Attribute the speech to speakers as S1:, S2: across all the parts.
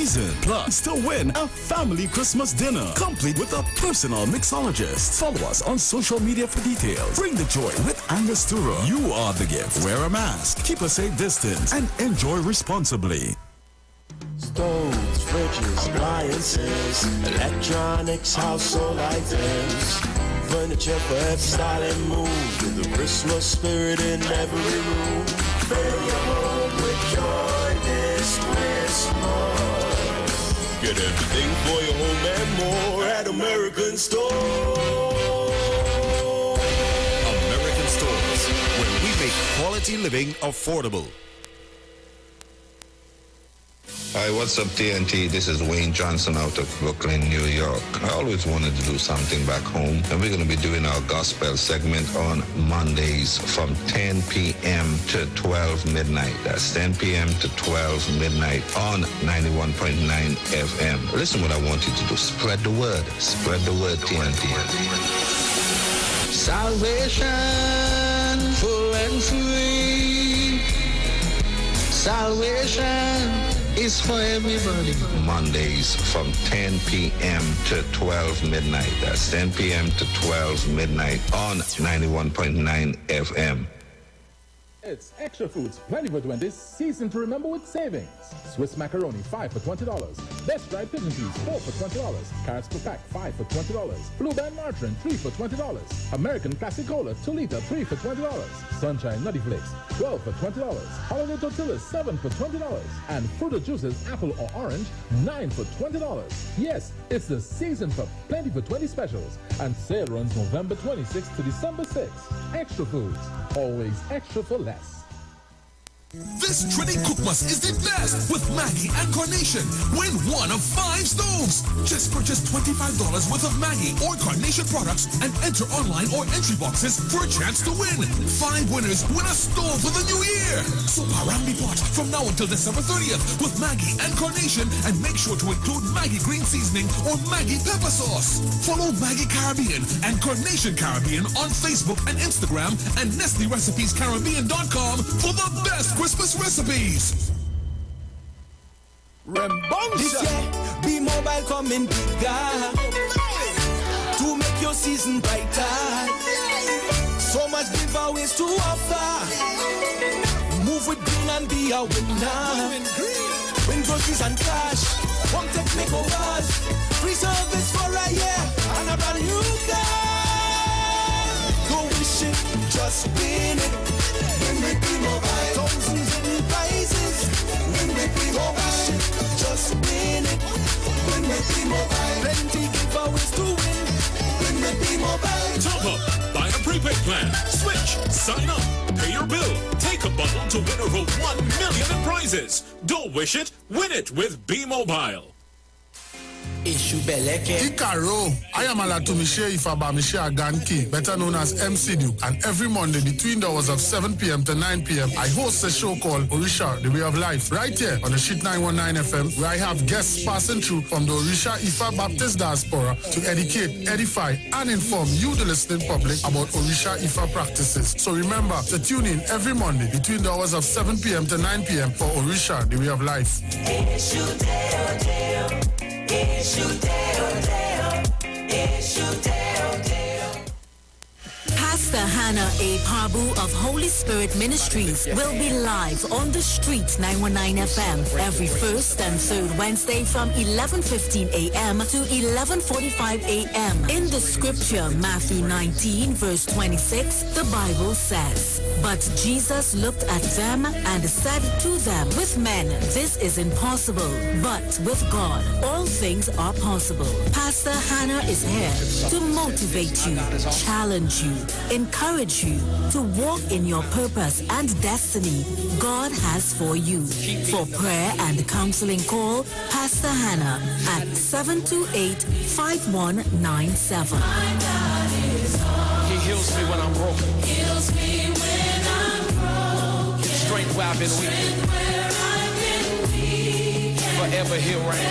S1: season. Plus, to win a family Christmas dinner, complete with a personal mixologist. Follow us on social media for details. Bring the joy with Angostura. You are the gift. Wear a mask, keep a safe distance, and enjoy responsibly.
S2: Stoves, fridges, appliances, electronics, household items, furniture for every style and mood, with the Christmas spirit in every room. Fill your home with joy this Christmas. Get everything for your home and more at American Stores.
S3: American Stores, where we make quality living affordable.
S4: Hi, what's up, TNT? This is Wayne Johnson out of Brooklyn, New York. I always wanted to do something back home, and we're going to be doing our gospel segment on Mondays from 10 p.m. to 12 midnight. That's 10 p.m. to 12 midnight on 91.9 FM. Listen what I want you to do. Spread the word. Spread the word, TNT.
S5: Salvation, full and free. Salvation is for everybody.
S4: Mondays from 10 p.m. to 12 midnight. That's 10 p.m. to 12 midnight on 91.9 FM.
S6: It's Extra Foods, plenty for 20, season to remember with savings. Swiss macaroni, 5 for $20. Best dried pigeon peas, 4 for $20. Carrots per pack, 5 for $20. Blue Band margarine, 3 for $20. American Classic Cola, 2 liter, 3 for $20. Sunshine Nutty Flakes, 12 for $20. Holiday Tortillas, 7 for $20. And Fruit Juices, apple or orange, 9 for $20. Yes, it's the season for plenty for 20 specials. And sale runs November 26th to December 6th. Extra Foods, always extra for less.
S7: This Trinity Cookmas is the best with Maggie and Carnation. Win one of 5 stoves. Just purchase $25 worth of Maggie or Carnation products and enter online or entry boxes for a chance to win. 5 winners win a stove for the new year. So Parambi pot from now until December 30th with Maggie and Carnation, and make sure to include Maggie green seasoning or Maggie pepper sauce. Follow Maggie Caribbean and Carnation Caribbean on Facebook and Instagram, and NestleRecipesCaribbean.com for the best Christmas recipes.
S2: This year, be mobile coming bigger to make your season brighter. So much giveaways to offer. Move with green and be a winner. Win groceries and cash. Home tech makeovers. Free service for a year and a brand new car. Go wish it, just win it. When we be mobile, thousands in prizes. When we be mobile, just win it. When we be mobile, plenty giveaways to win. When we be mobile,
S8: top up, buy a prepaid plan, switch, sign up, pay your bill, take a bundle to win over 1 million in prizes. Don't wish it, win it with B-Mobile.
S9: Ikaro, I am Alatumishe Ifabamishe Aganki, better known as MC Duke, and every Monday between the hours of 7 p.m. to 9 p.m. I host a show called Orisha, The Way of Life, right here on the Sheet 919 FM, where I have guests passing through from the Orisha Ifa Baptist Diaspora to educate, edify, and inform you, the listening public, about Orisha Ifa practices. So remember to tune in every Monday between the hours of 7 p.m. to 9 p.m. for Orisha, The Way of Life.
S10: Pastor Hannah A. Parbu of Holy Spirit Ministries will be live on the streets 919 FM every first and third Wednesday from 11:15 a.m. to 11:45 a.m. In the scripture, Matthew 19 verse 26, the Bible says, "But Jesus looked at them and said to them, with men this is impossible, but with God all things are possible." Pastor Hannah is here to motivate you, challenge you, encourage you to walk in your purpose and destiny God has for you. For prayer and counseling, call Pastor Hannah at 728-5197.
S11: He heals me when I'm broken. Strength where I've been weak. Forever he'll reign.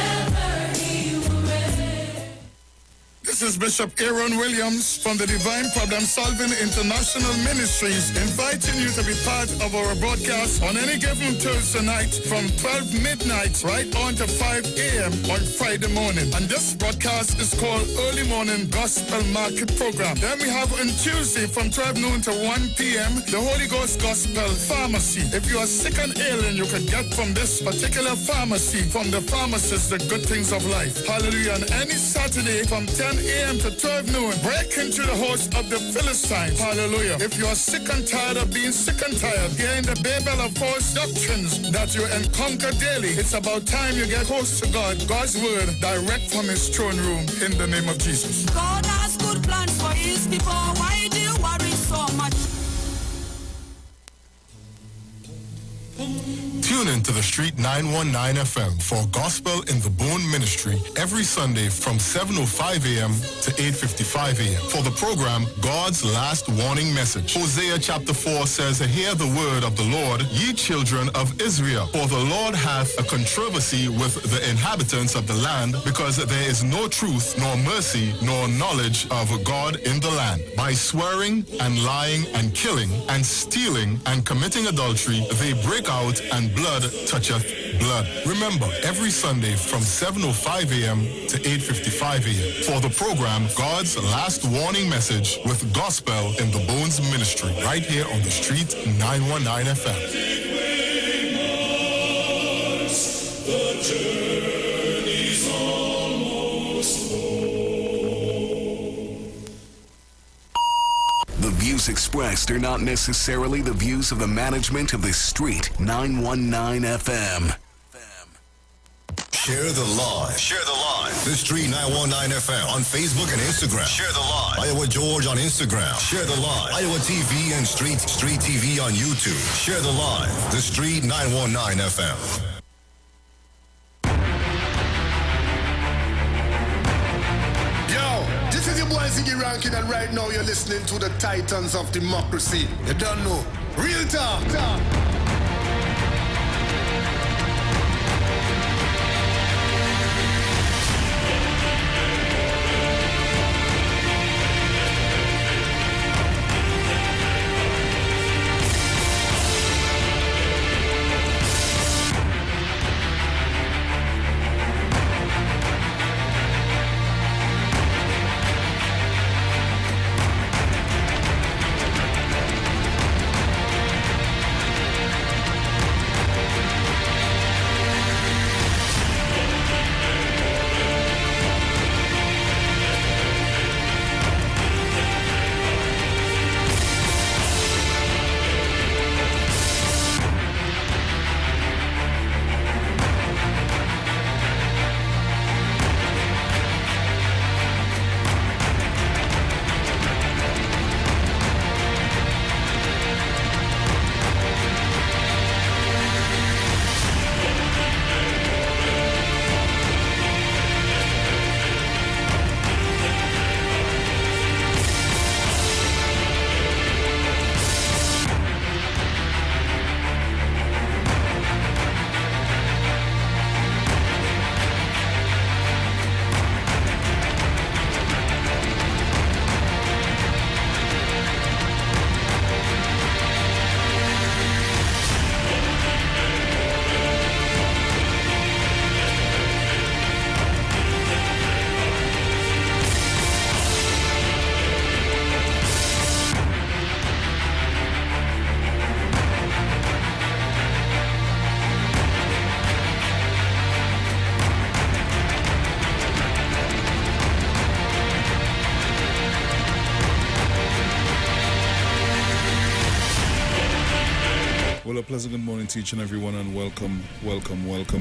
S9: This This is Bishop Aaron Williams from the Divine Problem Solving International Ministries, inviting you to be part of our broadcast on any given Thursday night from 12 midnight right on to 5 a.m. on Friday morning. And this broadcast is called Early Morning Gospel Market Program. Then we have on Tuesday from 12 noon to 1 p.m. the Holy Ghost Gospel Pharmacy. If you are sick and ailing, you can get from this particular pharmacy, from the pharmacist, the good things of life. Hallelujah. And any Saturday from 10 a.m. to 12 noon, break into the host of the Philistines. Hallelujah. If you are sick and tired of being sick and tired, hearing the babel of false doctrines that you encounter daily, it's about time you get close to God. God's word direct from his throne room in the name of Jesus.
S12: God has good plans for his people. Why do you worry so much?
S9: Tune in to the Street 919 FM for Gospel in the Bone Ministry every Sunday from 7:05 a.m. to 8:55 a.m. For the program, God's Last Warning Message. Hosea chapter 4 says, "Hear the word of the Lord, ye children of Israel. For the Lord hath a controversy with the inhabitants of the land, because there is no truth, nor mercy, nor knowledge of God in the land. By swearing and lying and killing and stealing and committing adultery, they break out, and blood toucheth blood." Remember, every Sunday from 7:05 a.m. to 8:55 a.m. for the program God's Last Warning Message with Gospel in the Bones Ministry, right here on the Street 919 FM.
S7: The journey's almost home.
S13: The views expressed are not necessarily the views of the management of the Street 919 FM.
S3: Share the live. Share the live. The Street 919 FM on Facebook and Instagram. Share the live. Iowa George on Instagram. Share the live. Iowa TV and Street TV on YouTube. Share the live. The Street 919 FM.
S14: This is your boy Ziggy Rankin, and right now you're listening to the Titans of Democracy. You don't know. Real talk.
S15: Well, a pleasant good morning to each and everyone, and welcome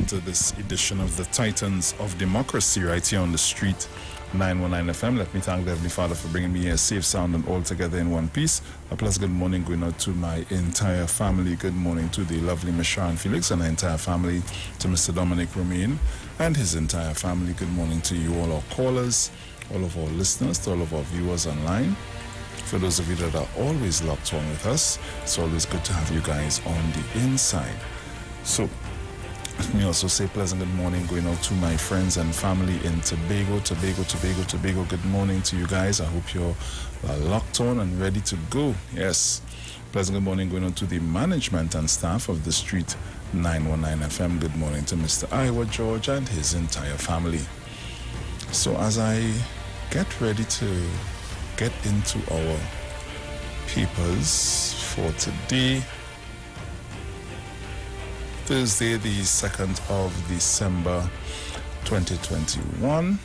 S15: to this edition of the Titans of Democracy right here on the Street 919 FM. Let me thank the Heavenly Father for bringing me here safe, sound, and all together in one piece. A pleasant good morning going out to my entire family. Good morning to the lovely Miss Sharon Felix and her entire family, to Mr. Dominic Romain and his entire family. Good morning to you, all our callers, all of our listeners, to all of our viewers online. For those of you that are always locked on with us, it's always good to have you guys on the inside. So, me also say pleasant good morning going out to my friends and family in Tobago. Good morning to you guys. I hope you're locked on and ready to go. Yes. Pleasant good morning going on to the management and staff of the Street 919 FM. Good morning to Mr. Iwer, George, and his entire family. So as I get ready to get into our papers for today, Thursday, the 2nd of December, 2021.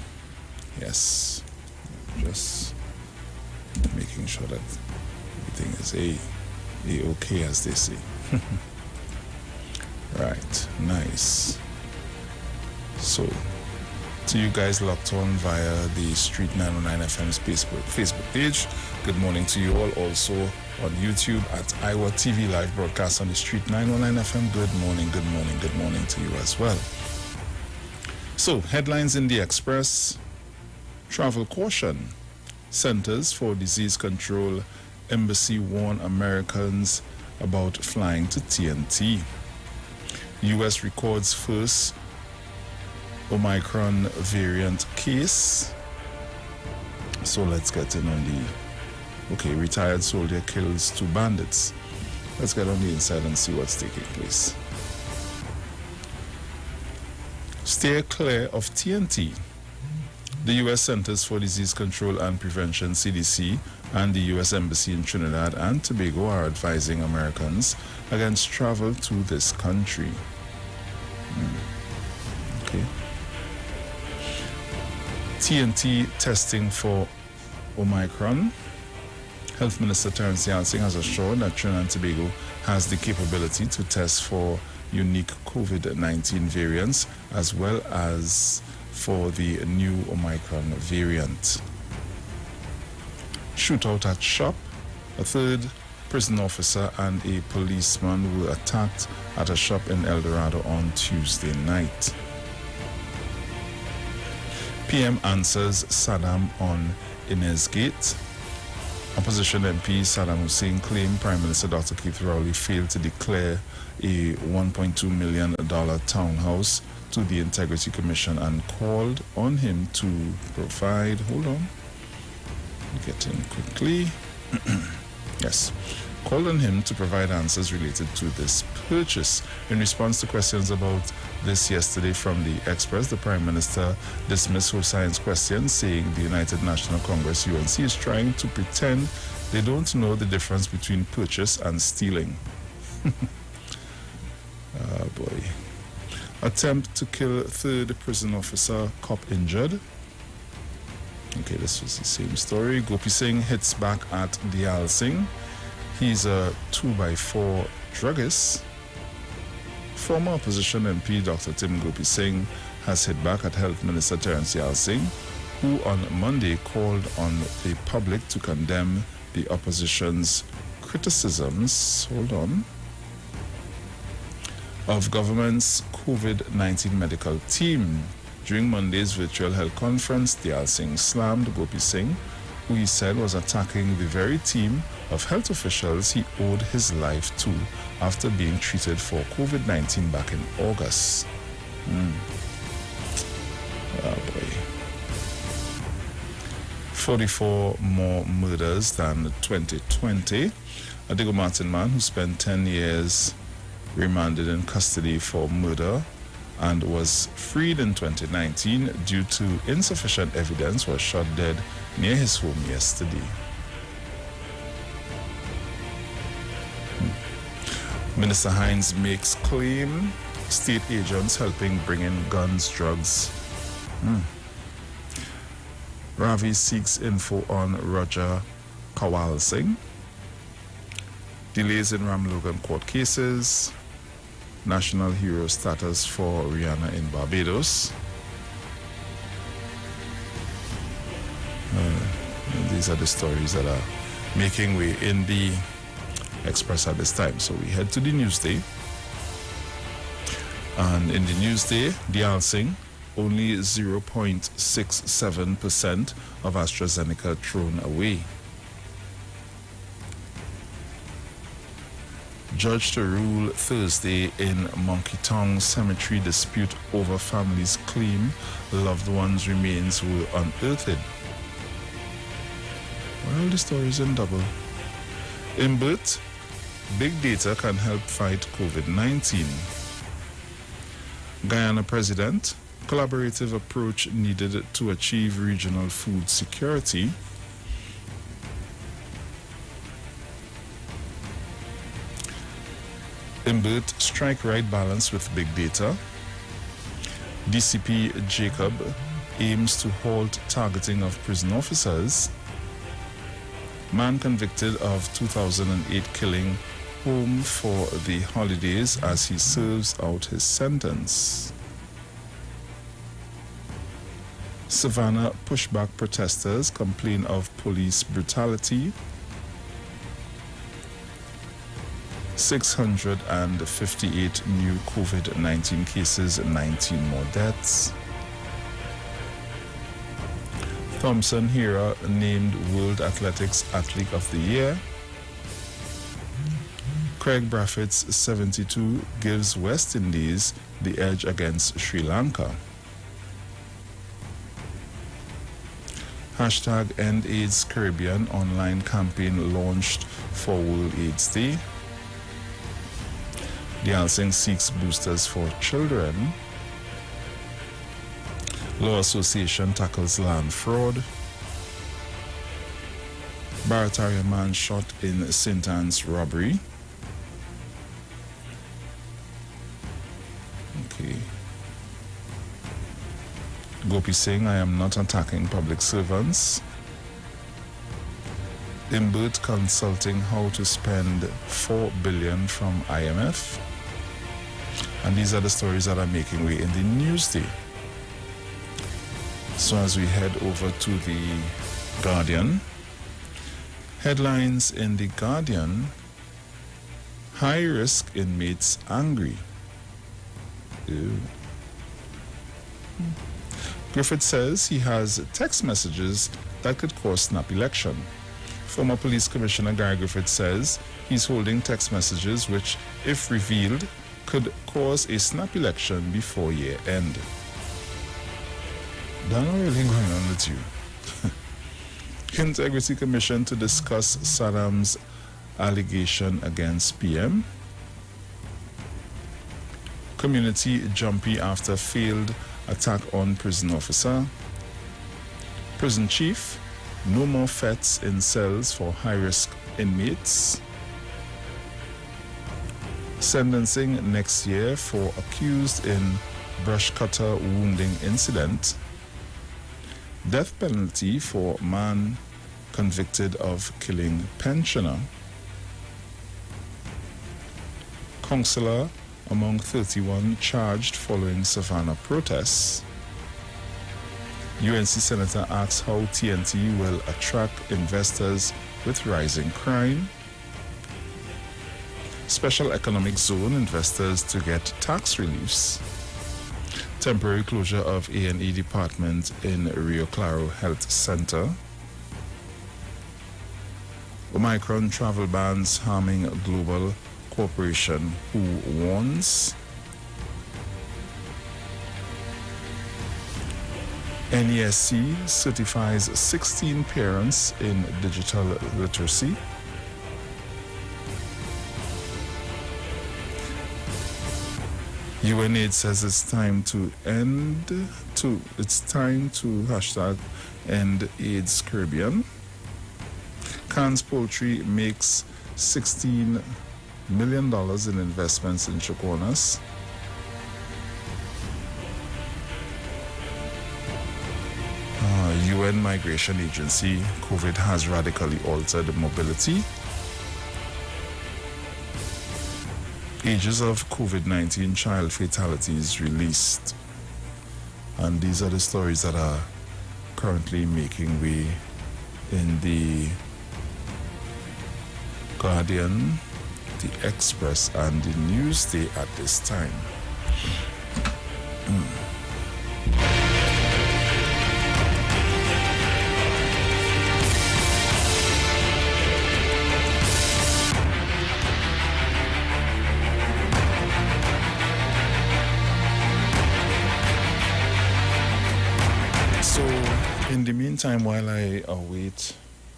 S15: Yes, just making sure that everything is okay, as they say. Right, nice. So, to you guys locked on via the Street 909 FM's Facebook page, good morning to you all. Also on YouTube at Iwer TV live broadcast on the Street 919 FM. Good morning to you as well. So, headlines in the Express. Travel caution. Centers for Disease Control Embassy warn Americans about flying to TNT. U.S. records first Omicron variant case. So let's get in on the retired soldier kills 2 bandits. Let's get on the inside and see what's taking place. Steer clear of TNT. The U.S. Centers for Disease Control and Prevention, CDC, and the U.S. Embassy in Trinidad and Tobago are advising Americans against travel to this country. Okay. TNT testing for Omicron. Health Minister Terence Yalsing has assured that Trinidad and Tobago has the capability to test for unique COVID-19 variants as well as for the new Omicron variant. Shootout at shop. A 3rd prison officer and a policeman were attacked at a shop in El Dorado on Tuesday night. PM answers Saddam on Inez Gate. Opposition MP Saddam Hussein claimed Prime Minister Dr. Keith Rowley failed to declare a $1.2 million townhouse to the Integrity Commission and called on him to provide, get in quickly. Yes. Called on him to provide answers related to this purchase. In response to questions about this yesterday from the Express, the Prime Minister dismissed Hussein's questions, saying the United National Congress, UNC, is trying to pretend they don't know the difference between purchase and stealing. Oh boy. Attempt to kill 3rd prison officer, cop injured. Okay, this was the same story. Gopi Singh hits back at Diyal Singh. He's a 2x4 druggist. Former opposition MP Dr. Tim Gopi Singh has hit back at Health Minister Terence Yalsing, who on Monday called on the public to condemn the opposition's criticisms, of government's COVID-19 medical team. During Monday's virtual health conference, Yalsing slammed Gopi Singh, who he said was attacking the very team of health officials he owed his life to after being treated for COVID-19 back in August. Oh boy. 44 more murders than 2020. A Diego Martin man who spent 10 years remanded in custody for murder and was freed in 2019 due to insufficient evidence was shot dead near his home yesterday. Minister Hines makes claim state agents helping bring in guns, drugs. Ravi seeks info on Roger Kawal Singh. Delays in Ram Logan court cases. National hero status for Rihanna in Barbados. These are the stories that are making way in the Express at this time. So we head to the Newsday. And in the Newsday, Diyal Singh, only 0.67% of AstraZeneca thrown away. Judge to rule Thursday in Monkey Tongue Cemetery dispute over family's claim loved ones' remains were unearthed. Well, the story is in double. In Bert, big data can help fight COVID-19. Guyana President, collaborative approach needed to achieve regional food security. Imbert, strike right balance with big data. DCP Jacob aims to halt targeting of prison officers. Man convicted of 2008 killing home for the holidays as he serves out his sentence. Savannah pushback protesters complain of police brutality. 658 new COVID-19 cases, 19 more deaths. Thompson Hera named World Athletics Athlete of the Year. Craig Braffett's 72 gives West Indies the edge against Sri Lanka. Hashtag End AIDS Caribbean online campaign launched for World AIDS Day. The Alsing seeks boosters for children. Law Association tackles land fraud. Barataria man shot in St. Anne's robbery. Okay. Gopi Singh, I am not attacking public servants. Imbert consulting how to spend $4 billion from IMF. And these are the stories that are making way in the Newsday. So as we head over to the Guardian, headlines in the Guardian: high-risk inmates angry. Ew. Griffith says he has text messages that could cause snap election. Former Police Commissioner Gary Griffith says he's holding text messages which, if revealed, could cause a snap election before year end. That's not really going on with you. Integrity Commission to discuss Saddam's allegation against PM. Community jumpy after failed attack on prison officer. Prison chief, no more FETs in cells for high-risk inmates. Sentencing next year for accused in brush cutter wounding incident. Death penalty for man convicted of killing pensioner. Councillor among 31 charged following Savannah protests. UNC Senator asks how TNT will attract investors with rising crime. Special Economic Zone investors to get tax reliefs. Temporary closure of A&E department in Rio Claro Health Center. Omicron travel bans harming global corporation who warns. NESC certifies 16 parents in digital literacy. UNAID says it's time to hashtag end AIDS Caribbean. Cannes Poultry makes $16 million in investments in Chaconas. UN Migration Agency, COVID has radically altered mobility. Ages of COVID-19 child fatalities released. And these are the stories that are currently making way in the Guardian, the Express, and the Newsday at this time. So, in the meantime, while I await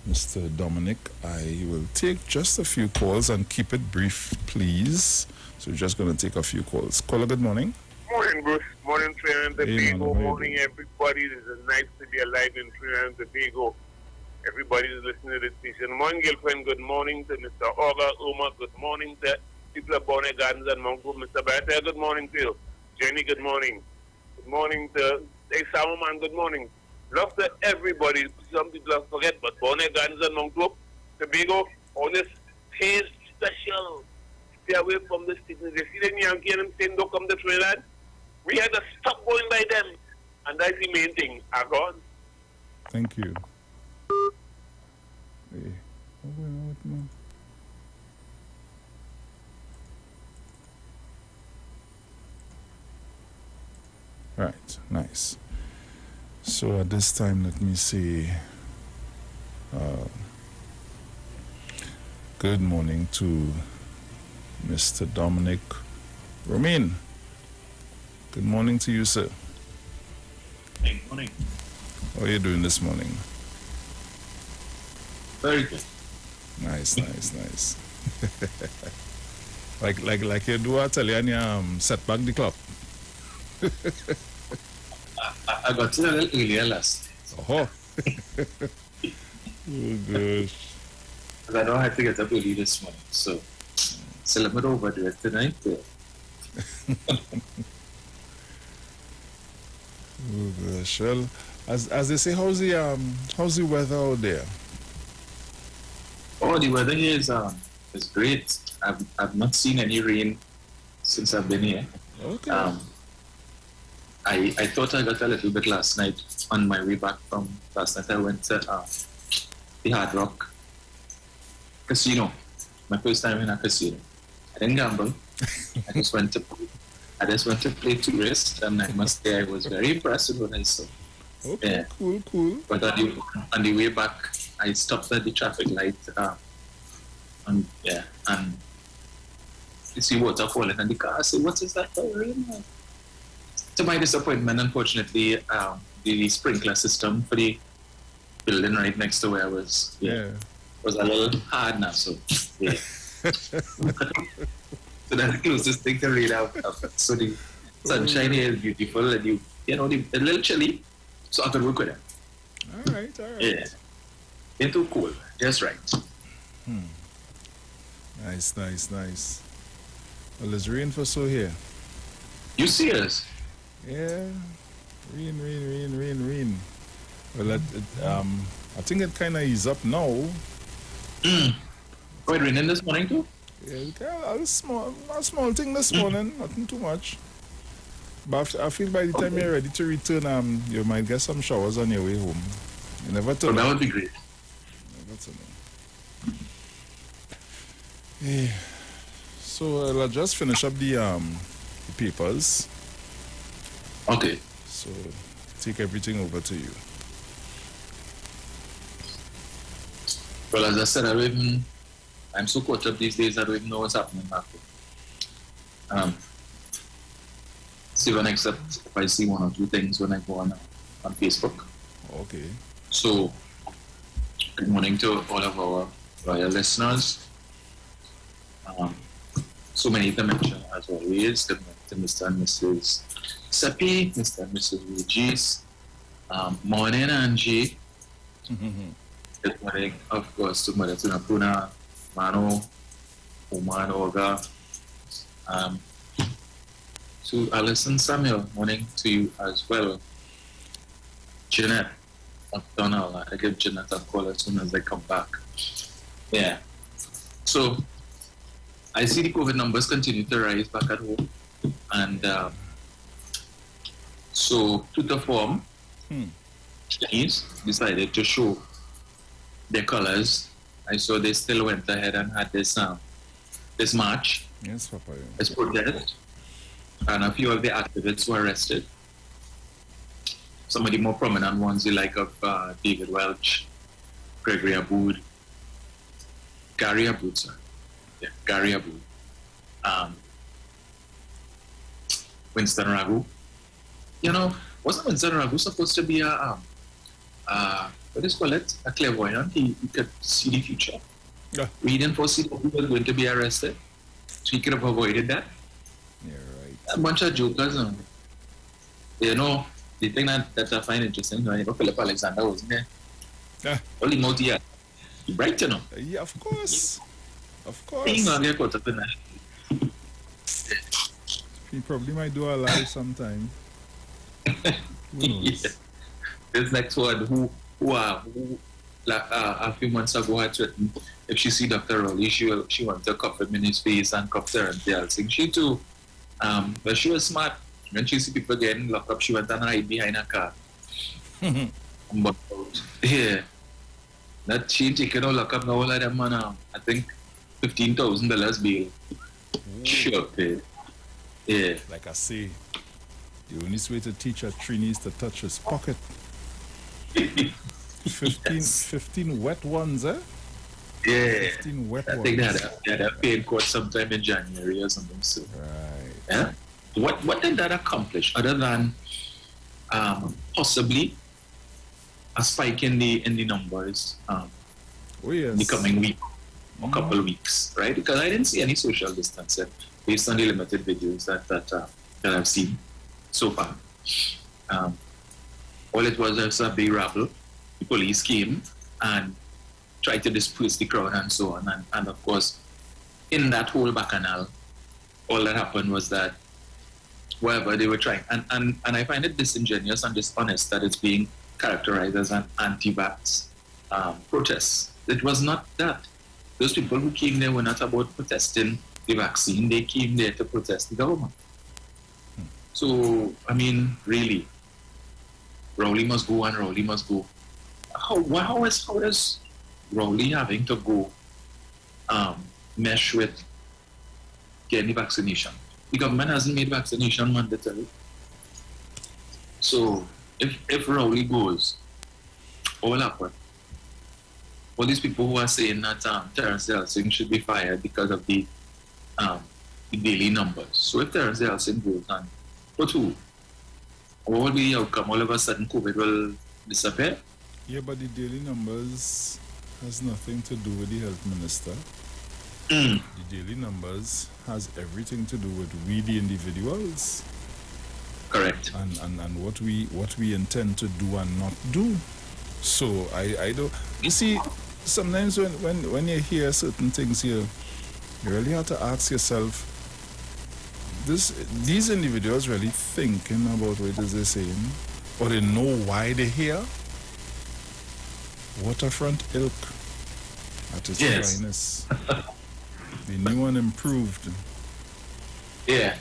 S15: Mr. Dominic, I will take just a few calls and keep it brief, please. So, we're just going to take a few calls. Caller, good morning.
S16: Morning, Bruce. Morning, Trinidad and
S15: Hey,
S16: Tobago.
S15: man,
S16: Morning, everybody. It is nice to be alive in Trinidad and Tobago. Everybody is listening to this station. Morning, girlfriend. Good morning to Mr. Olga Uma. Good morning to people of Bonnet Gardens and Mount Hope. Mr. Barrett, good morning to you. Jenny, good morning. Good morning to Salman. Good morning. Love to everybody. Some people forget, but Bonnet Gardens and Mount Hope, Tobago, all this taste special. Stay away from the station. They see the Yankee and them saying don't come to Trinidad. We had to stop going by them. And that's the main thing. Are gone.
S15: Thank you. Hey. What's going on with me? Right, nice. So at this time, let me say good morning to Mr. Dominic Romain. Good morning to you, sir.
S17: Good morning.
S15: How are you doing this morning?
S17: Very good.
S15: Nice. like you do, I tell you, and you set back the clock.
S17: I got in a little earlier last night.
S15: Oh. Oh, gosh.
S17: Because I know I had to get up early this morning, so let me overdo it tonight.
S15: Oh gosh. Well, as they say, how's the weather out there?
S17: Oh, the weather here is great. I've not seen any rain since I've been here.
S15: Okay.
S17: I thought I got a little bit last night on my way back from last night. I went to the Hard Rock Casino. My first time in a casino. I didn't gamble. I just went to play tourist, and I must say I was very impressed with what I saw.
S15: Okay, yeah. Cool.
S17: But on the way back, I stopped at the traffic light, and you see water falling on the car. I said, "What is that for rain?" To my disappointment, unfortunately, the sprinkler system for the building right next to where I was, was a little hard now. So, yeah. So that's the closest thing to rain out. So the sunshine here is beautiful, and you know, a little chilly, so I could work with it.
S15: All right.
S17: Yeah. Ain't too cool, just right.
S15: Nice. Well, it's rain for so here.
S17: You serious?
S15: Yeah. Rain. Well, I think it kind of is up now.
S17: Oh, it raining this morning too?
S15: Yeah, a small thing this morning, nothing too much. But I feel by the time you're ready to return, you might get some showers on your way home. You never tell.
S17: Oh, that would be great.
S15: Never tell. Yeah. So I'll just finish up the papers.
S17: Okay.
S15: So take everything over to you.
S17: Well, as I said, I'm so caught up these days, I don't even know what's happening back home. Even except if I see one or two things when I go on Facebook.
S15: Okay.
S17: So, good morning to all of our loyal listeners. So many to mention, as always. Good morning to Mr. and Mrs. Seppi, Mr. and Mrs. Regis. Morning, Angie. Good morning, of course, to Mother Tunapuna, Mano, Oman, Olga. To Alison Samuel, morning to you as well. Jeanette McDonald, I give Jeanette a call as soon as I come back. Yeah. So, I see the COVID numbers continue to rise back at home. And so, to the form, Chinese decided to show their colors. I saw they still went ahead and had this march.
S15: Yes, Papa.
S17: This protest. And a few of the activists were arrested. Some of the more prominent ones, the like of David Welch, Gregory Aboud, Gary Aboud, Winston Ragu. You know, wasn't Vincent Ragu supposed to be what is call it? A clairvoyant. He could see the future.
S15: Yeah.
S17: We didn't foresee that he was going to be arrested. So he could have avoided that.
S15: Yeah, right.
S17: A bunch of jokers. You know, the thing that I find interesting, you know, Philip Alexander wasn't there.
S15: Yeah.
S17: Only not yet. Bright, you know.
S15: Yeah, of course. Of course.
S17: He ain't gonna get caught up in that.
S15: He probably might do a live sometime. Who knows?
S17: Yeah. This next one, who a few months ago had threatened if she see Dr. Rowley, she wants to cuff him in his face and cuff Terrence Yeltsin. She too, but she was smart. When she see people getting locked up, she went and hide behind a car. But yeah, that she taken all lock up now all of them man. I think $15,000 bail. Sure pay. Yeah.
S15: Like I say, the only way to teach a Trini is to touch his pocket. 15 wet ones, eh?
S17: Yeah.
S15: 15 wet
S17: I
S15: ones.
S17: think they had a paid court sometime in January or something. So.
S15: Right.
S17: Yeah. What did that accomplish other than possibly a spike in the numbers the coming week or couple of weeks, right? Because I didn't see any social distancing based on the limited videos that I've seen so far. All it was a big rabble. The police came and tried to disperse the crowd and so on. And of course, in that whole bacchanal, all that happened was that whatever they were trying, and I find it disingenuous and dishonest that it's being characterized as an anti-vax protest. It was not that. Those people who came there were not about protesting the vaccine. They came there to protest the government. So, I mean, really, Rowley must go and Rowley must go. How is Rowley having to go mesh with getting the vaccination? The government hasn't made vaccination mandatory. So if Rowley goes, what will happen? All these people who are saying that Terrence Yeltsin should be fired because of the daily numbers. So if Terrence Yeltsin goes, and but who? What will be the outcome? All of a sudden COVID will disappear?
S15: Yeah, but the daily numbers has nothing to do with the health minister.
S17: Mm.
S15: The daily numbers has everything to do with we the individuals.
S17: Correct.
S15: And what we intend to do and not do. So I don't, you see, sometimes when you hear certain things here, you really have to ask yourself, these individuals really thinking about what it is they're saying, or they know why they're here? Waterfront ilk at its finest. The new and improved.
S17: Yeah.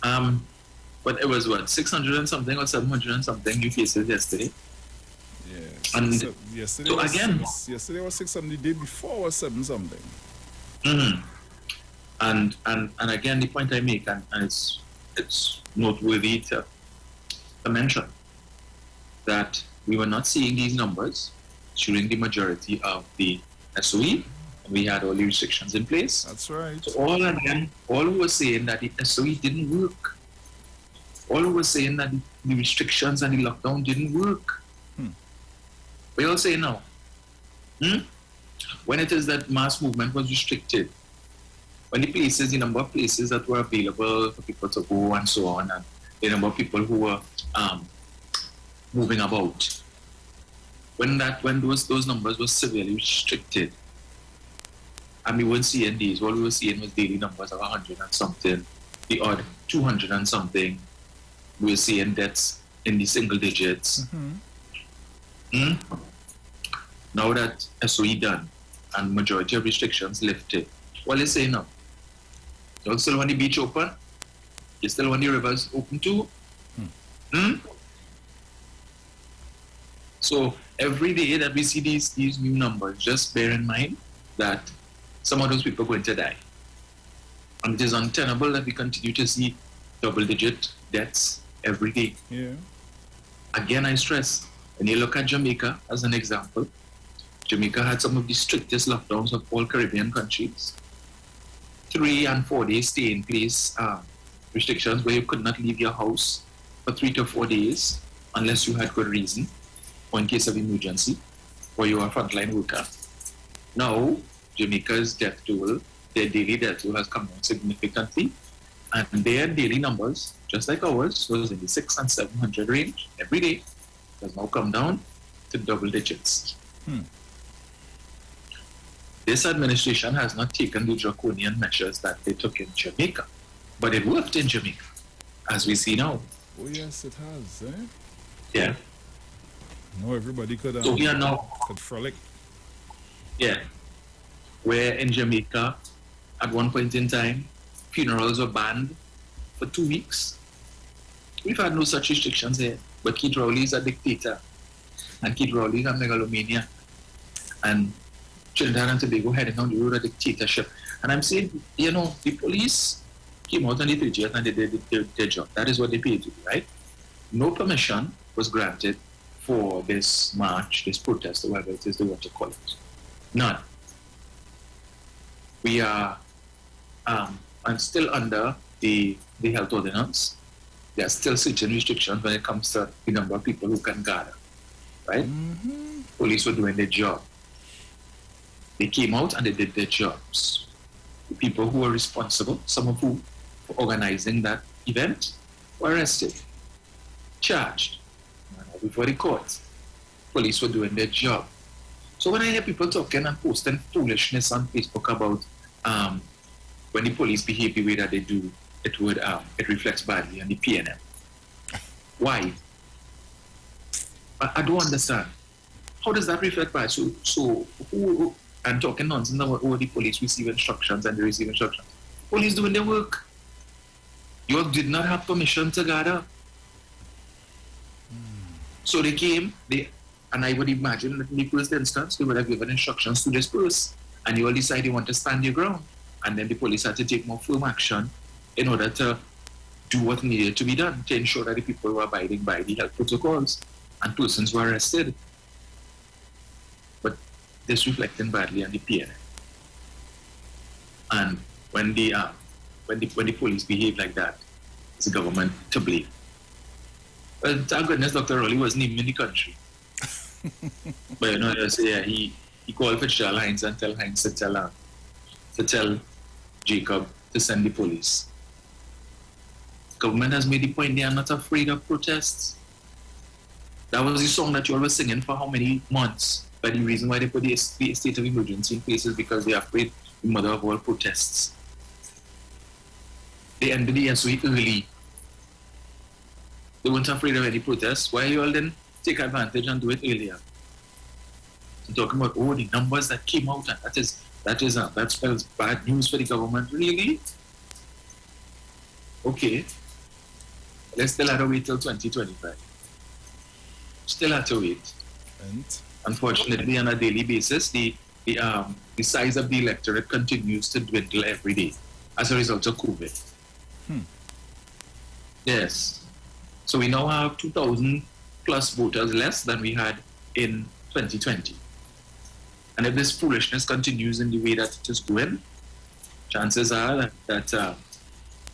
S17: But it was what, 600 and something or 700 and something new cases yesterday?
S15: Yeah.
S17: And
S15: so yesterday
S17: so
S15: was,
S17: again,
S15: yesterday was 600, the day before was 7 something.
S17: Mm-hmm. And again, the point I make, and it's noteworthy to mention, that we were not seeing these numbers during the majority of the SOE. We had all the restrictions in place.
S15: That's right.
S17: So all who were saying that the SOE didn't work. All who were saying that the restrictions and the lockdown didn't work. We all say now. When it is that mass movement was restricted, when the number of places that were available for people to go and so on, and the number of people who were moving about, when those numbers were severely restricted, and we weren't seeing these, all we were seeing was daily numbers of 100 and something, the odd 200 and something. We were seeing deaths in the single digits. Now that SOE done and majority of restrictions lifted, what is saying now? You still want the beach open? You still want the rivers open too? So every day that we see these new numbers, just bear in mind that some of those people are going to die. And it is untenable that we continue to see double-digit deaths every day.
S15: Yeah.
S17: Again, I stress, when you look at Jamaica as an example, Jamaica had some of the strictest lockdowns of all Caribbean countries. 3 and 4 days stay in place restrictions where you could not leave your house for 3 to 4 days unless you had good reason or in case of emergency or you are a frontline worker. Now, Jamaica's death toll, their daily death toll has come down significantly, and their daily numbers, just like ours, was in the 600 and 700 range every day, has now come down to double digits. This administration has not taken the draconian measures that they took in Jamaica, but it worked in Jamaica, as we see now.
S15: Oh yes, it has, eh?
S17: Yeah.
S15: No, everybody could,
S17: So we are now,
S15: could frolic.
S17: yeah, where in Jamaica, at one point in time, funerals were banned for 2 weeks. We've had no such restrictions here, but Keith Rowley is a dictator, and Keith Rowley is a megalomania, and Trinidad and Tobago heading on the road of dictatorship. And I'm saying, you know, the police came out on the 30th and they did their job. That is what they paid to do, right? No permission was granted for this march, this protest, or whatever it is they want to call it. None. We are I'm still under the health ordinance. There are still certain restrictions when it comes to the number of people who can gather, right? Police were doing their job. They came out and they did their jobs. The people who were responsible, some of who for organizing that event, were arrested, charged before the court. Police were doing their job. So when I hear people talking and posting foolishness on Facebook about when the police behave the way that they do, it reflects badly on the PNM. Why? I don't understand. How does that reflect bad? So who and talking nonsense about the police receive instructions and they receive instructions. Police doing their work. You did not have permission to gather. So they came, and I would imagine that in the first instance, they would have given instructions to disperse, and you all decide you want to stand your ground. And then the police had to take more firm action in order to do what needed to be done to ensure that the people were abiding by the health protocols and persons were arrested. But this reflecting badly on the PNM. And when the police behave like that, it's the government to blame. Well, thank goodness Dr. Rowley wasn't even in the country. But you know, they say, yeah, he called for Charles Hines and tell Hines to tell Jacob to send the police. Government has made the point they are not afraid of protests. That was the song that you all were singing for how many months? But the reason why they put the state of emergency in place is because they are afraid the mother of all protests. They ended the SOE early. They weren't afraid of any protests. Why you all then take advantage and do it earlier? I'm talking about the numbers that came out, and that spells bad news for the government. Really? Okay. Let's still have to wait till 2025. Still have to wait.
S15: And
S17: unfortunately, on a daily basis, the size of the electorate continues to dwindle every day as a result of COVID. Yes. So we now have 2,000 plus voters less than we had in 2020. And if this foolishness continues in the way that it is going, chances are that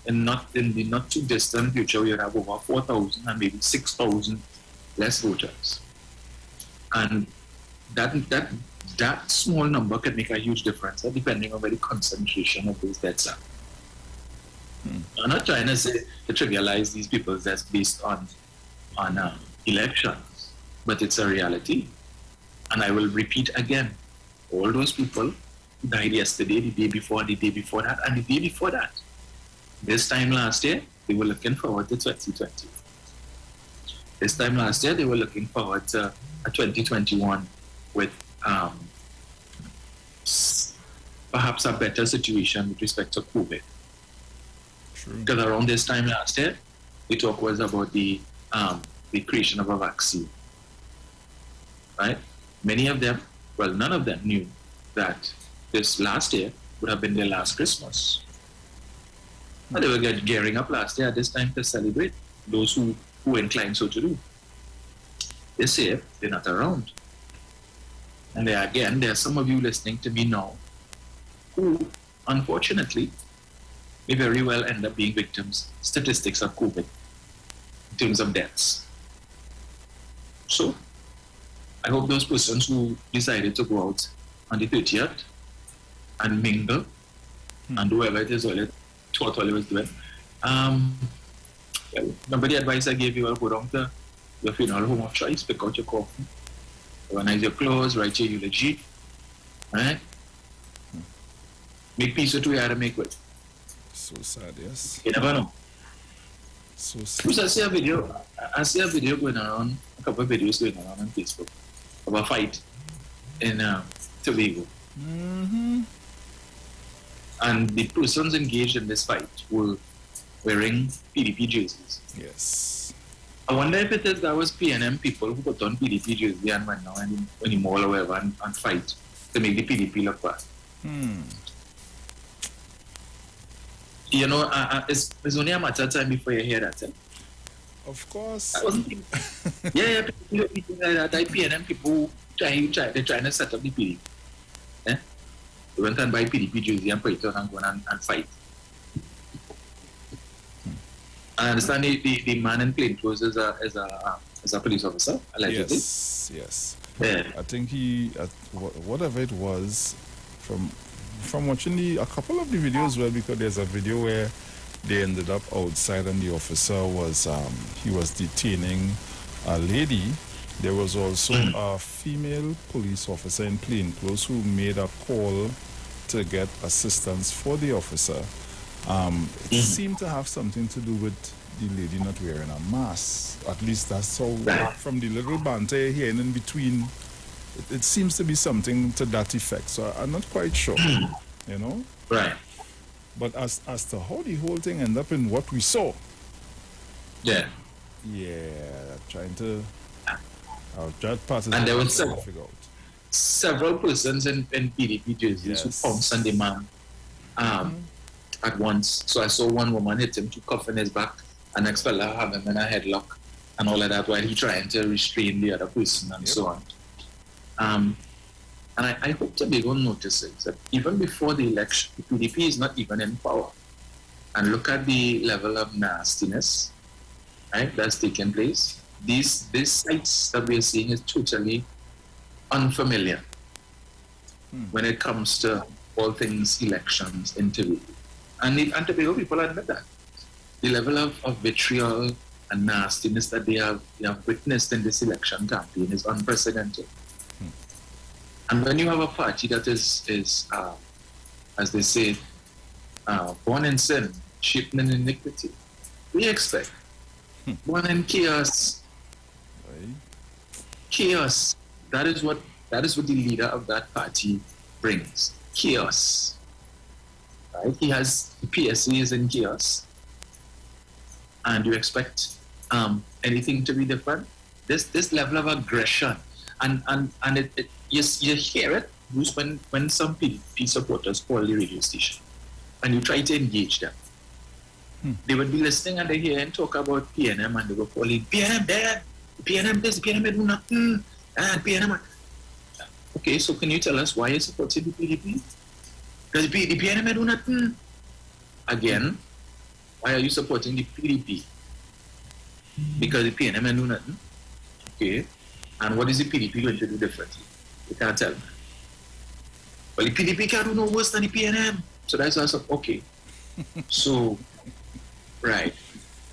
S17: in the not too distant future, we'll have over 4,000 and maybe 6,000 less voters. And that small number can make a huge difference, depending on where the concentration of those deaths are. I'm not trying to trivialize these people's deaths based on elections, but it's a reality. And I will repeat again, all those people who died yesterday, the day before that, and the day before that. This time last year, they were looking forward to 2020. This time last year, they were looking forward to a 2021 with perhaps a better situation with respect to COVID. Because around this time last year, the talk was about the creation of a vaccine. Right? Many of them, well, none of them knew that this last year would have been their last Christmas. And they were gearing up last year at this time to celebrate, those who inclined so to do. This year, they're not around. And there are some of you listening to me now who, unfortunately, may very well end up being victims, statistics of COVID. terms of deaths. So, I hope those persons who decided to go out on the 30th and mingle and do whatever it is all it was doing. Well, remember the advice I gave you, I'll go down to your funeral home of choice, pick out your coffin, organize your clothes, write your eulogy, right? Make peace with who you had to make with.
S15: So sad, yes.
S17: You never know.
S15: So sad.
S17: Because I see a video going around, a couple of videos going around on Facebook of a fight in Tobago.
S15: Mm-hmm.
S17: And the persons engaged in this fight were wearing PDP jerseys.
S15: Yes.
S17: I wonder if it is that was PNM people who put on PDP jersey and went now in the mall or whatever and fight to make the PDP look bad. You know, it's only a matter of time before you hear that.
S15: Of course.
S17: Yeah, people like that, PNM people they're trying to set up the PDP. They went and buy PDP jersey and put it on and go and fight. I understand the man in plain clothes is a police officer, allegedly.
S15: Yes.
S17: Yeah.
S15: I think he, whatever it was, from watching a couple of the videos, well, because there's a video where they ended up outside and the officer was, he was detaining a lady. There was also a female police officer in plainclothes who made a call to get assistance for the officer. It seemed to have something to do with the lady not wearing a mask. At least that's how, from the little banter here and in between, it seems to be something to that effect. So I'm not quite sure, you know?
S17: Right.
S15: But as to how the whole thing ended up in what we saw.
S17: Yeah.
S15: Yeah, trying to... that part is
S17: and there were
S15: several
S17: persons in PDP jerseys who pounced on the man at once. So I saw one woman hit him, to cuff in his back, and next fella have him in a headlock and all of that while he trying to restrain the other person and so on. And I hope Tobago notices that even before the election, the PDP is not even in power. And look at the level of nastiness, right, that's taking place. These sites that we're seeing is totally unfamiliar when it comes to all things elections in Tobago. And Tobago people admit that. The level of vitriol and nastiness that they have witnessed in this election campaign is unprecedented. And when you have a party that is as they say, born in sin, shaped in iniquity, we expect born in chaos. Chaos. That is what the leader of that party brings. Chaos. Right? He has the PSA in chaos. And you expect anything to be different? This level of aggression and you hear it, Bruce, when some PDP supporters call the radio station and you try to engage them. They would be listening and they hear and talk about PNM and they were calling PNM dead, PNM this, PNM do nothing, and PNM. Okay, so can you tell us why you supported the PDP? Because the PNM do nothing. Again, why are you supporting the PDP? Because the PNM do nothing. Okay, and what is the PDP going to do differently? You can't tell me. Well, the PDP can't do no worse than the PNM. So that's why I said, okay. So, right.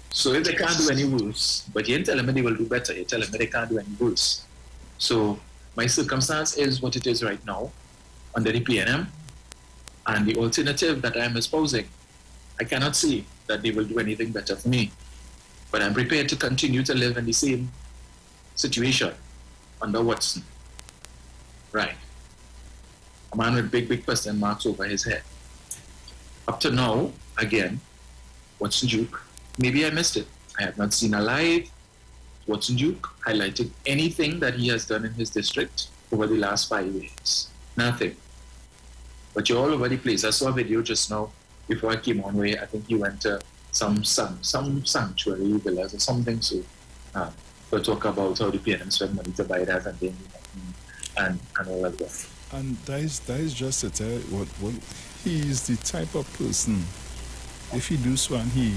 S17: So if they can't do any worse, but you ain't telling me they will do better, you're telling me they can't do any worse. So my circumstance is what it is right now under the PNM, and the alternative that I'm espousing, I cannot see that they will do anything better for me. But I'm prepared to continue to live in the same situation under Watson. Right. A man with big question marks over his head. Up to now, again, Watson Duke, maybe I missed it. I have not seen a live Watson Duke highlighting anything that he has done in his district over the last 5 years. Nothing. But you're all over the place. I saw a video just now before I came on where I think he went to some sanctuary villas or something to talk about how the PNM spend money to buy that and then and all of that.
S15: And that is just to tell what he is the type of person. If he do so and he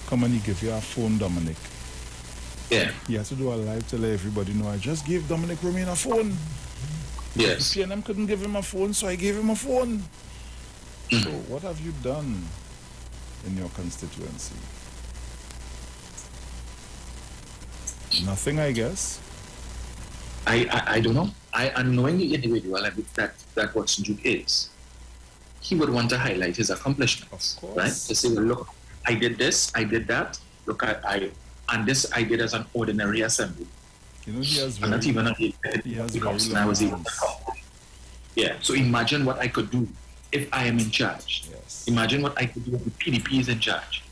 S15: come and he give you a phone, Dominic,
S17: Yeah.
S15: He had to do a live to let everybody know. I just gave Dominic Romain a phone.
S17: Yes.
S15: PNM couldn't give him a phone, so I gave him a phone. So what have you done in your constituency? Nothing, I guess.
S17: I don't know. And knowing the individual that Watson Duke is, he would want to highlight his accomplishments, right? To say, well, look, I did this, I did that. Look, and this I did as an ordinary assembly.
S15: You know, he has
S17: and not even because I was even. Yeah. So imagine what I could do if I am in charge.
S15: Yes.
S17: Imagine what I could do if the PDP is in charge.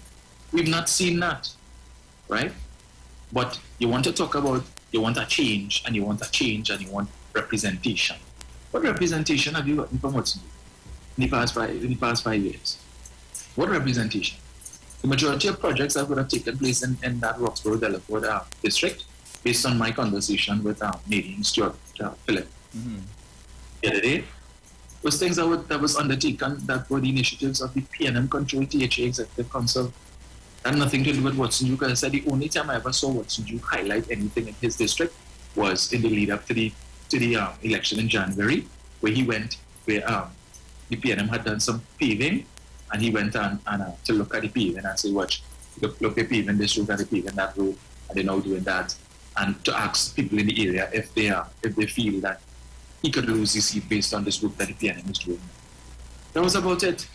S17: We've not seen that, right? But you want to talk about, you want a change, and you want representation. What representation have you gotten from Watson in the past 5 years? What representation? The majority of projects that would have taken place in that Roxborough-Delaford district, based on my conversation with Nadine Stewart Philip the other day, was things that was undertaken that were the initiatives of the PNM control THA Executive Council. Had nothing to do with Watson Duke. As I said, the only time I ever saw Watson Duke highlight anything in his district was in the lead up to the election in January, where he went, where the PNM had done some paving, and he went on to look at the paving and say, watch, look at paving this road and the paving that road, and they're now doing that, and to ask people in the area if they feel that he could lose his seat based on this work that the PNM is doing. That was about it.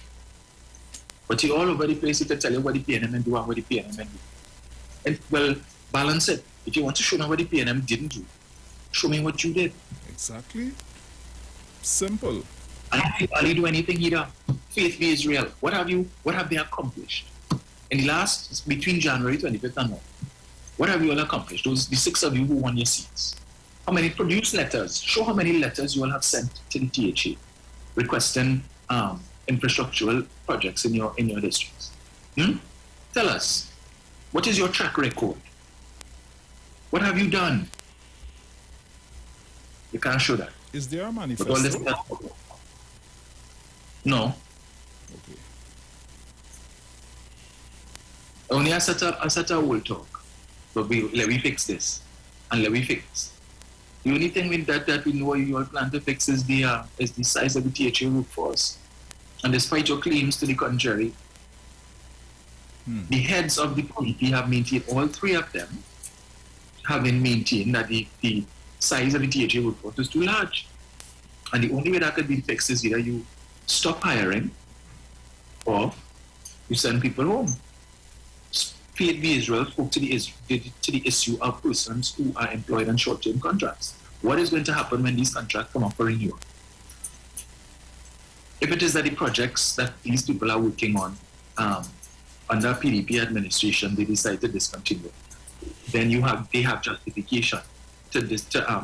S17: But he all over the place, he could tell you what the PNM do and what the PNM do. And well, balance it. If you want to show me what the PNM didn't do, show me what you did.
S15: Exactly. Simple.
S17: I didn't do anything either. Faith be Israel. What have they accomplished? In the last, between January 25th and now, what have you all accomplished? The 6 of you who won your seats. How many produced letters? Show how many letters you all have sent to the THA requesting infrastructural projects in your districts. Tell us, what is your track record? What have you done? You can't show that.
S15: Is there a manifesto?
S17: No.
S15: Okay.
S17: Only I set a whole talk. But let me fix this. And let me fix. The only thing that we know you all plan to fix is the size of the THA workforce. And despite your claims to the contrary, the heads of the PDP have maintained, all 3 of them having maintained that the size of the THA workforce is too large. And the only way that could be fixed is either you stop hiring or you send people home. Faith be Israel spoke to the issue of persons who are employed on short-term contracts. What is going to happen when these contracts come up for renewal? If it is that the projects that these people are working on under PDP administration, they decide to discontinue, then they have justification to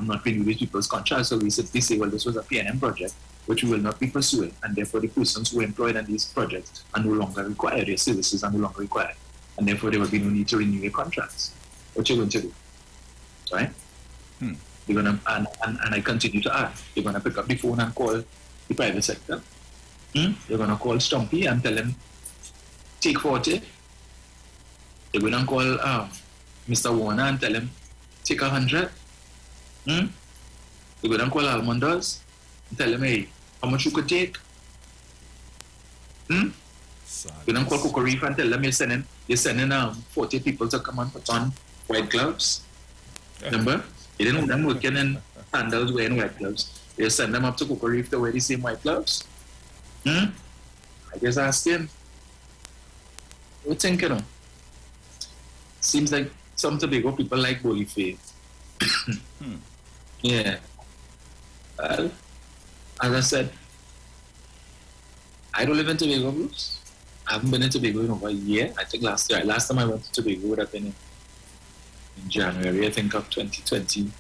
S17: not renew these people's contracts. So we simply say, well, this was a PNM project, which we will not be pursuing, and therefore the persons who are employed on these projects are no longer required, their services are no longer required, and therefore there will be no need to renew your contracts. What you're going to do, right? You're gonna, and I continue to add, you're going to pick up the phone and call the private sector. You're going to call Stumpy and tell him, take 40. You're going to call Mr. Warner and tell him, take 100. You're going to call Almondos and tell him, hey, how much you could take? You're going to call Coco Reef and tell them you're sending 40 people to come and put on white gloves. Remember? You didn't want them working in sandals wearing white gloves. You send them up to Coco Reef to wear the same white gloves. I just asked him, what do you think, Seems like some Tobago people like Bully Faith. Yeah. Well, as I said, I don't live in Tobago, Bruce. I haven't been in Tobago in over a year. I think last time I went to Tobago would have been in January, I think, of 2020,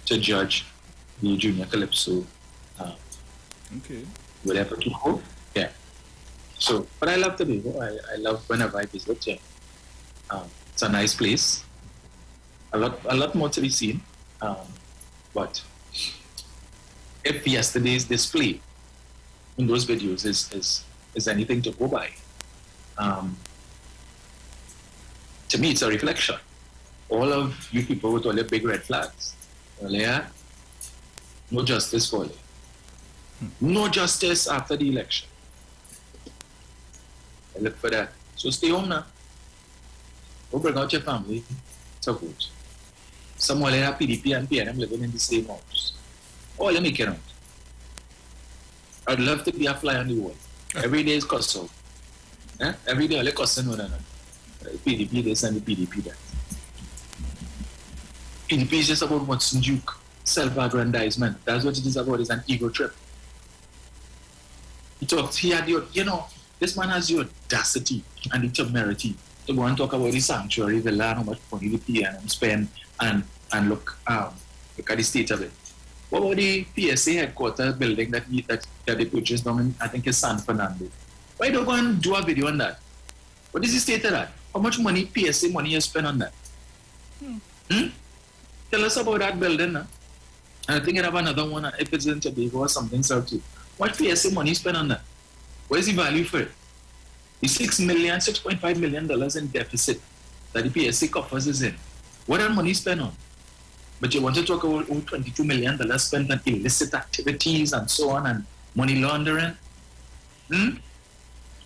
S17: to judge the Junior Calypso.
S15: Okay.
S17: Whatever to go. Yeah. So, but I love Tobago. I love whenever I visit. Yeah. It's a nice place. A lot more to be seen. But if yesterday's display in those videos is anything to go by, to me it's a reflection all of you people with all your big red flags, well, yeah, no justice for you. No justice after the election. I look for that. So stay home now. Go bring out your family to vote. Some of them PDP and PNM living in the same house. Oh, let me get out. I'd love to be a fly on the wall. Every day is cuss out. Every day I like cussing one another. PDP this and the PDP that. PDP is just about what's Duke. Self-aggrandizement. That's what it is about. It's an ego trip. He had your, this man has the audacity and the temerity to go and talk about the sanctuary, the land, how much money the PNM spend, and look at the state of it. What about the PSA headquarters building that they purchased down in, I think it's San Fernando? Why don't go and do a video on that? What is the state of that? How much money, PSA money, you spend on that? Tell us about that building now. And I think I have another one if it's in Tobago or something, so too. What PSA money spent on that? Where's the value for it? The $6.5 million in deficit that the PSA coffers is in. What that money spent on? But you want to talk about $22 million spent on illicit activities and so on and money laundering?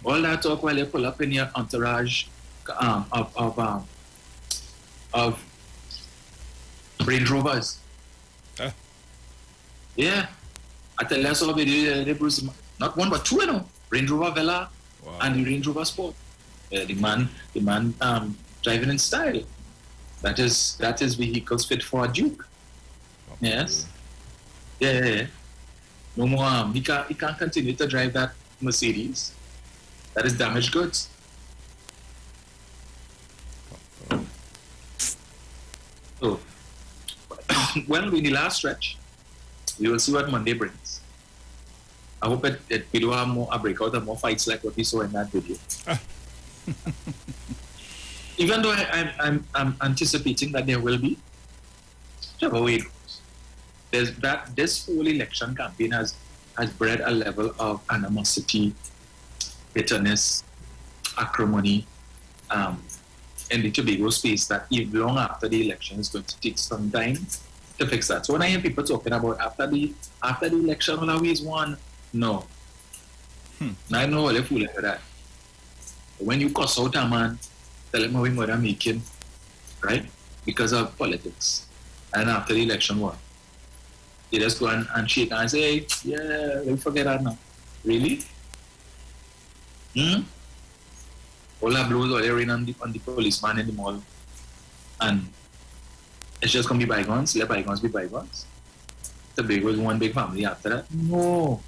S17: All that talk while you pull up in your entourage of Range Rovers. Yeah. I tell you, I saw a video, they was not one but two, Range Rover Vela and the Range Rover Sport. The man driving in style. That is vehicles fit for a Duke. Yes. Yeah. No more. He can't continue to drive that Mercedes. That is damaged goods. So, well, in the last stretch, we will see what Monday brings. I hope we don't have a breakout of more fights like what we saw in that video. Even though I'm anticipating that there will be, whichever way it goes, this whole election campaign has bred a level of animosity, bitterness, acrimony in the Tobago space that even long after the election is going to take some time to fix that. So when I hear people talking about after the election will always won, no. I know all the fool for that. When you cuss out a man, tell him how he mother making, right? Because of politics. And after the election, what? They just go and shake and say, hey, yeah, we'll forget that now. Really? All that blows all the rain on the policeman in the mall. And it's just going to be bygones, let bygones be bygones. Tobago is one big family after that. No.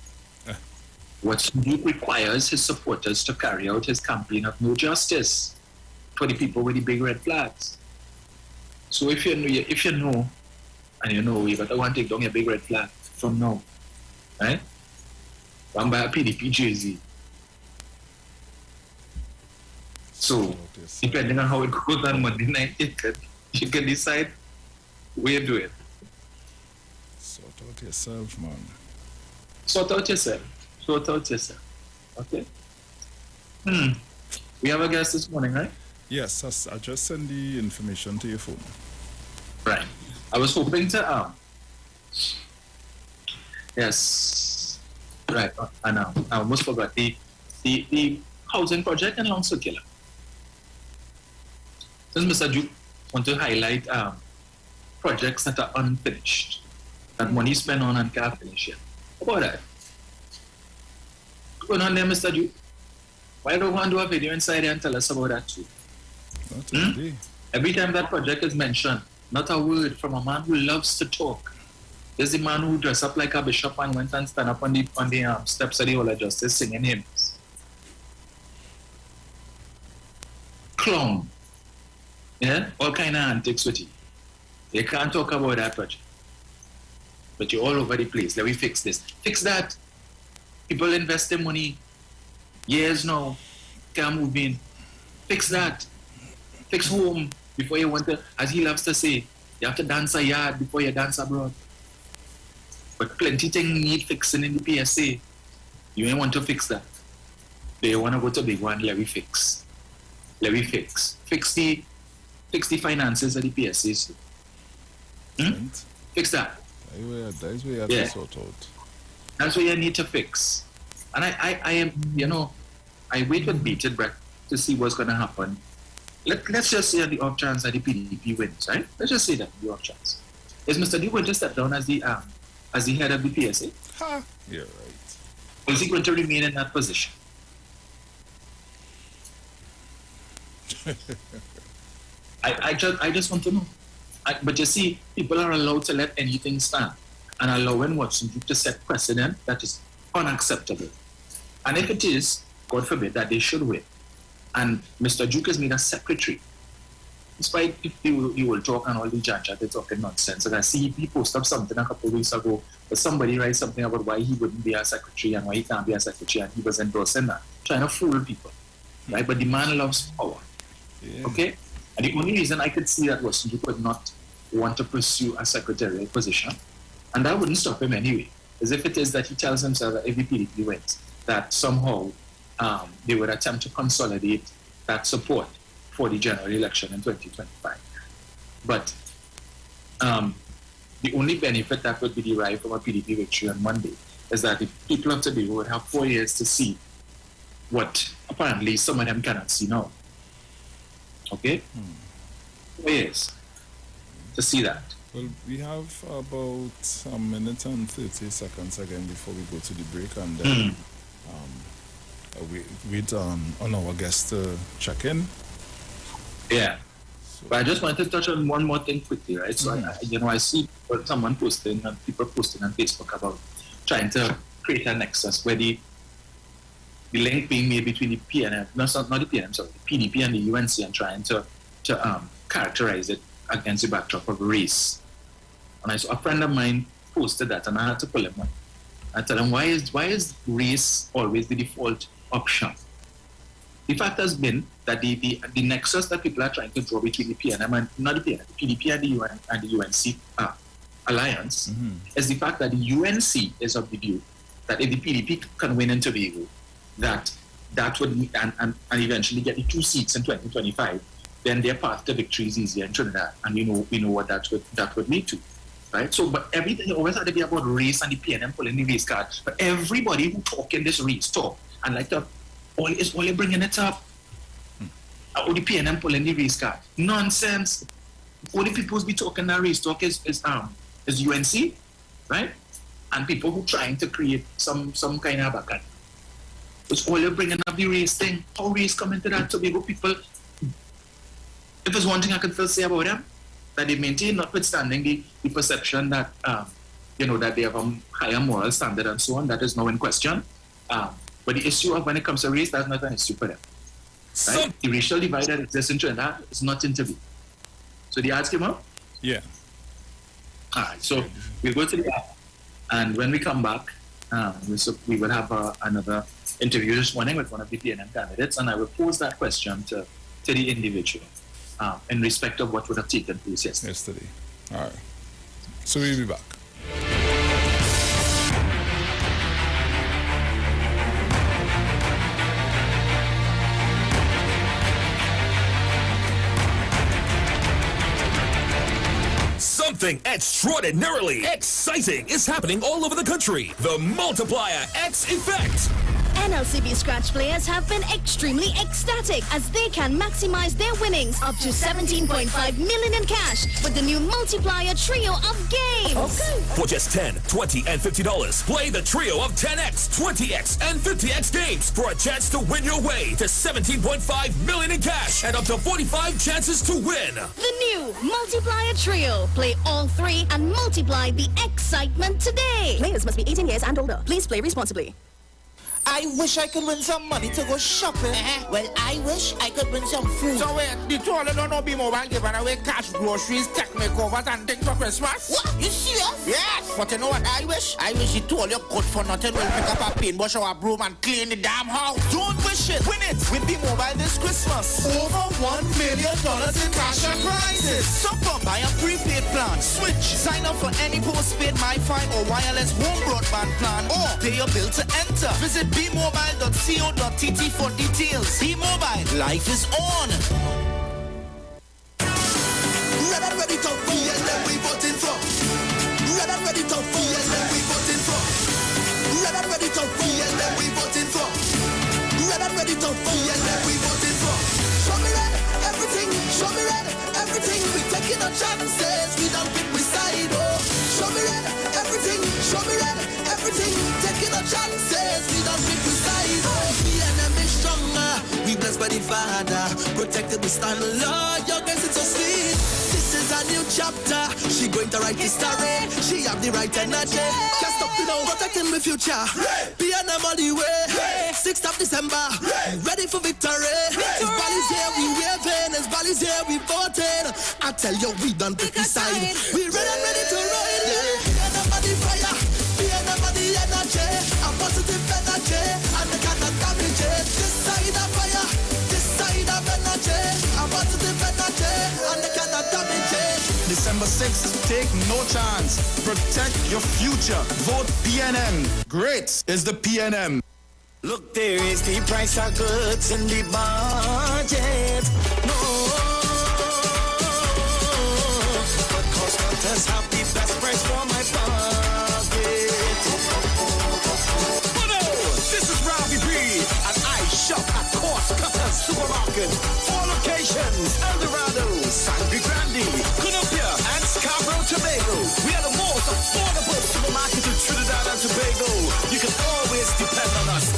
S17: What Duke requires his supporters to carry out his campaign of no justice for the people with the big red flags. So if you know, and you know, you got to go and take down your big red flag from now, right? Go and buy a PDP jersey. So, depending on how it goes on Monday night, you can decide where you do it.
S15: Sort out yourself, man.
S17: Sort out yourself. Okay? We have a guest this morning, right?
S15: Yes, I just sent the information to your phone.
S17: Right. I was hoping to, yes. Right, I know. I almost forgot the housing project in Long Circular. Since Mr. Duke want to highlight projects that are unfinished, that money spent on and can't finish yet. How about that? What's going on there, Mr. Duke? Why don't you want to do a video inside there and tell us about that too? Every time that project is mentioned, not a word from a man who loves to talk. There's the man who dressed up like a bishop and went and stand up on the steps of the Hall of Justice singing hymns. Clown. Yeah? All kind of antics with you. You can't talk about that project. But you're all over the place. Let me fix this. Fix that. People invest their money years now. Can't move in. Fix that. Fix home before you want to, as he loves to say, you have to dance a yard before you dance abroad. But plenty things need fixing in the PSA. You ain't want to fix that. Do you want to go to big one? Let me fix. Fix the fix the finances of the PSAs. Fix that.
S15: That's where you have to sort out.
S17: That's what you need to fix. And I am, I wait with bated breath to see what's going to happen. Let's just say on the off chance that the PDP wins, right? Let's just say that the off chance. Is Mr. D going to step down as the head of the PSA?
S15: You're right.
S17: Or is he going to remain in that position? I just want to know. But you see, people are allowed to let anything stand, and allowing Watson to set precedent that is unacceptable. And if it is, God forbid, that they should win, and Mr. Duke is made a secretary, despite if you will talk and all the judge, they're talking nonsense. And I see he posted up something a couple of weeks ago, but somebody writes something about why he wouldn't be a secretary and why he can't be a secretary, and he was endorsing that, trying to fool people, right? But the man loves power, okay? And the only reason I could see that was he could not want to pursue a secretarial position, and that wouldn't stop him anyway, as if it is that he tells himself that every PDP wins, that somehow they would attempt to consolidate that support for the general election in 2025. But the only benefit that would be derived from a PDP victory on Monday is that the people of Tobago would have 4 years to see what apparently some of them cannot see now. Okay? 4 years to see that.
S15: Well, we have about a minute and 30 seconds again before we go to the break, and then wait on our guest to check in.
S17: Yeah. But I just wanted to touch on one more thing quickly, right? So, I see someone posting, and people posting on Facebook about trying to create a nexus where the link being made between the PNM, not the PNM, sorry, the PDP and the UNC, and trying to characterize it against the backdrop of race. And I saw a friend of mine posted that, and I had to pull him on. I tell him, why is race always the default option? The fact has been that the nexus that people are trying to draw between the PNM and not the PNM, the PDP and the UN and the UNC alliance is the fact that the UNC is of the view that if the PDP can win in Tobago, that would and eventually get the 2 seats in 2025, then their path to victory is easier in Trinidad, and we know what that would lead to, right? So, but everything always had to be about race and the PNM pulling the race card. But everybody who talk in this race talk and like to only bringing it up. Or the PNM pulling the race card. Nonsense. All the people who be talking that race talk is UNC, right? And people who trying to create some kind of background. It's all you're bringing up the race thing. How race come into that Tobago people? If there's one thing I can still say about them, that they maintain, notwithstanding the perception that that they have a higher moral standard and so on, that is now in question. But the issue of when it comes to race, that's not an issue for them. Right? The racial divide that exists in Trinidad is not interviewed. So the ads came out?
S15: Yeah.
S17: All right, so we'll go to the ad, and when we come back, we will have another interview this morning with one of the PNM candidates, and I will pose that question to the individual in respect of what would have taken place yesterday.
S15: All right. So we'll be back.
S18: Something extraordinarily exciting is happening all over the country. The Multiplier X Effect.
S19: NLCB Scratch players have been extremely ecstatic as they can maximize their winnings up to 17.5 million in cash with the new Multiplier Trio of Games.
S18: Okay. For just $10, $20, and $50, play the trio of 10X, 20X, and 50X games for a chance to win your way to 17.5 million in cash and up to 45 chances to win.
S19: The new Multiplier Trio. Play all three and multiply the excitement today.
S20: Players must be 18 years and older. Please play responsibly.
S21: I wish I could win some money to go shopping. Well, I wish I could win some food.
S22: So wait, the two of them don't be mobile giving away cash, groceries, tech makeovers, and things for Christmas?
S21: What? You serious?
S22: Yes.
S21: But you know what I wish? I wish you two of you good for nothing will pick up a paintbrush or a broom and clean the damn house.
S22: Don't wish it. Win it with B-Mobile this Christmas. Over $1 million in cash and prizes.
S21: So come buy a prepaid plan. Switch. Sign up for any postpaid MiFi or wireless home broadband plan or pay your bill to enter. Visit bmobile.co.tt for details. B-Mobile. Life is on.
S2: Red and ready to PNM we voting for. Red and ready to PNM we voting for. Red and ready to PNM we voting for. Red and ready to PNM we voting for. Show me red, everything. Show me red, everything. We taking our chances. We don't pick we side. Oh, show me red, everything. Show me red, everything. Taking our chances. We don't pick we side. Oh, PNM is stronger. We blessed by the Father. Protected we stand. Lord, your grace is so sweet. This is a new chapter. She going to write history. She have the right energy. Can't stop, you know, protecting my future. PNM all the way. 6th of December. Ready for victory. As Bally's here, we waving. As Bally's here, we voting. I tell you, we done pick a side. We ready to ride. PNM on the fire. PNM on the energy. A positive energy. And the kind of damage. This side of fire. This side of energy. A positive energy. And the kind of damage.
S21: December 6th, take no chance. Protect your future. Vote PNM. Great is the PNM.
S22: Look, there is the price of goods in the budget. No, but cost cutters have the best price for my pocket. Oh no, this is Robbie B, and I shop at Cost Cutters Supermarket. 4 locations: El Dorado, Sangre Grande, Columbia, and Scarborough, Tobago. We are the most affordable supermarket in Trinidad and Tobago. You can always depend on us.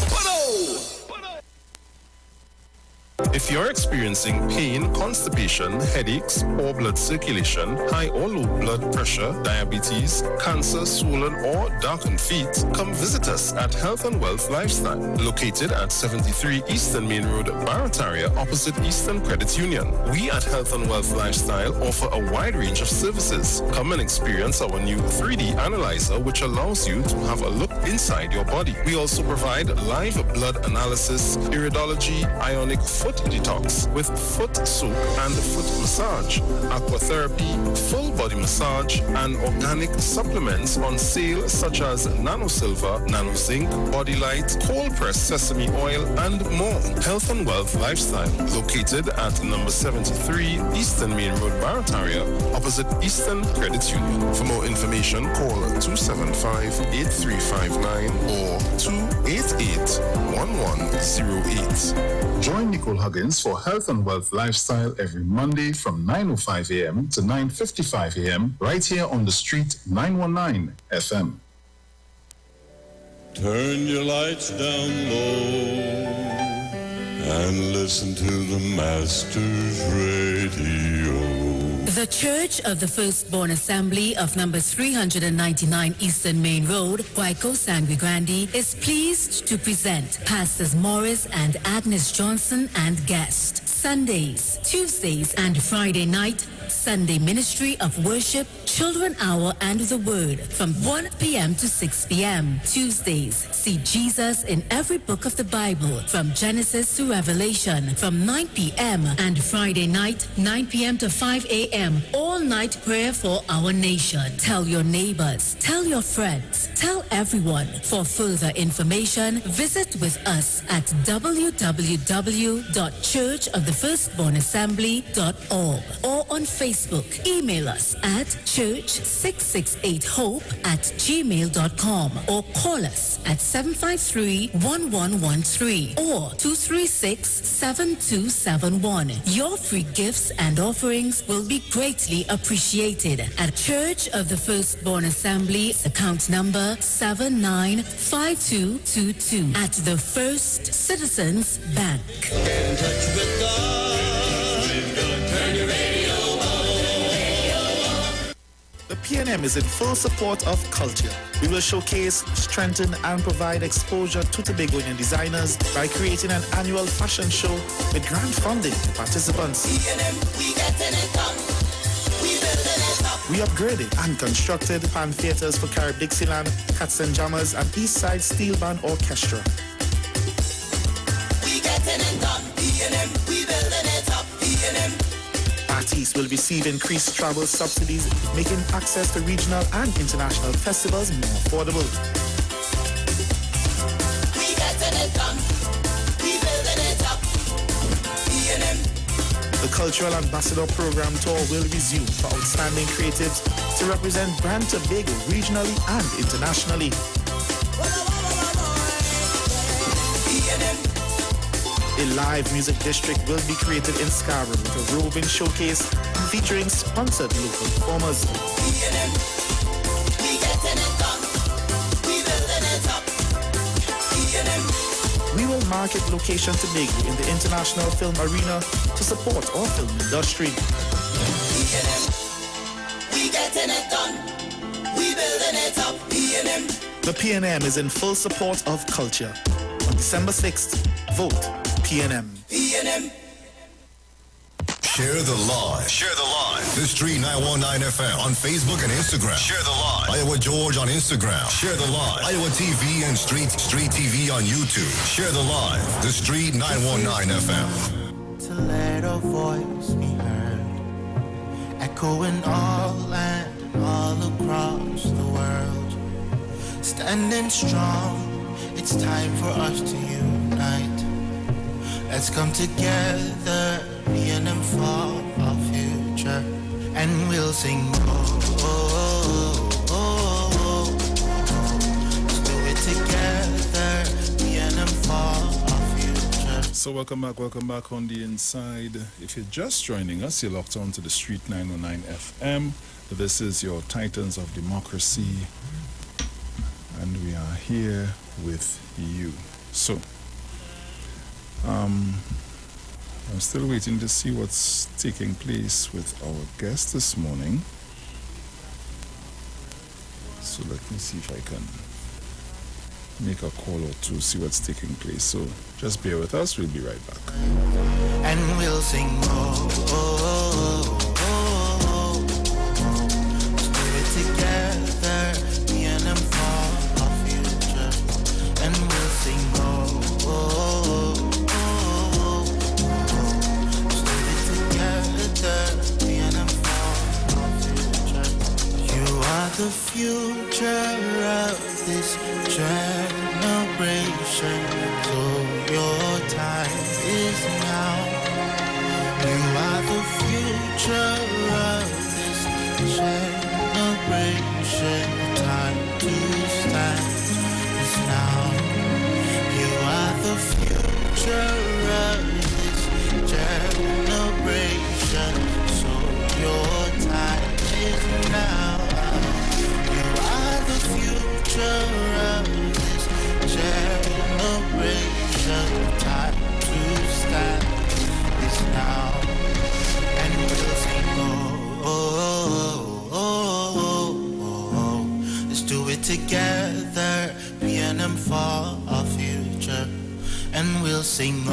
S1: If you're experiencing pain, constipation, headaches, poor blood circulation, high or low blood pressure, diabetes, cancer, swollen or darkened feet, come visit us at Health and Wealth Lifestyle, located at 73 Eastern Main Road, Barataria, opposite Eastern Credit Union. We at Health and Wealth Lifestyle offer a wide range of services. Come and experience our new 3D analyzer, which allows you to have a look inside your body. We also provide live blood analysis, iridology, ionic foot detox with foot soak and foot massage, aquatherapy, full body massage, and organic supplements on sale such as Nano Silver, Nano Zinc, Body Light, cold pressed sesame oil, and more. Health and Wealth Lifestyle, located at number 73 Eastern Main Road, Barataria, opposite Eastern Credit Union. For more information, call 275-8359 or 288-1108.
S6: Join Nicole Huggins for Health and Wealth Lifestyle every Monday from 9:05 a.m. to 9:55 a.m. right here on the street 919 FM.
S5: Turn your lights down low and listen to the Master's Radio.
S10: The Church of the Firstborn Assembly of number 399 Eastern Main Road, Guayco, Sangre Grande, is pleased to present Pastors Morris and Agnes Johnson and guest. Sundays, Tuesdays, and Friday night, Sunday Ministry of Worship, Children Hour, and the Word from 1 p.m. to 6 p.m. Tuesdays, see Jesus in every book of the Bible from Genesis to Revelation from 9 p.m. and Friday night, 9 p.m. to 5 a.m. all-night prayer for our nation. Tell your neighbors, tell your friends, tell everyone. For further information, visit with us at www.churchofthefirstbornassembly.org or on Facebook. Email us at church668hope@gmail.com or call us at 753-1113 or 236-7271. Your free gifts and offerings will be greatly appreciated at Church of the Firstborn Assembly, account number 795222 at the First Citizens Bank.
S22: Get in touch with God. Turn your radio on.
S21: The PNM is in full support of culture. We will showcase, strengthen, and provide exposure to Tobagoan designers by creating an annual fashion show with grant funding to participants.
S22: PNM, we getting it done. We building it up.
S21: We upgraded and constructed pan theaters for Carib Dixieland, Cats and Jammers, and Eastside Steel Band Orchestra.
S22: We getting it done. PNM, we building it up. PNM.
S21: Artists will receive increased travel subsidies, making access to regional and international festivals more affordable.
S22: We getting it done. We building it up. PNM.
S21: The Cultural Ambassador Program Tour will resume for outstanding creatives to represent Brand Tobago regionally and internationally. A live music district will be created in Scarborough with a roving showcase featuring sponsored local performers. We will market location Tobago in the international film arena to support our film industry.
S2: We getting it done. We building it up.
S21: The PNM is in full support of culture. On December 6th, vote PNM.
S3: Share the live. Share the live. The Street 919 FM on Facebook and Instagram. Share the live. Iowa George on Instagram. Share the live. Iowa TV and Street TV on YouTube. Share the live. The Street 919 FM.
S4: To let our voice be heard, echoing all land and all across the world. Standing strong, it's time for us to unite. Let's come together, PNM for our future, and we'll sing Let's do it together, PNM for our future.
S15: So welcome back on the inside. If you're just joining us, you're locked on to the Street 919 FM. This is your Titans of Democracy, and we are here with you. So I'm still waiting to see what's taking place with our guest this morning. So let me see if I can make a call or two, see what's taking place. So just bear with us, we'll be right back.
S4: And we'll sing Let's do it together, PNM for our future, and we'll sing the future of this generation, so your time is now. You are the future of this generation, the time to stand is now. You are the future of this generation, so your time is now. The future of this generation, time to stand is now, and we'll sing let's do it together, PNM for our future, and we'll sing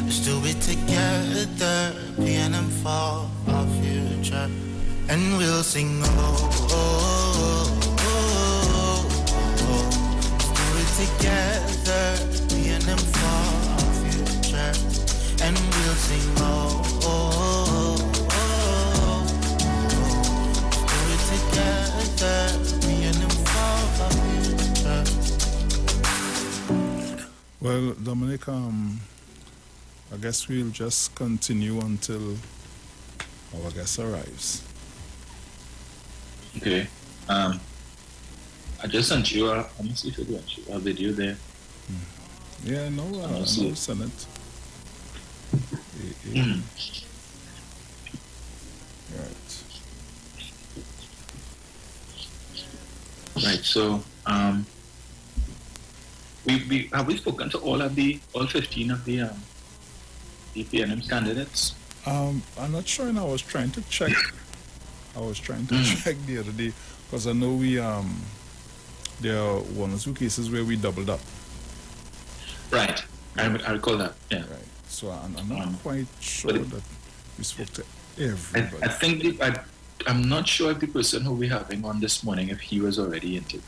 S4: let's do it together, PNM for our future. And we'll sing let's do it together, PNM for our future. And we'll sing let's do it together, PNM for our future.
S15: Well, Dominic, I guess we'll just continue until our guest arrives.
S17: Okay. I just sent you let me see if you got a video there.
S15: Yeah, no, I sent it.
S17: Right, so we have we spoken to all 15 of the PNM candidates?
S15: I'm not sure, and I was trying to check. Check the other day, because I know there are one or two cases where we doubled up.
S17: Right, I recall that. Yeah.
S15: Right. So I'm not quite sure that we spoke to everybody.
S17: I think I'm not sure if the person who we're having on this morning, if he was already interviewed.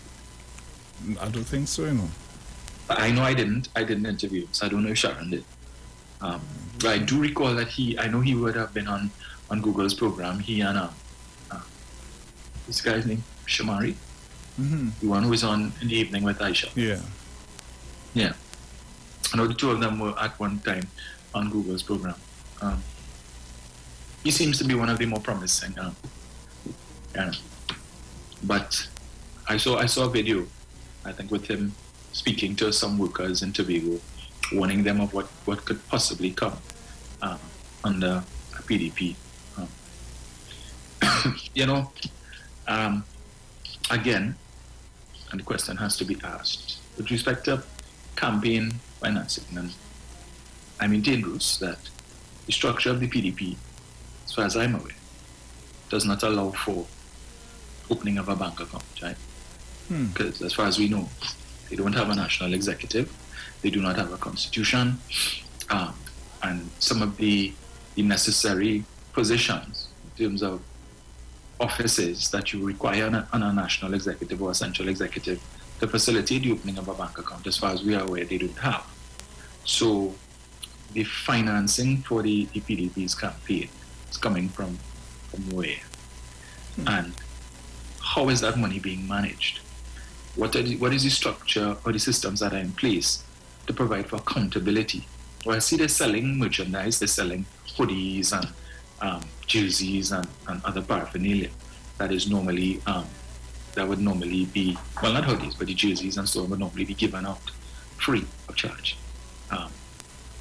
S15: I don't think so, you know.
S17: I know I didn't interview, so I don't know if Sharon did. But I do recall that I know he would have been on Google's program. He and this guy's name, Shamari, the one who was on in the evening with Aisha.
S15: Yeah.
S17: Yeah. I know the two of them were at one time on Google's program. He seems to be one of the more promising. But I saw a video, I think, with him speaking to some workers in Tobago, warning them of what could possibly come under a PDP. Again, and the question has to be asked, with respect to campaign financing, and I maintain, Bruce, that the structure of the PDP, as far as I'm aware, does not allow for opening of a bank account, right? Because as far as we know, they don't have a national executive, they do not have a constitution, and some of the necessary positions in terms of offices that you require on a national executive or a central executive to facilitate the opening of a bank account, as far as we are aware, they don't have. So the financing for the PDP's campaign is coming from where? And how is that money being managed? What is the structure or the systems that are in place to provide for accountability? Well, I see they're selling merchandise, they're selling hoodies and jerseys and other paraphernalia that is normally that would normally be, well, not hoodies, but the jerseys and so on would normally be given out free of charge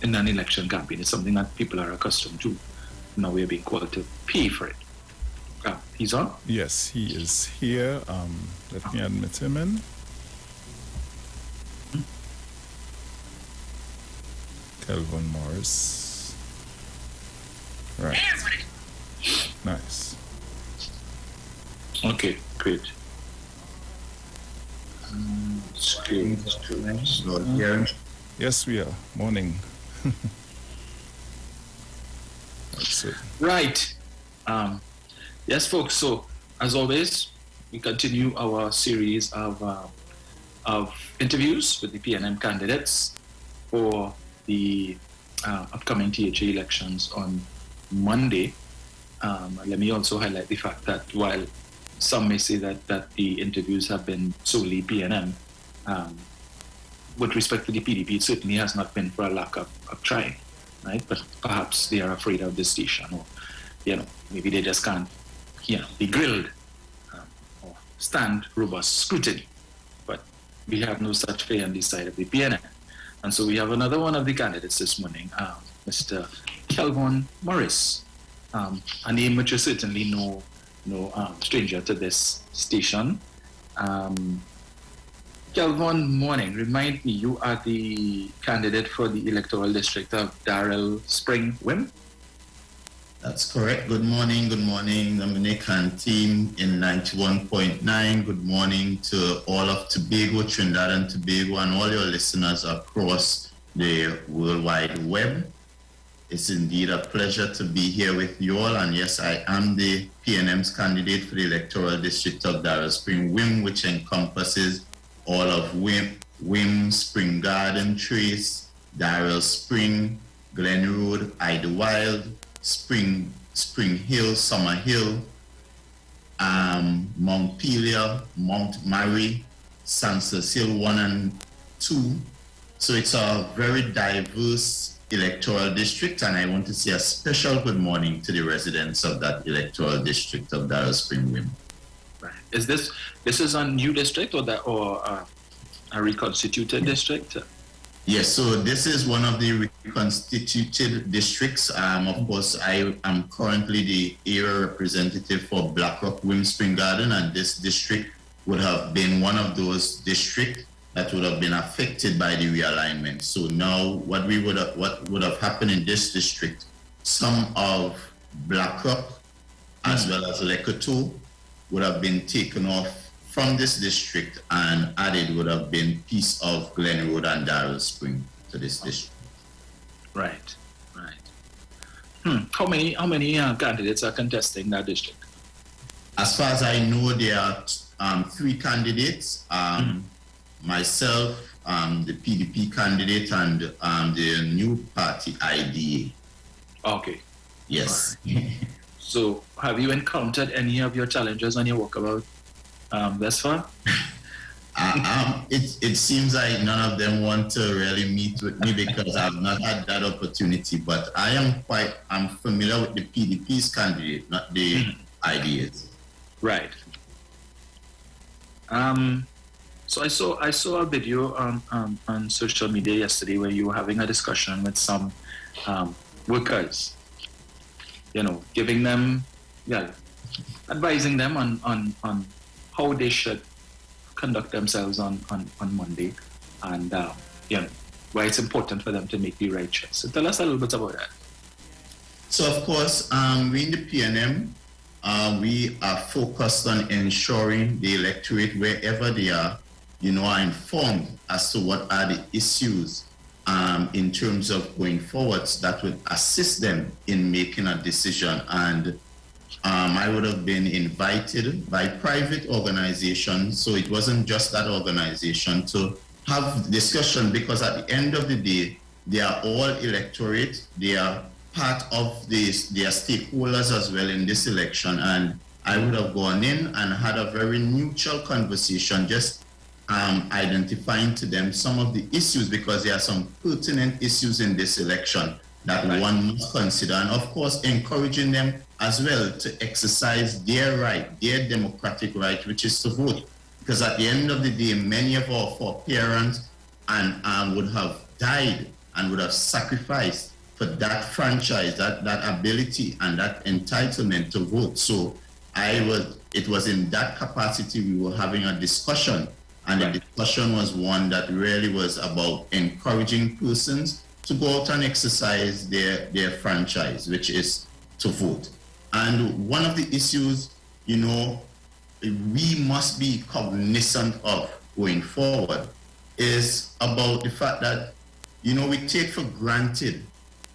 S17: in an election campaign. It's something that people are accustomed to. Now we're being called to pay for it. He's on?
S15: Yes, he is here. Let me admit him in. Kelvin Morris. Right. Nice.
S17: Okay, great.
S15: Yes, we are. Morning. That's it.
S17: Right. Yes, folks. So, as always, we continue our series of interviews with the PNM candidates for the upcoming THA elections on Monday. Let me also highlight the fact that while some may say that the interviews have been solely PNM, with respect to the PDP, it certainly has not been for a lack of trying, right? But perhaps they are afraid of the station, or maybe they just can't be grilled or stand robust scrutiny. But we have no such fear on the side of the PNM. And so we have another one of the candidates this morning, Mr. Kelvin Morris, a name which is certainly no stranger to this station. Kelvin, morning. Remind me, you are the candidate for the electoral district of Darrell Spring Wim?
S8: That's correct. Good morning, Dominic and team in 91.9. Good morning to all of Tobago, Trinidad and Tobago, and all your listeners across the World Wide Web. It's indeed a pleasure to be here with you all. And yes, I am the PNM's candidate for the electoral district of Darrell Spring Wim, which encompasses all of Wim, Spring Garden, Trace, Darrell Spring, Glen Road, Idlewild, Spring Hill, Summer Hill, Mount Pelia, Mount Mary, Sansas Hill 1 and 2. So it's a very diverse electoral district, and I want to say a special good morning to the residents of that electoral district of Darrell Spring Wim.
S17: Right. Is this is a new district or a reconstituted district?
S8: Yes, so this is one of the reconstituted districts. Of course, I am currently the area representative for Blackrock Wim Spring Garden, and this district would have been one of those districts that would have been affected by the realignment. So now what would have happened in this district, some of Blackrock as well as Lekoto would have been taken off from this district, and added would have been piece of Glen Road and Darrell Spring to this district.
S17: Right. How many candidates are contesting that district?
S8: As far as I know, there are 3 candidates. Myself, the PDP candidate, and the new party IDA.
S17: Okay.
S8: Yes.
S17: Right. So, have you encountered any of your challenges on your walkabout thus far?
S8: It seems like none of them want to really meet with me because I've not had that opportunity. But I'm familiar with the PDP's candidate, not the ideas.
S17: Right. So I saw a video on social media yesterday where you were having a discussion with some workers. Giving them, advising them on how they should conduct themselves on Monday, and why it's important for them to make the right choice. So tell us a little bit about that.
S8: So of course, we in the PNM, we are focused on ensuring the electorate, wherever they are, are informed as to what are the issues in terms of going forwards that would assist them in making a decision. And I would have been invited by private organizations, so it wasn't just that organization, to have discussion, because at the end of the day, they are all electorate, they are part of this, they are stakeholders as well in this election. And I would have gone in and had a very neutral conversation, just identifying to them some of the issues, because there are some pertinent issues in this election that one must consider, and of course encouraging them as well to exercise their right, their democratic right, which is to vote. Because at the end of the day, many of our foreparents and would have died and would have sacrificed for that franchise, that ability and that entitlement to vote. So it was in that capacity we were having a discussion, and the discussion was one that really was about encouraging persons to go out and exercise their franchise, which is to vote. And one of the issues, we must be cognizant of going forward is about the fact that, we take for granted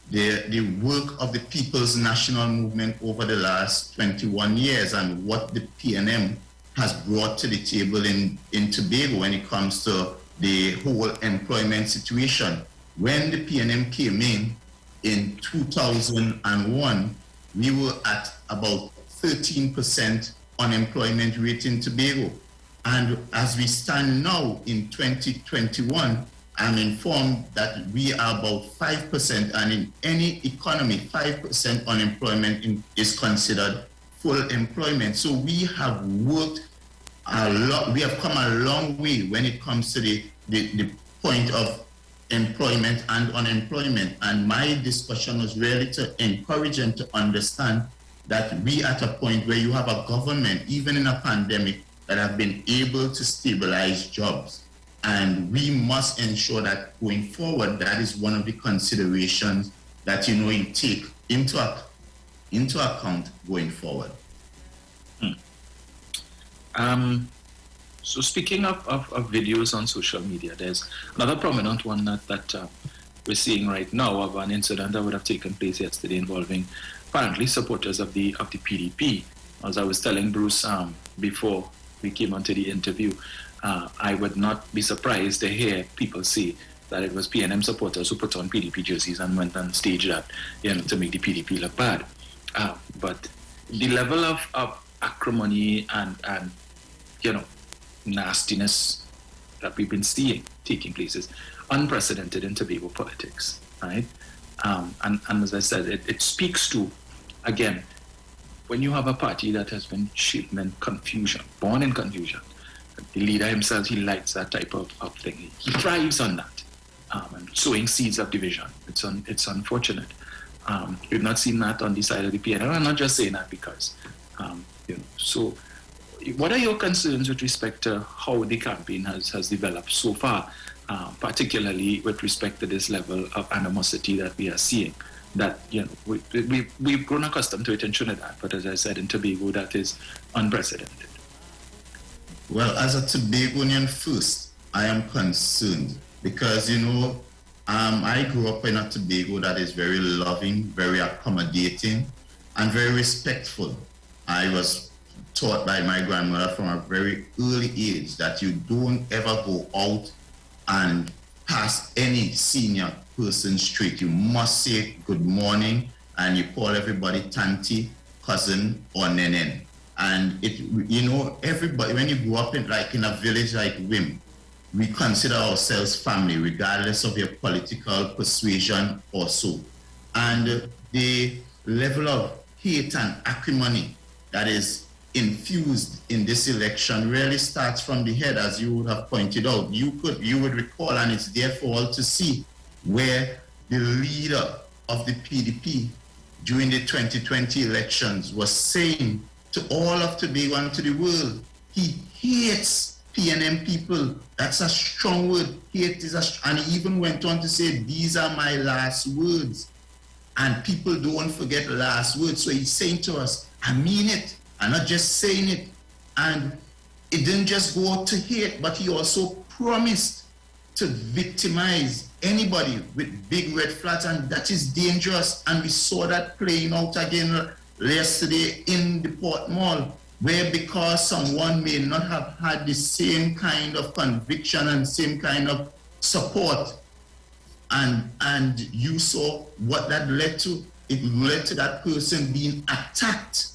S8: the work of the People's National Movement over the last 21 years and what the PNM has brought to the table in Tobago when it comes to the whole employment situation. When the PNM came in 2001, we were at about 13% unemployment rate in Tobago. And as we stand now in 2021, I'm informed that we are about 5%, and in any economy, 5% unemployment is considered full employment. So we have worked a lot, we have come a long way when it comes to the point of employment and unemployment. And my discussion was really to encourage them to understand that we at a point where you have a government, even in a pandemic, that have been able to stabilize jobs. And we must ensure that going forward, that is one of the considerations that, you take into account going forward.
S17: So speaking of videos on social media, there's another prominent one that we're seeing right now of an incident that would have taken place yesterday involving apparently supporters of the PDP. As I was telling Bruce before we came onto the interview, I would not be surprised to hear people say that it was PNM supporters who put on PDP jerseys and went on stage that, to make the PDP look bad. But the level of acrimony and nastiness that we've been seeing taking place is unprecedented in Tobago politics, right? And as I said, it speaks to, again, when you have a party that has been shaped in confusion, born in confusion, the leader himself, he likes that type of thing. He thrives on that, and sowing seeds of division. It's unfortunate. We've not seen that on the side of the PNL. I'm not just saying that because, So, what are your concerns with respect to how the campaign has developed so far, particularly with respect to this level of animosity that we are seeing? That, we've grown accustomed to it in Trinidad, but as I said, in Tobago, that is unprecedented.
S8: Well, as a Tobagonian first, I am concerned because, I grew up in a Tobago that is very loving, very accommodating, and very respectful. I was taught by my grandmother from a very early age that you don't ever go out and pass any senior person straight. You must say good morning, and you call everybody tanti, cousin, or nenen. And it, you know, everybody, when you grow up in a village like Wim, we consider ourselves family, regardless of your political persuasion or so. And the level of hate and acrimony that is infused in this election really starts from the head, as you would have pointed out. You would recall, and it's there for all to see, where the leader of the PDP during the 2020 elections was saying to all of Tobago and to the world, he hates PNM people. That's a strong word. Hate is and he even went on to say, these are my last words. And people don't forget last words. So he's saying to us, I mean it. I'm not just saying it. And it didn't just go out to hate, but he also promised to victimize anybody with big red flags, and that is dangerous. And we saw that playing out again yesterday in the Port Mall, where because someone may not have had the same kind of conviction and same kind of support, and you saw what that led to. It led to that person being attacked.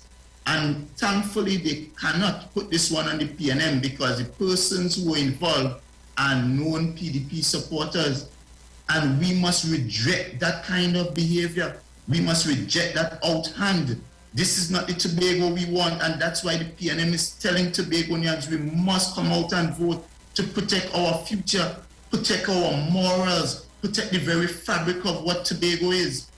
S8: And thankfully, they cannot put this one on the PNM because the persons who were involved are known PDP supporters. And we must reject that kind of behavior. We must reject that outhand. This is not the Tobago we want, and that's why the PNM is telling Tobagonians we must come out and vote to protect our future, protect our morals, protect the very fabric of what Tobago is.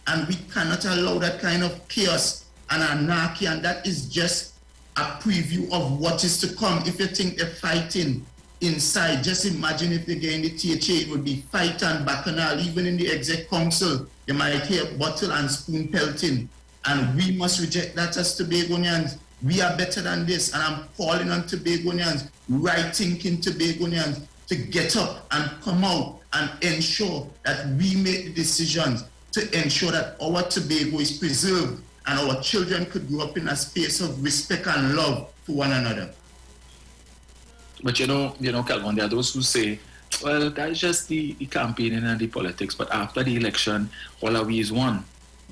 S8: And we cannot allow that kind of chaos and anarchy, and that is just a preview of what is to come. If you think they're fighting inside, just imagine if they get in the THA, it would be fight and bacchanal. Even in the exec council, you might hear bottle and spoon pelting. And we must reject that as Tobagonians. We are better than this, and I'm calling on Tobagonians, right-thinking Tobagonians, to get up and come out and ensure that we make the decisions to ensure that our Tobago is preserved and our children could grow up in a space of respect and love for one another.
S17: But you know, Calvin, there are those who say, well, that's just the campaigning and the politics, but after the election, all of we is one.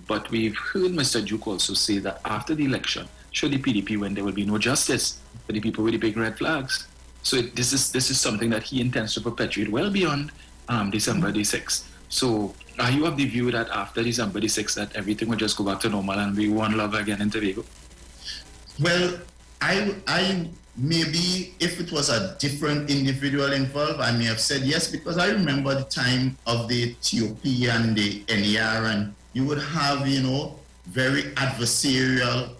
S17: But we've heard Mr. Duke also say that after the election, should the PDP win, there will be no justice for the people with the big red flags. So this is something that he intends to perpetuate well beyond December the 6th. So are you of the view that after December the 6th, that everything will just go back to normal and be one love again in Tobago?
S8: Well, I maybe if it was a different individual involved, I may have said yes, because I remember the time of the TOP and the NER, and you would have, very adversarial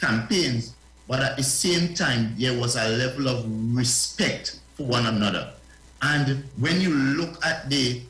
S8: campaigns, but at the same time, there was a level of respect for one another. And when you look at the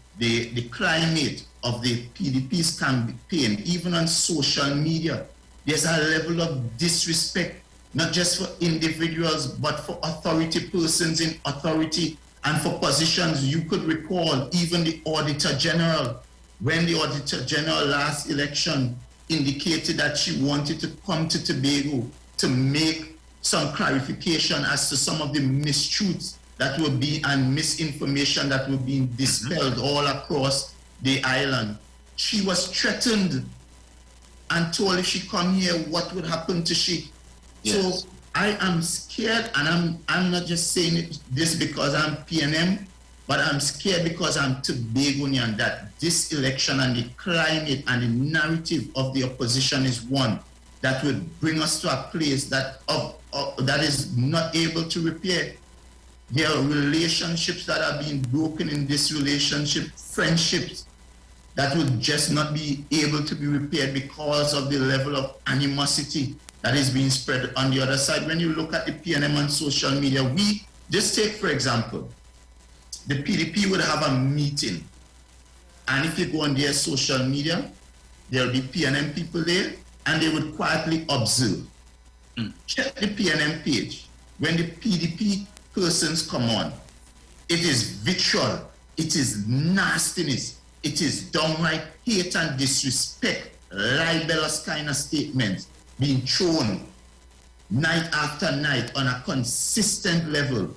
S8: climate of the PDP's campaign, even on social media, there's a level of disrespect, not just for individuals, but for authority persons in authority and for positions. You could recall even the Auditor General, when the Auditor General last election indicated that she wanted to come to Tobago to make some clarification as to some of the mistruths that would be and misinformation that would be dispelled all across the island. She was threatened and told if she come here, what would happen to she? Yes. So I am scared, and I'm not just saying this because I'm PNM, but I'm scared because I'm Tobagonian, that this election and the climate and the narrative of the opposition is one that would bring us to a place that that is not able to repair. There are relationships that are being broken in this relationship, friendships that would just not be able to be repaired because of the level of animosity that is being spread on the other side. When you look at the PNM on social media, we just take, for example, the PDP would have a meeting, and if you go on their social media, there'll be PNM people there, and they would quietly observe. Check the PNM page. When the PDP persons come on, it is vitriol, it is nastiness, it is downright hate and disrespect, libelous kind of statements being thrown night after night on a consistent level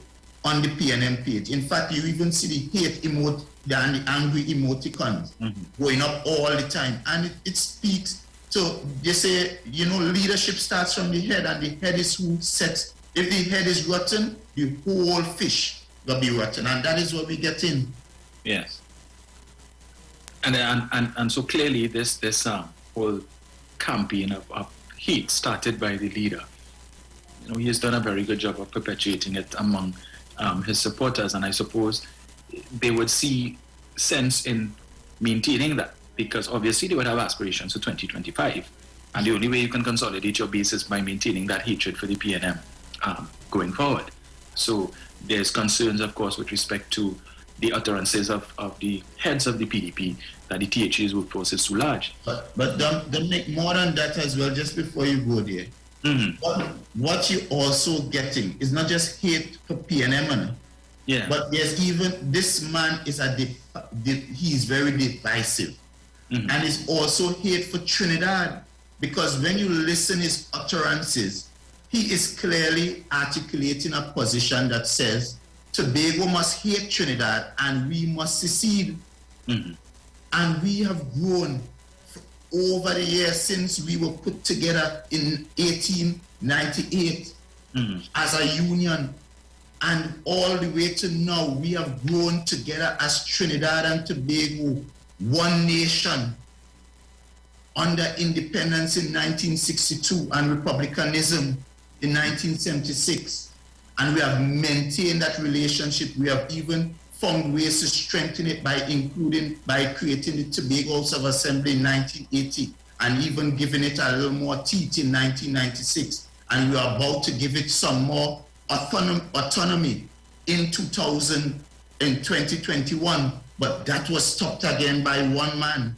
S8: on the PNM page. In fact, you even see the hate emote and the angry emoticons going up all the time. And it speaks So they say, leadership starts from the head, and the head is who sets. If the head is rotten, the whole fish will be rotten, and that is what we get in.
S17: Yes. And so clearly this whole campaign of hate started by the leader. He has done a very good job of perpetuating it among his supporters, and I suppose they would see sense in maintaining that, because obviously they would have aspirations for 2025, and the only way you can consolidate your base is by maintaining that hatred for the PNM going forward. So there's concerns, of course, with respect to the utterances of the heads of the PDP that the THA's workforce is too large.
S8: But Dominic, more than that as well, just before you go there, what you're also getting is not just hate for PNM, but there's even, this man is he's very divisive. And it's also hate for Trinidad, because when you listen his utterances, he is clearly articulating a position that says Tobago must hate Trinidad and we must secede. And we have grown over the years since we were put together in 1898 as a union, and all the way to now, we have grown together as Trinidad and Tobago, one nation, under independence in 1962 and republicanism in 1976. And we have maintained that relationship. We have even found ways to strengthen it by creating the Tobago House of Assembly in 1980, and even giving it a little more teeth in 1996. And we are about to give it some more autonomy in 2021. But that was stopped again by one man,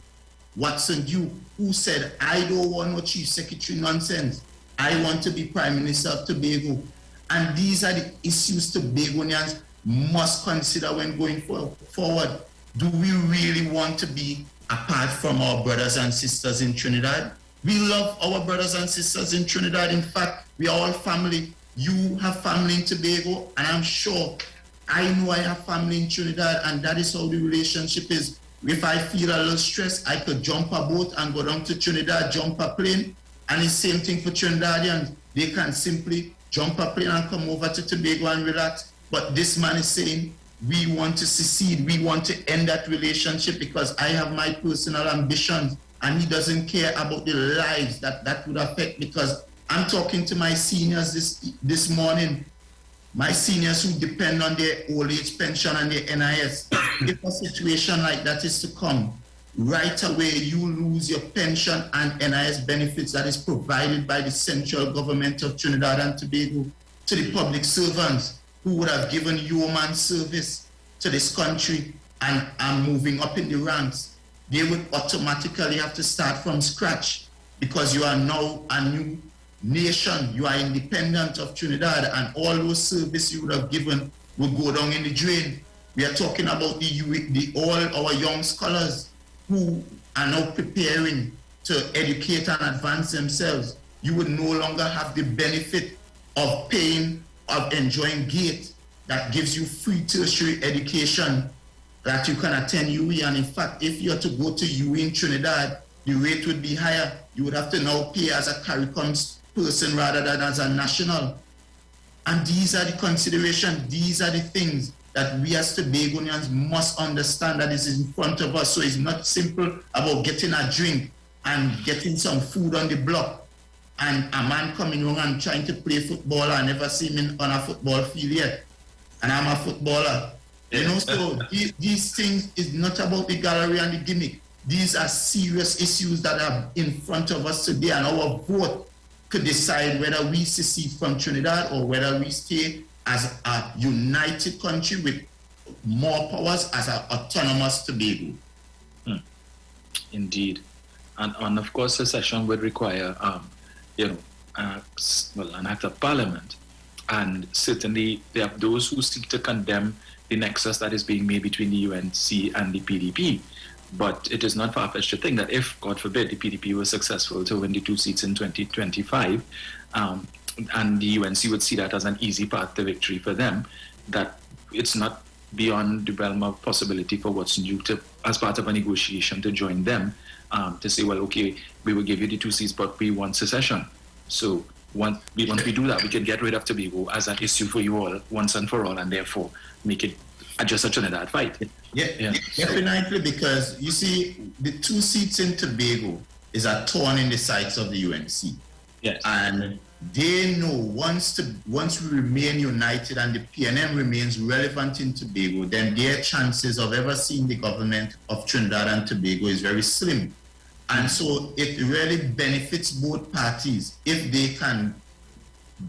S8: Watson Duke, who said, I don't want no chief secretary nonsense. I want to be Prime Minister of Tobago. And these are the issues Tobagonians must consider when going forward. Do we really want to be apart from our brothers and sisters in Trinidad? We love our brothers and sisters in Trinidad. In fact, we are all family. You have family in Tobago, and I'm sure I know I have family in Trinidad, and that is how the relationship is. If I feel a little stress, I could jump a boat and go down to Trinidad, jump a plane, and it's the same thing for Trinidadians. They can simply jump a plane and come over to Tobago and relax. But this man is saying, we want to secede, we want to end that relationship because I have my personal ambitions, and he doesn't care about the lives that would affect. Because I'm talking to my seniors this morning, my seniors who depend on their old age pension and their NIS. If a situation like that is to come, right away you lose your pension and NIS benefits that is provided by the central government of Trinidad and Tobago to the public servants who would have given yeoman service to this country and are moving up in the ranks. They would automatically have to start from scratch because you are now a new nation. You are independent of Trinidad, and all those services you would have given would go down in the drain. We are talking about all our young scholars who are now preparing to educate and advance themselves. You would no longer have the benefit of paying, of enjoying GATE that gives you free tertiary education that you can attend UE. And in fact, if you are to go to UE in Trinidad, the rate would be higher. You would have to now pay as a CARICOM person rather than as a national. And these are the considerations, these are the things that we as Tobagonians must understand that is in front of us. So it's not simple about getting a drink and getting some food on the block and a man coming along and trying to play football. I never seen him on a football field yet, and I'm a footballer. You know, so these things is not about the gallery and the gimmick. These are serious issues that are in front of us today, and our vote could decide whether we secede from Trinidad or whether we stay as a united country with more powers as an autonomous Tobago.
S17: Indeed. And of course, the session would require, an act of parliament. And certainly there are those who seek to condemn the nexus that is being made between the UNC and the PDP. But it is not far-fetched to think that if, God forbid, the PDP was successful to win the 2 seats in 2025, and the UNC would see that as an easy path to victory for them, that it's not beyond the realm of possibility for what's new to, as part of a negotiation to join them, to say, well, okay, we will give you the 2 seats, but we want secession. So once we do that, we can get rid of Tobago as an issue for you all once and for all, and therefore make it just a Trinidad fight.
S8: Yeah, definitely, because you see, the 2 seats in Tobago is a thorn in the sides of the UNC.
S17: Yes.
S8: And they know once we remain united and the PNM remains relevant in Tobago, then their chances of ever seeing the government of Trinidad and Tobago is very slim. And so it really benefits both parties if they can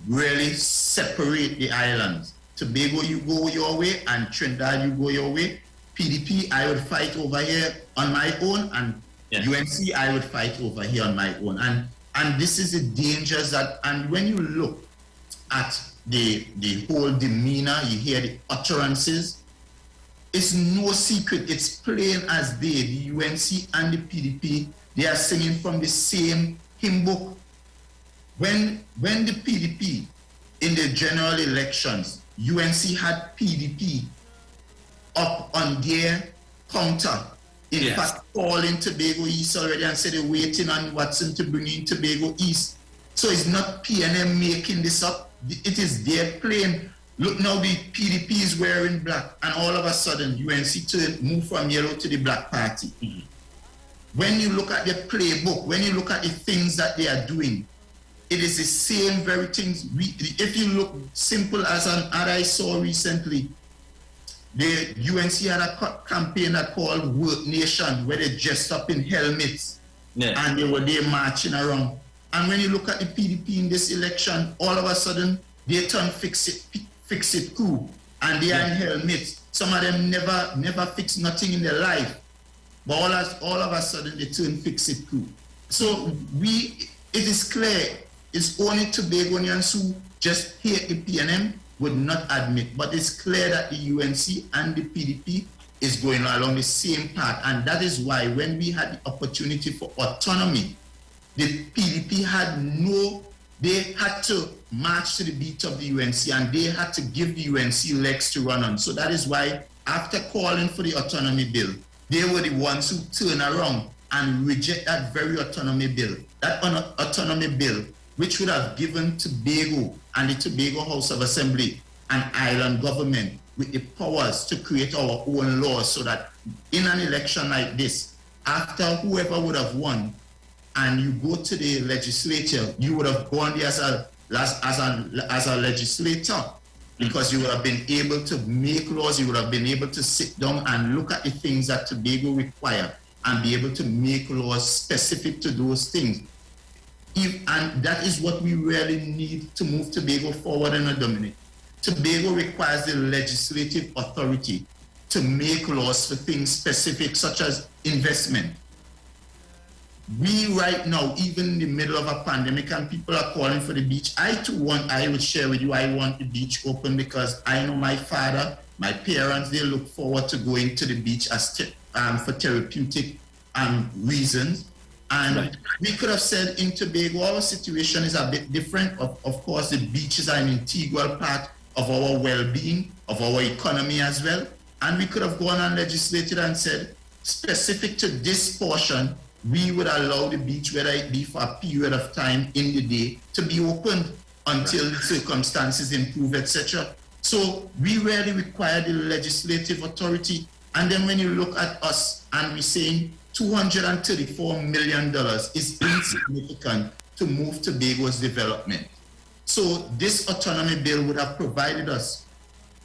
S8: really separate the islands. Tobago, you go your way, and Trinidad, you go your way. PDP, I would fight over here on my own, and UNC, I would fight over here on my own. And this is the dangers that, and when you look at the whole demeanor, you hear the utterances, it's no secret, it's plain as day. The UNC and the PDP, they are singing from the same hymn book. When the PDP in the general elections, UNC had PDP up on their counter. In fact, calling Tobago East already and said they're waiting on Watson to bring in Tobago East. So it's not PNM making this up. It is their claim. Look now, the PDP is wearing black, and all of a sudden UNC move from yellow to the black party. Mm-hmm. When you look at the playbook, when you look at the things that they are doing, it is the same very things. If you look simple as an ad I saw recently, the UNC had a campaign that called Work Nation, where they dressed up in helmets and they were there marching around. And when you look at the PDP in this election, all of a sudden they turn fix it crew, and they are in helmets. Some of them never fix nothing in their life, but all of a sudden they turn fix it crew. So it is clear, it's only Tobagonians who just hate the PNM would not admit, but it's clear that the UNC and the PDP is going along the same path, and that is why when we had the opportunity for autonomy, the PDP they had to march to the beat of the UNC, and they had to give the UNC legs to run on. So that is why after calling for the autonomy bill, they were the ones who turned around and reject that very autonomy bill. That autonomy bill, which would have given Tobago and the Tobago House of Assembly an island government with the powers to create our own laws, so that in an election like this, after whoever would have won, and you go to the legislature, you would have gone there as a legislator, because you would have been able to make laws, you would have been able to sit down and look at the things that Tobago require and be able to make laws specific to those things. And that is what we really need to move Tobago forward in a dominate. Tobago requires the legislative authority to make laws for things specific, such as investment. We right now, even in the middle of a pandemic, and people are calling for the beach. I would share with you, I want the beach open, because I know my father, my parents, they look forward to going to the beach as for therapeutic reasons. And we could have said in Tobago, our situation is a bit different. Of course, the beaches are an integral part of our well-being, of our economy as well. And we could have gone and legislated and said, specific to this portion, we would allow the beach, whether it be for a period of time in the day, to be opened until circumstances improve, etc. So we really require the legislative authority. And then when you look at us and we're saying $234 million is insignificant to move Tobago's development. So this autonomy bill would have provided us,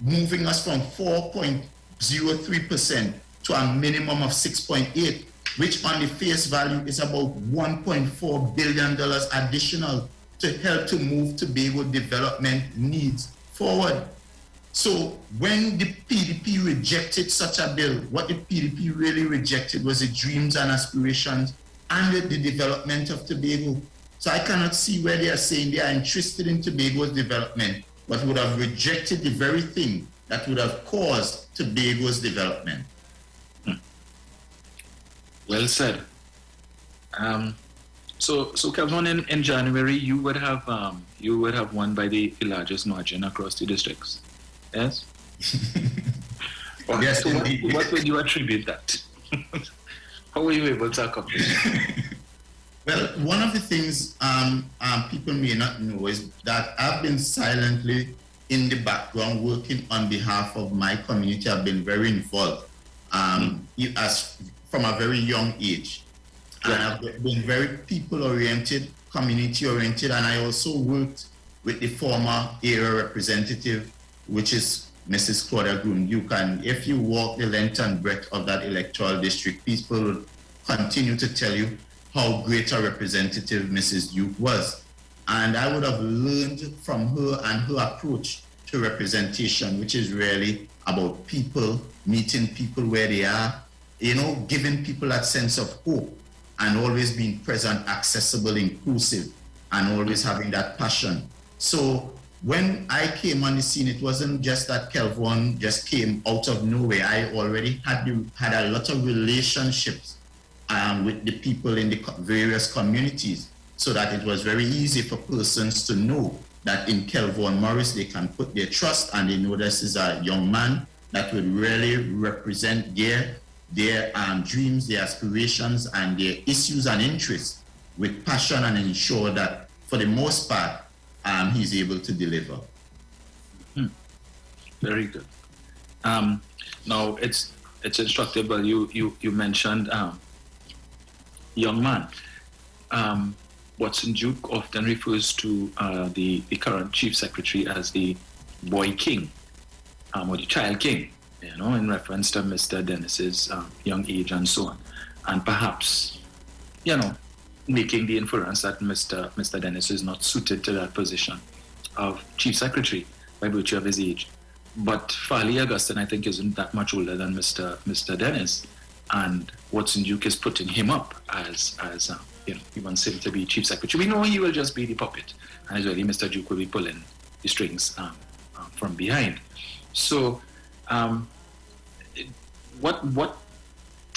S8: moving us from 4.03% to a minimum of 6.8%, which on the face value is about $1.4 billion additional to help to move Tobago development needs forward. So when the PDP rejected such a bill, what the PDP really rejected was the dreams and aspirations and the development of Tobago. So I cannot see where they are saying they are interested in Tobago's development, but would have rejected the very thing that would have caused Tobago's development.
S17: Well said. So Calhoun, in January, you would have won by the largest margin across the districts. Yes. Okay,
S8: Yes,
S17: so
S8: indeed.
S17: what would you attribute that? How were you able to accomplish that?
S8: Well, one of the things people may not know is that I've been silently in the background working on behalf of my community. I've been very involved as from a very young age. And I've been very people-oriented, community-oriented, and I also worked with the former area representative, which is Mrs. Claudia Groom-Duke. And if you walk the length and breadth of that electoral district, people will continue to tell you how great a representative Mrs. Duke was. And I would have learned from her and her approach to representation, which is really about people, meeting people where they are, giving people that sense of hope and always being present, accessible, inclusive, and always having that passion. So when I came on the scene, it wasn't just that Kelvon just came out of nowhere. I already had a lot of relationships with the people in the various communities, so that it was very easy for persons to know that in Kelvon Morris they can put their trust, and they know this is a young man that would really represent their dreams, their aspirations, and their issues and interests with passion, and ensure that for the most part he's able to deliver.
S17: Very good. Now it's instructive, but you mentioned young man. Watson Duke often refers to the current chief secretary as the boy king, or the child king, in reference to Mr. Dennis's young age and so on, and perhaps, making the inference that Mr. Dennis is not suited to that position of chief secretary by virtue of his age. But Farley Augustine, I think, isn't that much older than Mr. Dennis, and Watson Duke is putting him up as he wants him to be chief secretary. We know he will just be the puppet, and as well, Mr. Duke will be pulling the strings from behind. So, tell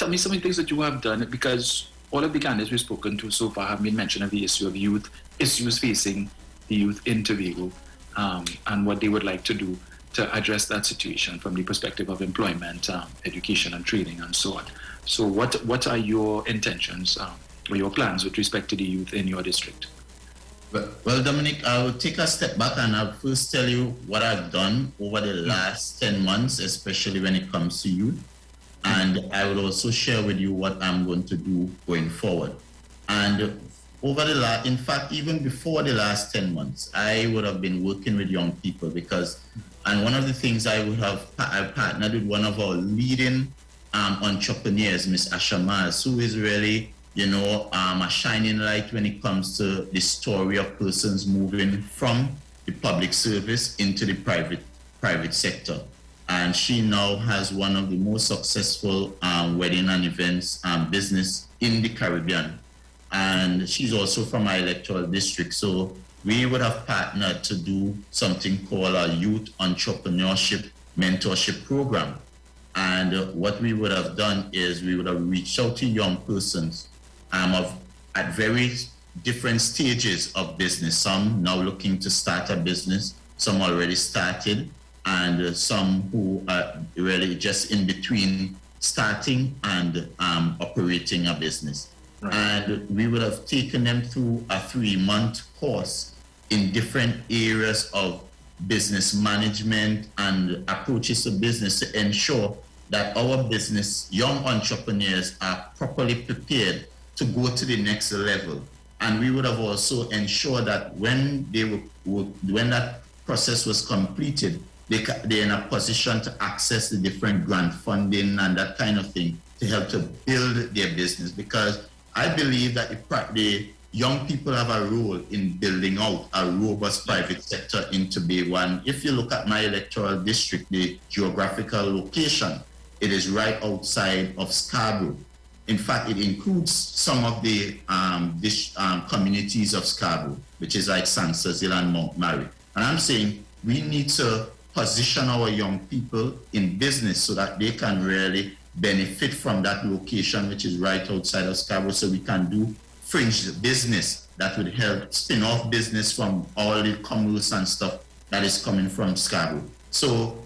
S17: me some of the things that you have done, because all of the candidates we've spoken to so far have been mentioning the issue of youth, issues facing the youth in Tobago, and what they would like to do to address that situation from the perspective of employment, education and training and so on. So what are your intentions or your plans with respect to the youth in your district?
S8: Well, Dominic, I will take a step back and I'll first tell you what I've done over the last 10 months, especially when it comes to youth. And I will also share with you what I'm going to do going forward. And in fact, even before the last 10 months, I would have been working with young people and one of the things I partnered with one of our leading entrepreneurs, Miss Asha Mars, who is really, a shining light when it comes to the story of persons moving from the public service into the private sector. And she now has one of the most successful wedding and events business in the Caribbean. And she's also from our electoral district. So we would have partnered to do something called a youth entrepreneurship mentorship program. And what we would have done is we would have reached out to young persons at very different stages of business. Some now looking to start a business, some already started, and some who are really just in between starting and operating a business. Right. And we would have taken them through a 3-month course in different areas of business management and approaches to business to ensure that our business, young entrepreneurs, are properly prepared to go to the next level. And we would have also ensured that when that process was completed, they're in a position to access the different grant funding and that kind of thing to help to build their business. Because I believe that the young people have a role in building out a robust private sector in Tobago. And if you look at my electoral district, the geographical location, it is right outside of Scarborough. In fact, it includes some of the communities of Scarborough, which is like San Cecil and Mount Mary. And I'm saying we need to position our young people in business so that they can really benefit from that location, which is right outside of Scarborough, so we can do fringe business that would help spin off business from all the commerce and stuff that is coming from Scarborough. So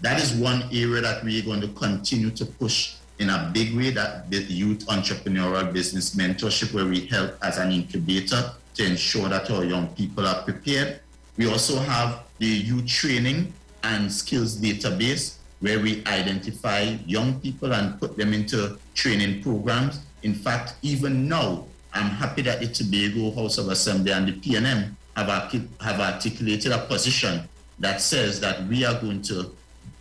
S8: that is one area that we're going to continue to push in a big way, that the youth entrepreneurial business mentorship, where we help as an incubator to ensure that our young people are prepared. We also have the youth training and skills database, where we identify young people and put them into training programs. In fact, even now, I'm happy that the Tobago House of Assembly and the PNM have articulated a position that says that we are going to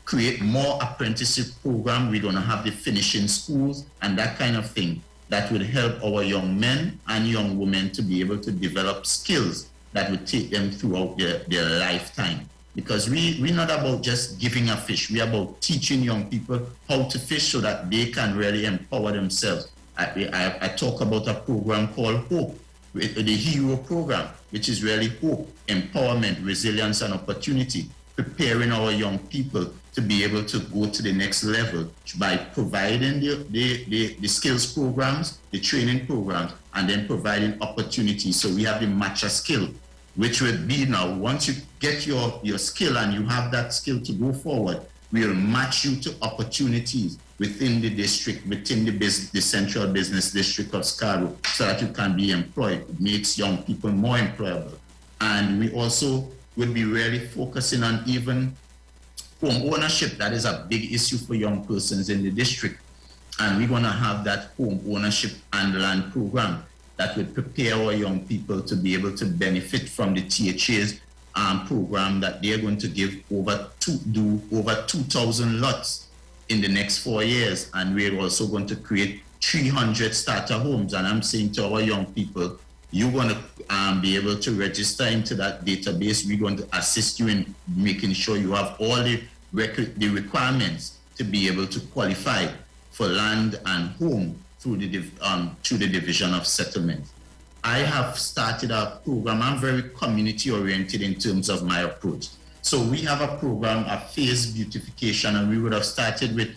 S8: create more apprenticeship program. We're going to have the finishing schools and that kind of thing that will help our young men and young women to be able to develop skills that would take them throughout their lifetime. Because we're not about just giving a fish. We're about teaching young people how to fish so that they can really empower themselves. I talk about a program called HOPE, the HERO program, which is really hope, empowerment, resilience, and opportunity, preparing our young people to be able to go to the next level by providing the skills programs, the training programs, and then providing opportunities. So we have the matcha skill, which will be now, once you get your skill and you have that skill to go forward, we'll match you to opportunities within the district, within the central business district of Scarborough, so that you can be employed. It makes young people more employable. And we also will be really focusing on even home ownership. That is a big issue for young persons in the district. And we're going to have that home ownership and land program that will prepare our young people to be able to benefit from the THA's program that they're going to give over 2,000 lots in the next 4 years. And we're also going to create 300 starter homes. And I'm saying to our young people, you're going to be able to register into that database. We're going to assist you in making sure you have all the requirements to be able to qualify for land and home through the Division of Settlement. I have started a program. I'm very community oriented in terms of my approach. So we have a program, a phase beautification, and we would have started with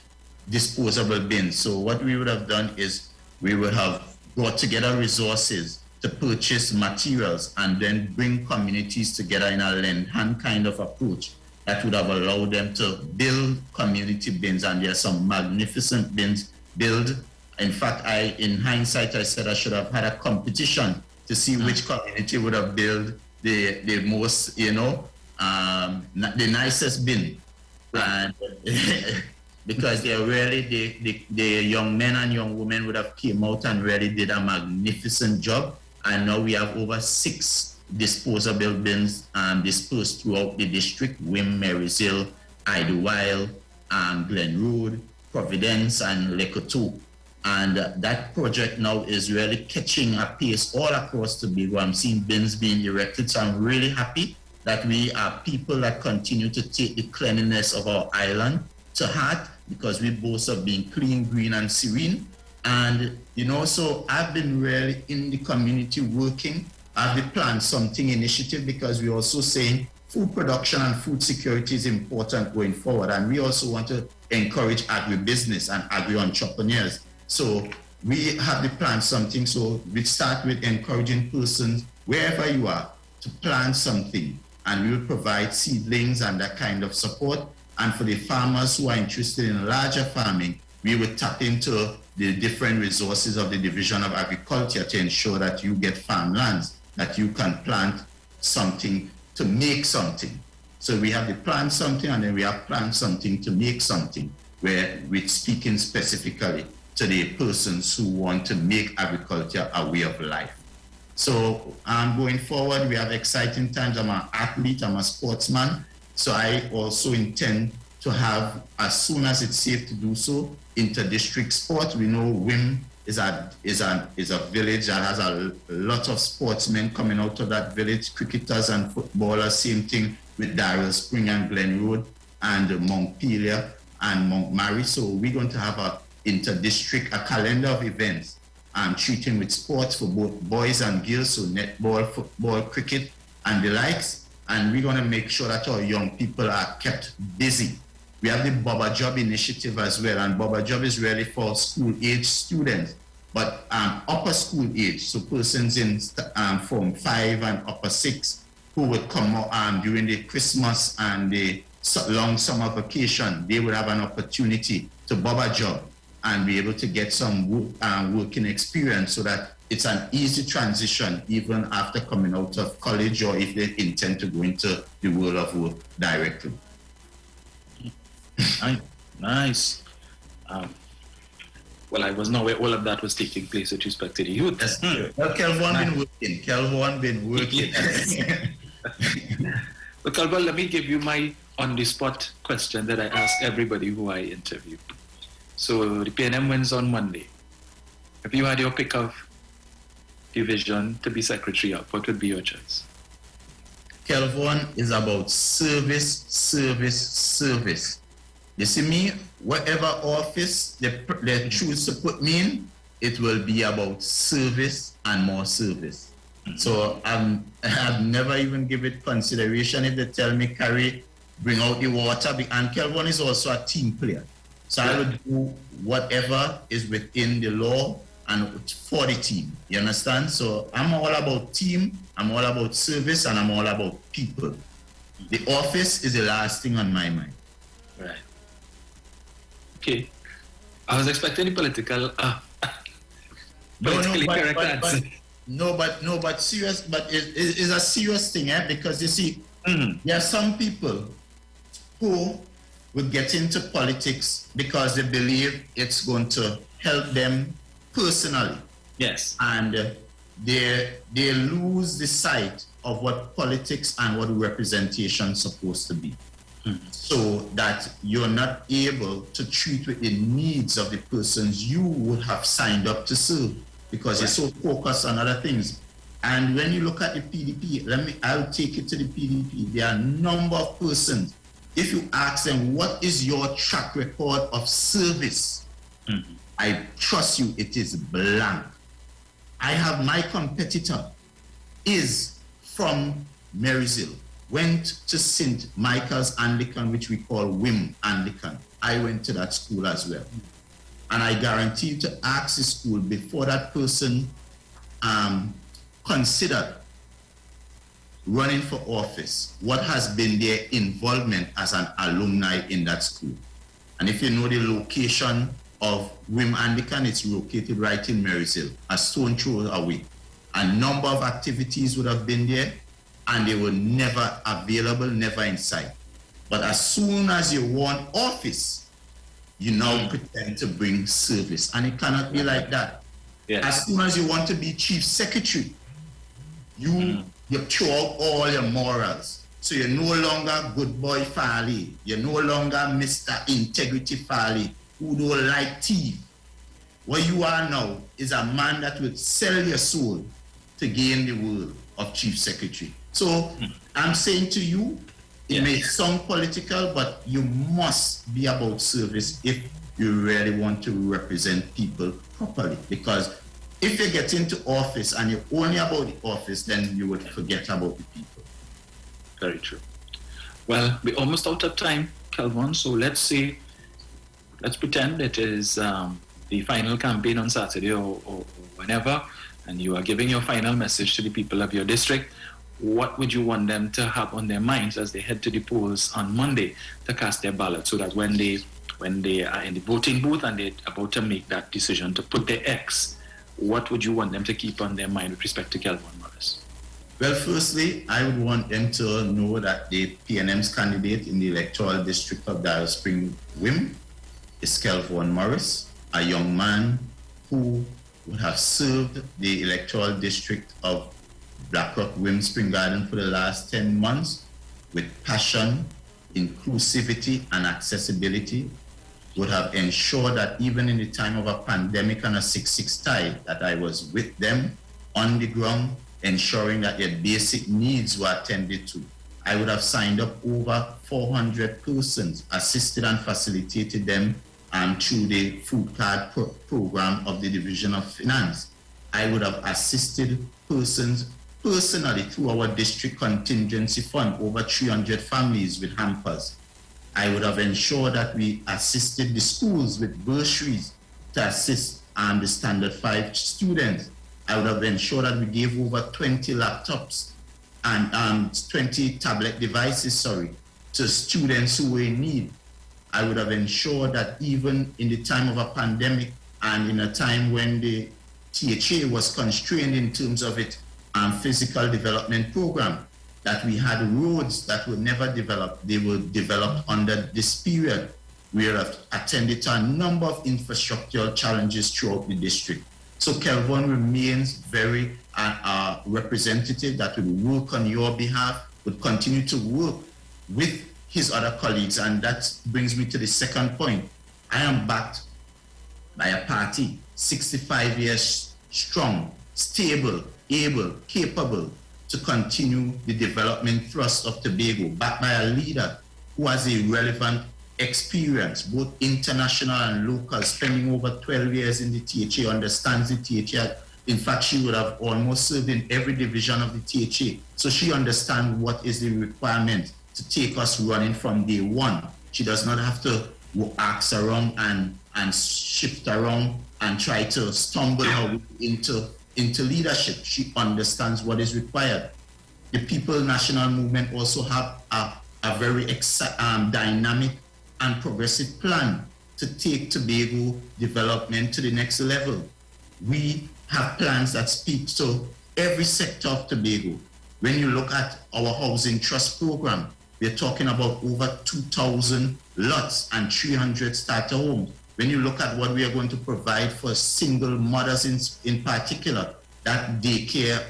S8: disposable bins. So what we would have done is we would have brought together resources to purchase materials and then bring communities together in a lend-hand kind of approach that would have allowed them to build community bins. And there are some magnificent bins built. In fact, in hindsight, I said I should have had a competition to see which community would have built the most, the nicest bin. And because they're really, the young men and young women would have came out and really did a magnificent job. And now we have over 6 disposable bins dispersed throughout the district: Wim, Marysill, Idlewild, Glen Road, Providence, and Lekoto. And that project now is really catching a pace all across Tobago. I'm seeing bins being erected, so I'm really happy that we are people that continue to take the cleanliness of our island to heart, because we boast of being clean, green, and serene. And, so I've been really in the community working. I've planned something initiative, because we're also saying food production and food security is important going forward. And we also want to encourage agribusiness and agri-entrepreneurs. So we have to plan something. So we start with encouraging persons, wherever you are, to plant something. And we will provide seedlings and that kind of support. And for the farmers who are interested in larger farming, we will tap into the different resources of the Division of Agriculture to ensure that you get farmlands, that you can plant something to make something. So we have the plant something, and then we have plant something to make something, where we're speaking specifically to the persons who want to make agriculture a way of life. So going forward, we have exciting times. I'm an athlete, I'm a sportsman. So I also intend to have, as soon as it's safe to do so, inter-district sport. We know Wim is a village that has a lot of sportsmen coming out of that village, cricketers and footballers. Same thing with Darrell Spring and Glen Road and Montpelier and Montmary. So we're going to have a calendar of events treating with sports for both boys and girls, so netball, football, cricket, and the likes. And we're going to make sure that our young people are kept busy. We have the Baba Job initiative as well, and Baba Job is really for school-age students, but upper school age, so persons in Form 5 and upper 6 who would come during the Christmas and the long summer vacation, they would have an opportunity to bob a job and be able to get some working experience so that it's an easy transition even after coming out of college or if they intend to go into the world of work directly.
S17: Nice. Well, I wasn't aware all of that was taking place with respect to the youth.
S8: Yes. Well, Kelvin been working.
S17: But Kelvin, let me give you my on-the-spot question that I ask everybody who I interview. So the PNM wins on Monday. If you had your pick of division to be secretary of, what would be your choice?
S8: Kelvin is about service, service, service. You see me, whatever office they choose to put me in, it will be about service and more service. So I've never even given it consideration if they tell me, Carrie, bring out the water. And Kelvin is also a team player. So I would do whatever is within the law and for the team. You understand? So I'm all about team, I'm all about service, and I'm all about people. The office is the last thing on my mind.
S17: Right. Okay. I was expecting the political correct answer.
S8: But serious, but it's a serious thing, because you see, there are some people who would get into politics because they believe it's going to help them personally.
S17: Yes.
S8: And they lose the sight of what politics and what representation is supposed to be. So that you're not able to treat with the needs of the persons you would have signed up to serve, because you're so focused on other things. And when you look at the PDP, I'll take it to the PDP. There are a number of persons. If you ask them, what is your track record of service? I trust you, it is blank. I have my competitor is from Marysville, went to St. Michael's Anglican, which we call WIM Anglican. I went to that school as well. And I guarantee to ask the school before that person considered running for office, what has been their involvement as an alumni in that school. And if you know the location of WIM Anglican, it's located right in Marysville, a stone throw away. A number of activities would have been there, and they were never available, never in sight. But as soon as you want office, you now pretend to bring service. And it cannot be like that.
S17: Yes.
S8: As soon as you want to be chief secretary, you throw out all your morals. So you're no longer good boy Farley. You're no longer Mr. Integrity Farley, who don't like thief. What you are now is a man that would sell your soul to gain the world of chief secretary. So I'm saying to you, it may sound political, but you must be about service if you really want to represent people properly. Because if you get into office and you're only about the office, then you would forget about the people.
S17: Very true. Well, we're almost out of time, Kelvin. So let's pretend it is the final campaign on Saturday or whenever, and you are giving your final message to the people of your district. What would you want them to have on their minds as they head to the polls on Monday to cast their ballot, so that when they are in the voting booth and they're about to make that decision to put their X, what would you want them to keep on their mind with respect to Kelvin Morris?
S8: Well, firstly, I would want them to know that the PNM's candidate in the electoral district of Dial Spring WIM is Kelvin Morris, a young man who would have served the electoral district of Blackrock WIM Spring Garden for the last 10 months with passion, inclusivity, and accessibility, would have ensured that even in the time of a pandemic and a 6-6 tide, that I was with them on the ground, ensuring that their basic needs were attended to. I would have signed up over 400 persons, assisted and facilitated them through the food card program of the Division of Finance. I would have assisted persons personally through our district contingency fund, over 300 families with hampers. I would have ensured that we assisted the schools with bursaries to assist the Standard 5 students. I would have ensured that we gave over 20 laptops and 20 tablet devices, to students who were in need. I would have ensured that even in the time of a pandemic and in a time when the THA was constrained in terms of its physical development program, that we had roads that were never developed. They were developed under this period. We have attended to a number of infrastructural challenges throughout the district. So Kelvin remains very representative that would work on your behalf, would continue to work with his other colleagues. And that brings me to the second point. I am backed by a party 65 years strong, stable, able, capable to continue the development thrust of Tobago, backed by a leader who has a relevant experience, both international and local, spending over 12 years in the THA, understands the THA. In fact, she would have almost served in every division of the THA. So she understands what is the requirement to take us running from day one. She does not have to ask around and shift around and try to stumble her way into leadership. She understands what is required. The People National Movement also have a very dynamic and progressive plan to take Tobago development to the next level. We have plans that speak to every sector of Tobago. When you look at our housing trust program, we're talking about over 2,000 lots and 300 starter homes. When you look at what we are going to provide for single mothers in particular, that daycare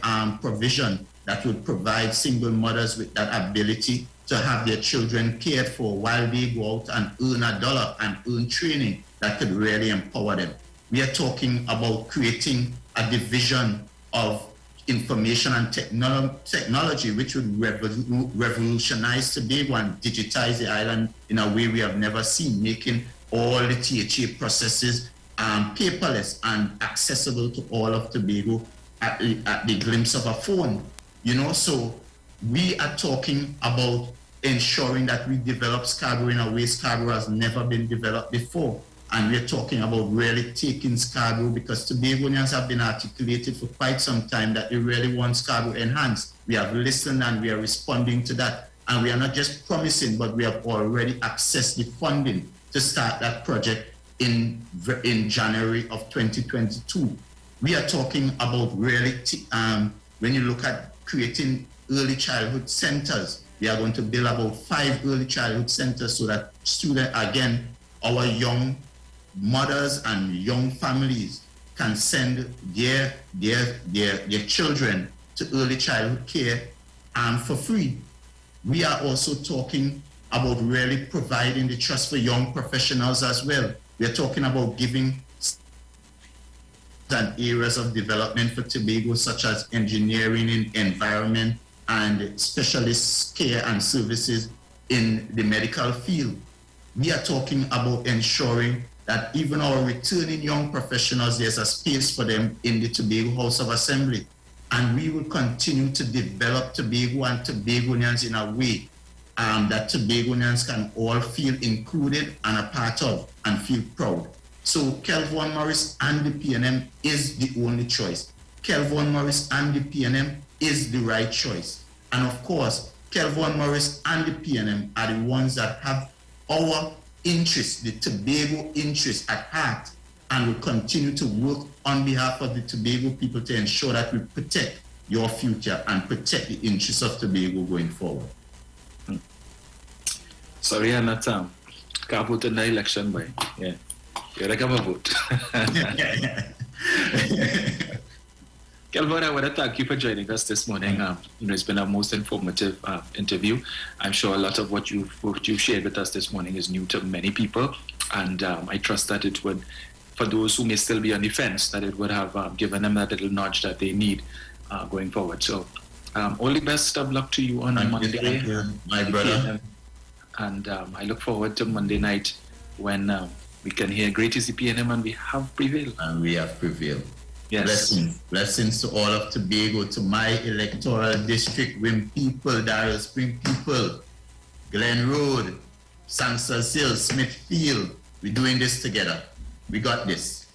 S8: provision that would provide single mothers with that ability to have their children cared for while they go out and earn $1 and earn training that could really empower them. We are talking about creating a division of information and technology which would revolutionize Tobago and digitize the island in a way we have never seen, making all the THA processes paperless and accessible to all of Tobago at the glimpse of a phone. You know, so we are talking about ensuring that we develop Scarborough in a way Scarborough has never been developed before. And we're talking about really taking Scarborough, because Tobagoans have been articulated for quite some time that they really want Scarborough enhanced. We have listened and we are responding to that. And we are not just promising, but we have already accessed the funding to start that project in January of 2022. We are talking about really, when you look at creating early childhood centers, we are going to build about 5 early childhood centers so that students, again, our young mothers and young families can send their children to early childhood care for free. We are also talking about really providing the trust for young professionals as well. We are talking about giving and areas of development for Tobago, such as engineering and environment and specialist care and services in the medical field. We are talking about ensuring that even our returning young professionals, there's a space for them in the Tobago House of Assembly. And we will continue to develop Tobago and Tobagoans in a way that Tobagoans can all feel included and a part of and feel proud. So Kelvin Morris and the PNM is the only choice. Kelvin Morris and the PNM is the right choice. And of course, Kelvin Morris and the PNM are the ones that have our interests, the Tobago interests at heart, and will continue to work on behalf of the Tobago people to ensure that we protect your future and protect the interests of Tobago going forward.
S17: Sorry, I'm not can't vote in the election, boy. Yeah. You're like, I'm a vote. Kelvin, I want to thank you for joining us this morning. It's been a most informative interview. I'm sure a lot of what you've shared with us this morning is new to many people, and I trust that it would, for those who may still be on the fence, that it would have given them that little nudge that they need going forward. So, all the best of luck to you on Monday.
S8: Thank you, my brother.
S17: And I look forward to Monday night when we can hear great is the PNM and we have prevailed.
S8: And we have prevailed.
S17: Yes.
S8: Blessings to all of Tobago, to my electoral district, Wim people, Darrell Spring people, Glen Road, Sangsas Hill, Smithfield. We're doing this together. We got this.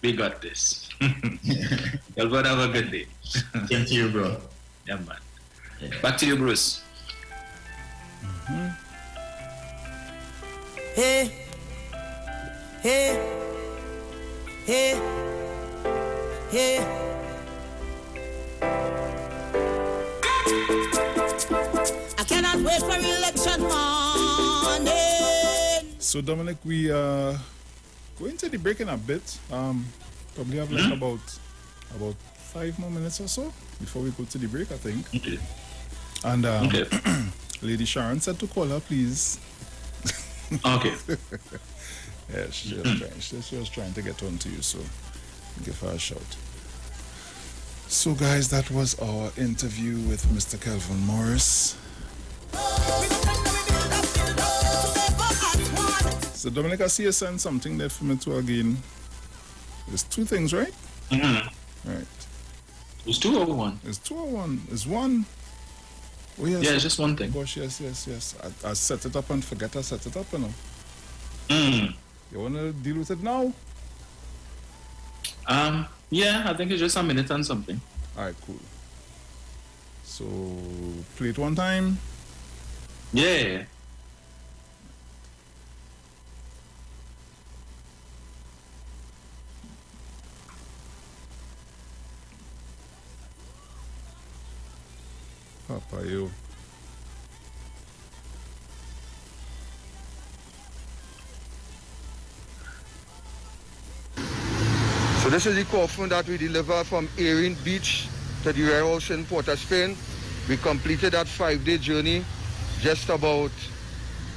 S17: We got this. Kelvin, have a good day.
S8: Same to you, bro.
S17: Yeah, man. Yeah. Back to you, Bruce.
S22: Hey, hey, hey, hey. I cannot wait for election morning.
S15: So Dominic, we going to the break in a bit. Probably have like about 5 more minutes or so before we go to the break, I think.
S17: Okay.
S15: And Lady Sharon said to call her, please.
S17: Okay.
S15: Yeah, she was trying to get on to you, so give her a shout. So guys, that was our interview with Mr. Kelvin Morris. So Dominic, I see you sent something there for me to again. There's 2 things, right?
S17: Mm-hmm.
S15: Right.
S17: It's 2 or 1?
S15: It's 2 or 1. It's 1. Oh, yes.
S17: Yeah, it's just one thing.
S15: Gosh, yes. I set it up and forget I set it up, you know. You want to deal with it now?
S17: Yeah, I think it's just a minute and something.
S15: All right, cool. So, play it one time.
S17: Yeah.
S15: Papa, yo.
S11: So this is the coffin that we deliver from Erin Beach to the warehouse in Port of Spain. We completed that 5-day journey just about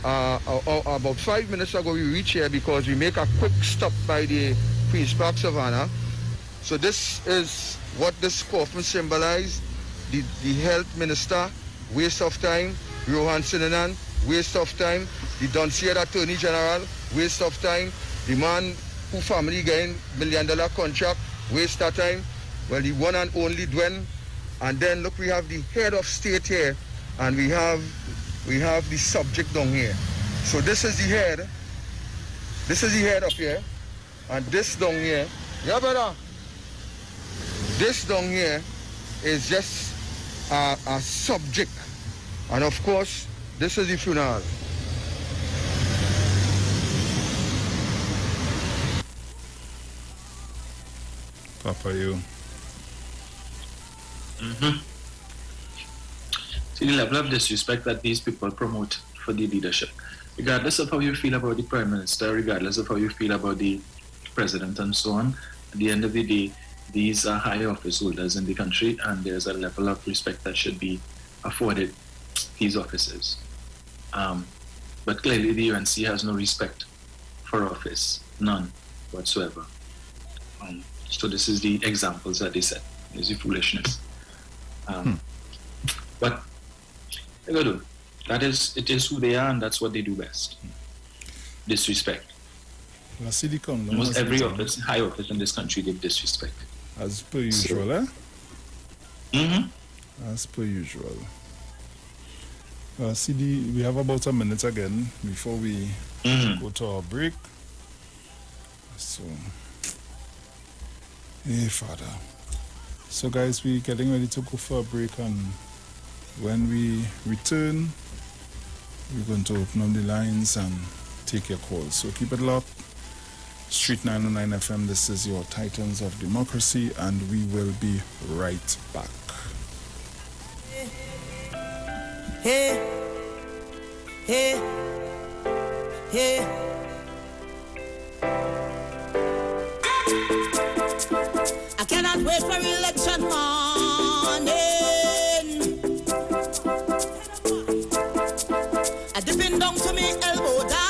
S11: 5 minutes ago. We reached here because we make a quick stop by the Queen's Park Savannah. So this is what this coffin symbolizes. The health minister, waste of time. Rohan Sinanan, waste of time. The Doncier Attorney General, waste of time. The man who family getting $1 million contract, waste of time. Well, the one and only Dwen. And then look, we have the head of state here, and we have the subject down here. So this is the head. This is the head up here, and this down here. Yeah, brother. This down here is just a subject, and of course, this is the funeral.
S15: Papa, you.
S17: See the level of disrespect that these people promote for the leadership. Regardless of how you feel about the Prime Minister, regardless of how you feel about the President and so on, at the end of the day, these are high office holders in the country, and there's a level of respect that should be afforded these officers. But clearly the UNC has no respect for office, none whatsoever. So this is the examples that they set. This is the foolishness. But they gotta do. It is who they are, and that's what they do best. Disrespect. Almost every office, high office in this country, they disrespect.
S15: As per usual, eh? As per usual. We have about a minute again before we go to our break. So, hey, Father. So, guys, we're getting ready to go for a break, and when we return, we're going to open up the lines and take your calls. So, keep it locked. Street 909 FM, this is your Titans of Democracy, and we will be right back.
S22: Hey, hey, hey. I cannot wait for election morning. I dipping down to me elbow, darling.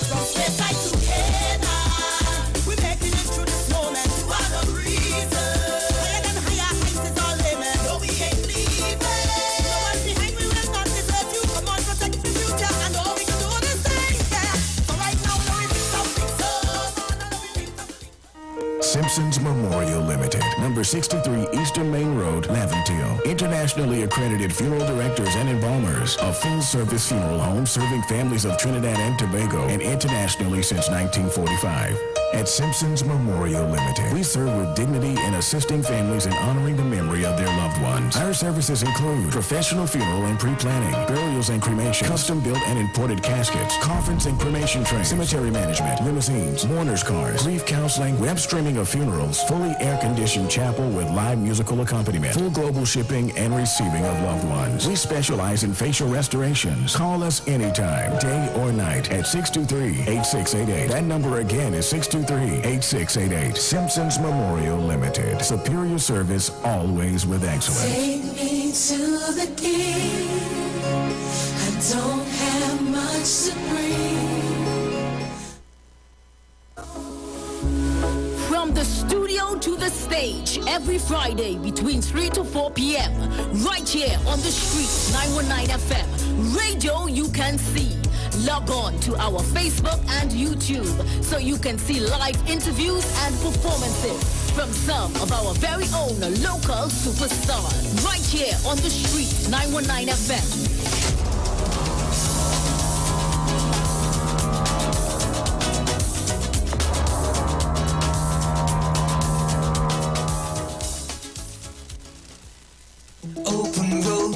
S22: From Spain to Canaan, we're making it through this moment. You are the reason. Higher than higher heights is our limit. No, we ain't leaving. No one behind, we will not desert you. Come on, protect the future, and all we can do is stay there. So right now, now we need something so.
S12: Simpsons Memorial Limited, number 63 Eastern Main Road, Laventille. Internationally accredited funeral directors and embalmers. A full-service funeral home serving families of Trinidad and Tobago and internationally since 1945. at Simpson's Memorial Limited. We serve with dignity in assisting families and honoring the memory of their loved ones. Our services include professional funeral and pre-planning, burials and cremation, custom-built and imported caskets, coffins and cremation trays, cemetery management, limousines, mourners cars, grief counseling, web streaming of funerals, fully air-conditioned chapel with live musical accompaniment, full global shipping and receiving of loved ones. We specialize in facial restorations. Call us anytime, day or night, at 623-8688. That number again is 623-8688. Simpsons Memorial Limited. Superior service, always with excellence.
S7: Take me to the king. I don't have much to bring.
S10: From the studio to the stage, every Friday between 3 to 4 p.m. Right here on the street, 919 FM. Radio you can see. Log on to our Facebook and YouTube so you can see live interviews and performances from some of our very own local superstars. Right here on the street, 919 FM.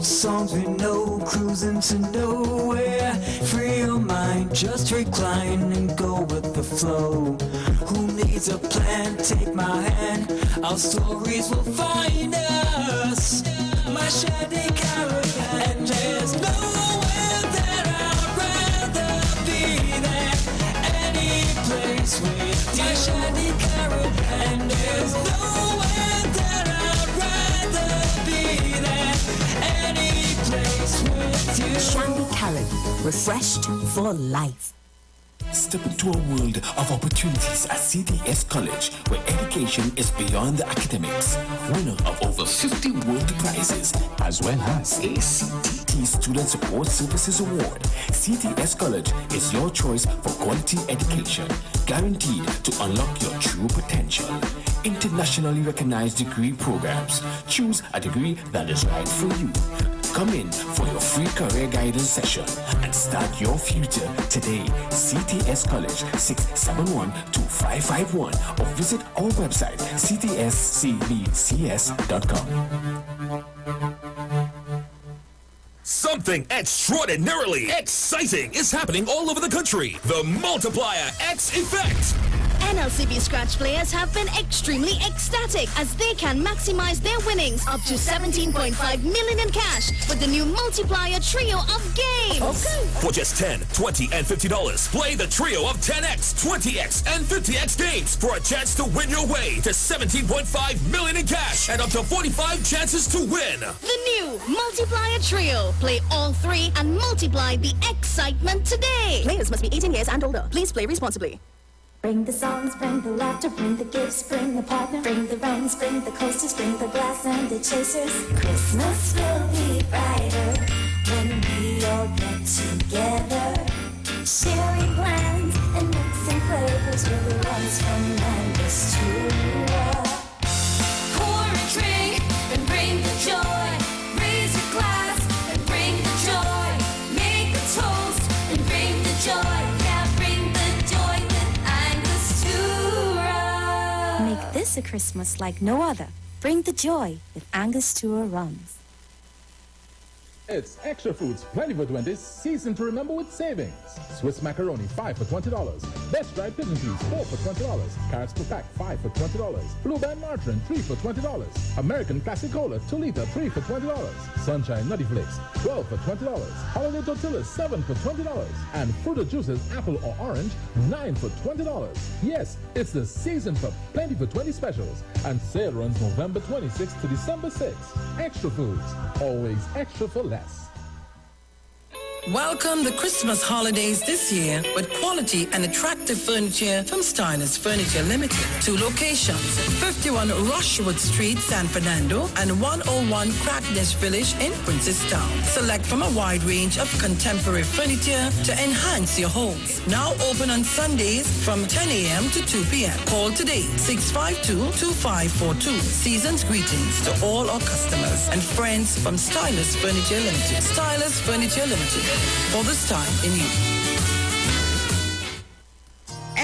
S7: Songs we know, cruising to nowhere. Free your mind, just recline and go with the flow. Who needs a plan? Take my hand, our stories will find us. My shiny caravan, and there's nowhere that I'd rather be than any place with my shiny caravan. And there's nowhere that I'd rather be than any place with you.
S10: Shandy Caribbean, refreshed for life.
S9: Step into a world of opportunities at CTS College, where education is beyond the academics. Winner of over 50 world prizes, as well as a CTT Student Support Services Award. CTS College is your choice for quality education, guaranteed to unlock your true potential. Internationally recognized degree programs. Choose a degree that is right for you. Come in for your free career guidance session and start your future today. CTS College, 671-2551, or visit our website, ctscbcs.com.
S18: Something extraordinarily exciting is happening all over the country. The Multiplier X Effect.
S19: NLCB scratch players have been extremely ecstatic as they can maximize their winnings up to 17.5 million in cash with the new multiplier trio of games.
S18: Okay. For just $10, $20, and $50, play the trio of 10X, 20X, and 50X games for a chance to win your way to 17.5 million in cash and up to 45 chances to win.
S19: The new multiplier trio. Play all three and multiply the excitement today.
S20: Players must be 18 years and older. Please play responsibly.
S23: Bring the songs, bring the laughter, bring the gifts, bring the partner, bring the runs, bring the coasters, bring the glass and the chasers. Christmas will be brighter when we all get together. Sharing plans and mixing flavors with the ones from Memphis to
S7: Pour a drink and bring the joy. Raise your glass and bring the joy. Make a toast and bring the joy.
S23: Make this a Christmas like no other. Bring the joy with Angostura Rums.
S6: It's Extra Foods, plenty for 20, season to remember with savings. Swiss macaroni, 5 for $20. Best dried pigeon peas, 4 for $20. Carrots per pack, 5 for $20. Blue Band margarine, 3 for $20. American Classic Cola, 2 liter, 3 for $20. Sunshine Nutty Flakes, 12 for $20. Holiday Tortillas, 7 for $20. And Fruit Juices, apple or orange, 9 for $20. Yes, it's the season for plenty for 20 specials. And sale runs November 26th to December 6th. Extra Foods, always extra for less.
S24: Welcome the Christmas holidays this year with quality and attractive furniture from Stylist Furniture Limited. 2 locations, 51 Rushwood Street, San Fernando, and 101 Crackness Village in Princestown. Select from a wide range of contemporary furniture to enhance your homes. Now open on Sundays from 10 a.m. to 2 p.m. Call today, 652-2542. Season's greetings to all our customers and friends from Stylist Furniture Limited. Stylist Furniture Limited. For this time in you.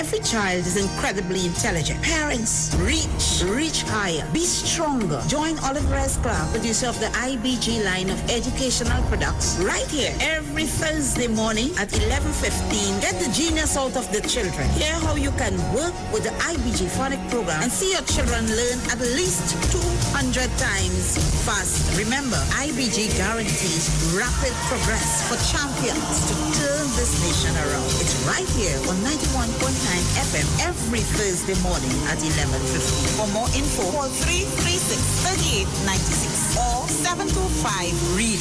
S1: Every child is incredibly intelligent. Parents, reach higher. Be stronger. Join Oliver's Club, producer of the IBG line of educational products, right here every Thursday morning at 11:15. Get the genius out of the children. Hear how you can work with the IBG phonic program and see your children learn at least 200 times fast. Remember, IBG guarantees rapid progress for champions to turn this nation around. It's right here on 91.9 FM every Thursday morning at 11:15. For more info, call 336-3896 or 725-READ.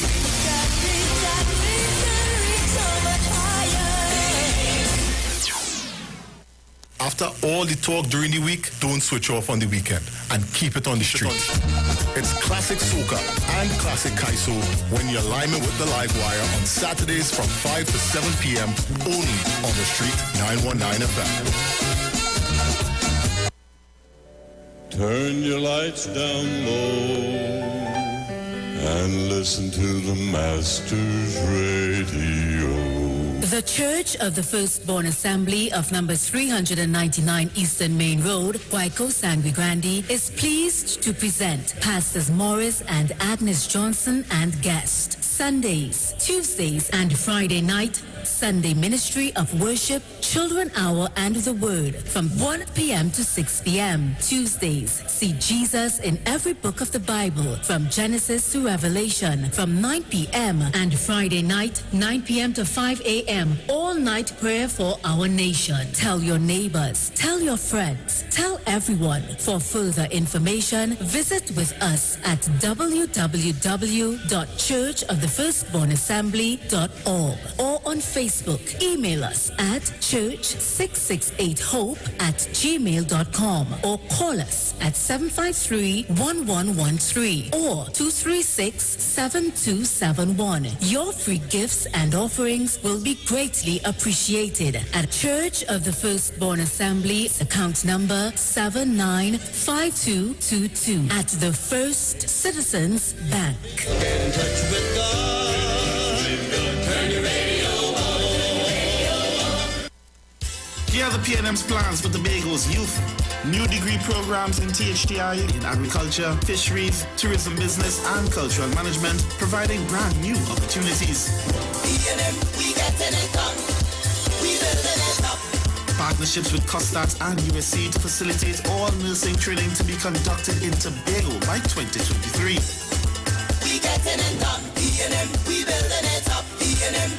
S13: After all the talk during the week, don't switch off on the weekend and keep it on the street. It's classic soca and classic kaiso when you're liming with the live wire on Saturdays from 5 to 7 p.m. only on the street 919 FM.
S5: Turn your lights down low and listen to the Master's Radio.
S10: The Church of the Firstborn Assembly of number 399 Eastern Main Road, Waiko Sangre Grande, is pleased to present Pastors Morris and Agnes Johnson and guest. Sundays, Tuesdays, and Friday night, Sunday Ministry of Worship, Children Hour and the Word from 1 p.m. to 6 p.m. Tuesdays, see Jesus in every book of the Bible from Genesis to Revelation from 9 p.m. and Friday night, 9 p.m. to 5 a.m. All night prayer for our nation. Tell your neighbors, tell your friends, tell everyone. For further information, visit with us at www.churchofthefirstbornassembly.org or on Facebook. Email us at church668hope@gmail.com or call us at 753-1113 or 236-7271. Your free gifts and offerings will be greatly appreciated at Church of the Firstborn Assembly, account number 795222 at the First Citizens Bank.
S22: Get in touch with God. Turn your radio on.
S21: Here are the PNM's plans for Tobago's youth. New degree programs in THTI in agriculture, fisheries, tourism business, and cultural management, providing brand new opportunities.
S22: PNM, we getting it done. We building it up.
S21: Partnerships with COSTAT and USC to facilitate all nursing training to be conducted in Tobago by 2023.
S22: We getting it done. PNM, we building it up. PNM.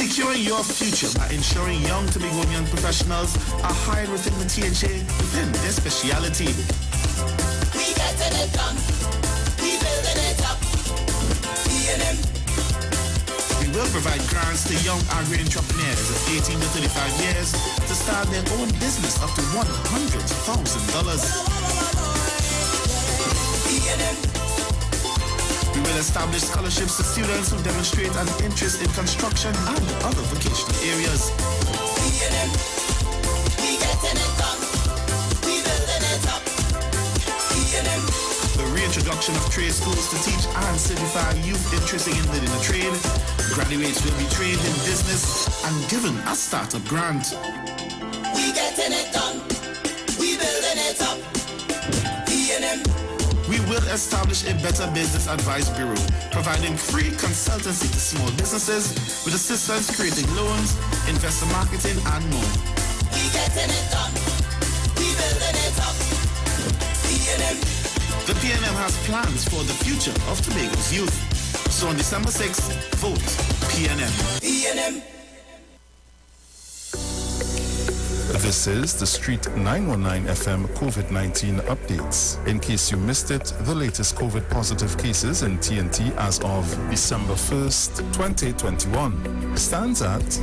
S21: Securing your future by ensuring young Tobagonian professionals are hired within the THA within their speciality.
S22: We getting it done. We building it up. PNM.
S21: We will provide grants to young agri-entrepreneurs of 18 to 35 years to start their own business up to $100,000.
S22: PNM.
S21: We will establish scholarships to students who demonstrate an interest in construction and other vocational areas.
S22: PNM. We getting it done. We building it up. PNM.
S21: The reintroduction of trade schools to teach and certify youth interested in learning a trade. Graduates will be trained in business and given a startup grant.
S22: We getting it done. We building it up. PNM.
S21: We will establish a Better Business Advice Bureau, providing free consultancy to small businesses with assistance creating loans, investor marketing, and more.
S22: We getting it done. We building it up. PNM.
S21: The PNM has plans for the future of Tobago's youth. So on December 6th, vote PNM.
S22: PNM.
S15: This is the Street 919 FM COVID-19 updates. In case you missed it, the latest COVID positive cases in TNT as of December 1st, 2021 stands at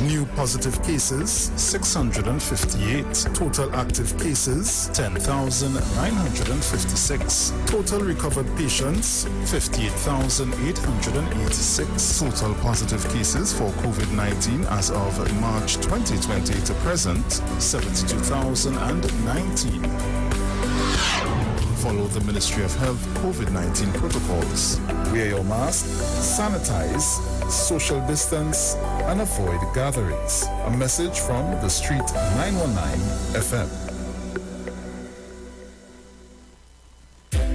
S15: new positive cases 658, total active cases 10,956, total recovered patients 58,886, total positive cases for COVID-19 as of March 2020 to present 72,019. Follow the Ministry of Health COVID-19 protocols. Wear your mask, sanitize, social distance, and avoid gatherings. A message from the Street 919 FM.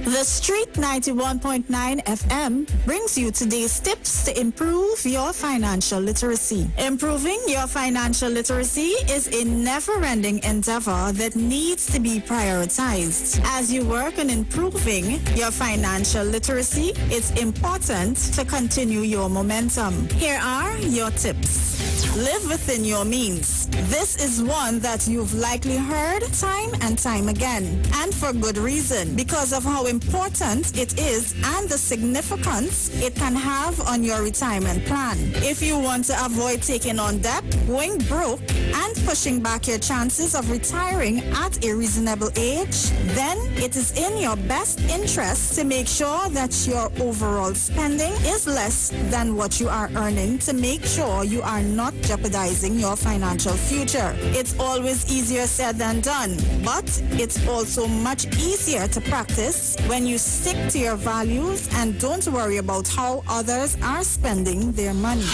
S2: The Street 91.9 FM brings you today's tips to improve your financial literacy. Improving your financial literacy is a never-ending endeavor that needs to be prioritized. As you work on improving your financial literacy, it's important to continue your momentum. Here are your tips. Live within your means. This is one that you've likely heard time and time again, and for good reason, because of how important it is and the significance it can have on your retirement plan. If you want to avoid taking on debt, going broke, and pushing back your chances of retiring at a reasonable age, then it is in your best interest to make sure that your overall spending is less than what you are earning to make sure you are not jeopardizing your financial future. It's always easier said than done, but it's also much easier to practice when you stick to your values and don't worry about how others are spending their money.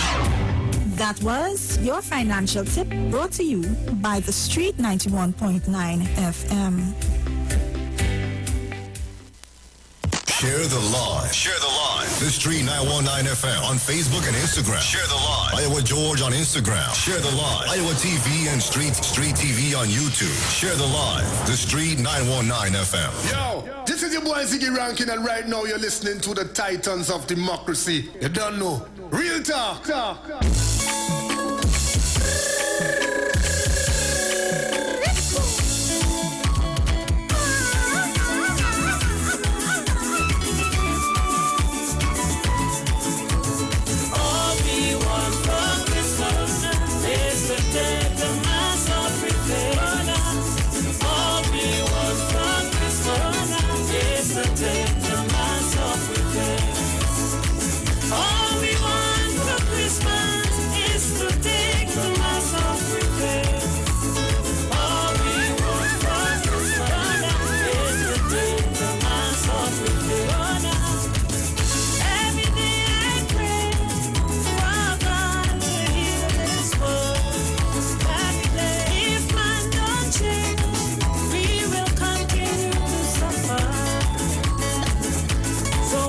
S2: That was your financial tip brought to you by the Street 91.9 FM.
S3: Share the live. Share the live. The Street 919 FM on Facebook and Instagram. Share the live. Iowa George on Instagram. Share the live. Iowa TV and Street TV on YouTube. Share the live. The Street 919 FM.
S14: Yo, this is your boy Ziggy Rankin, and right now you're listening to the Titans of Democracy. You don't know. Real talk.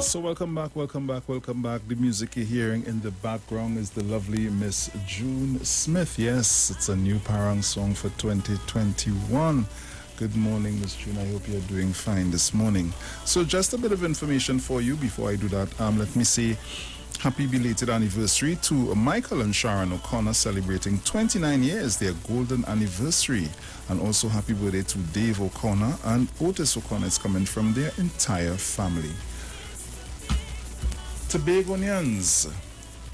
S15: So welcome back. The music you're hearing in the background is the lovely Miss June Smith. Yes, it's a new Parang song for 2021. Good morning, Miss June. I hope you're doing fine this morning. So just a bit of information for you before I do that. Let me say happy belated anniversary to Michael and Sharon O'Connor, celebrating 29 years, their golden anniversary. And also happy birthday to Dave O'Connor, and Otis O'Connor is coming from their entire family. Tobagonians,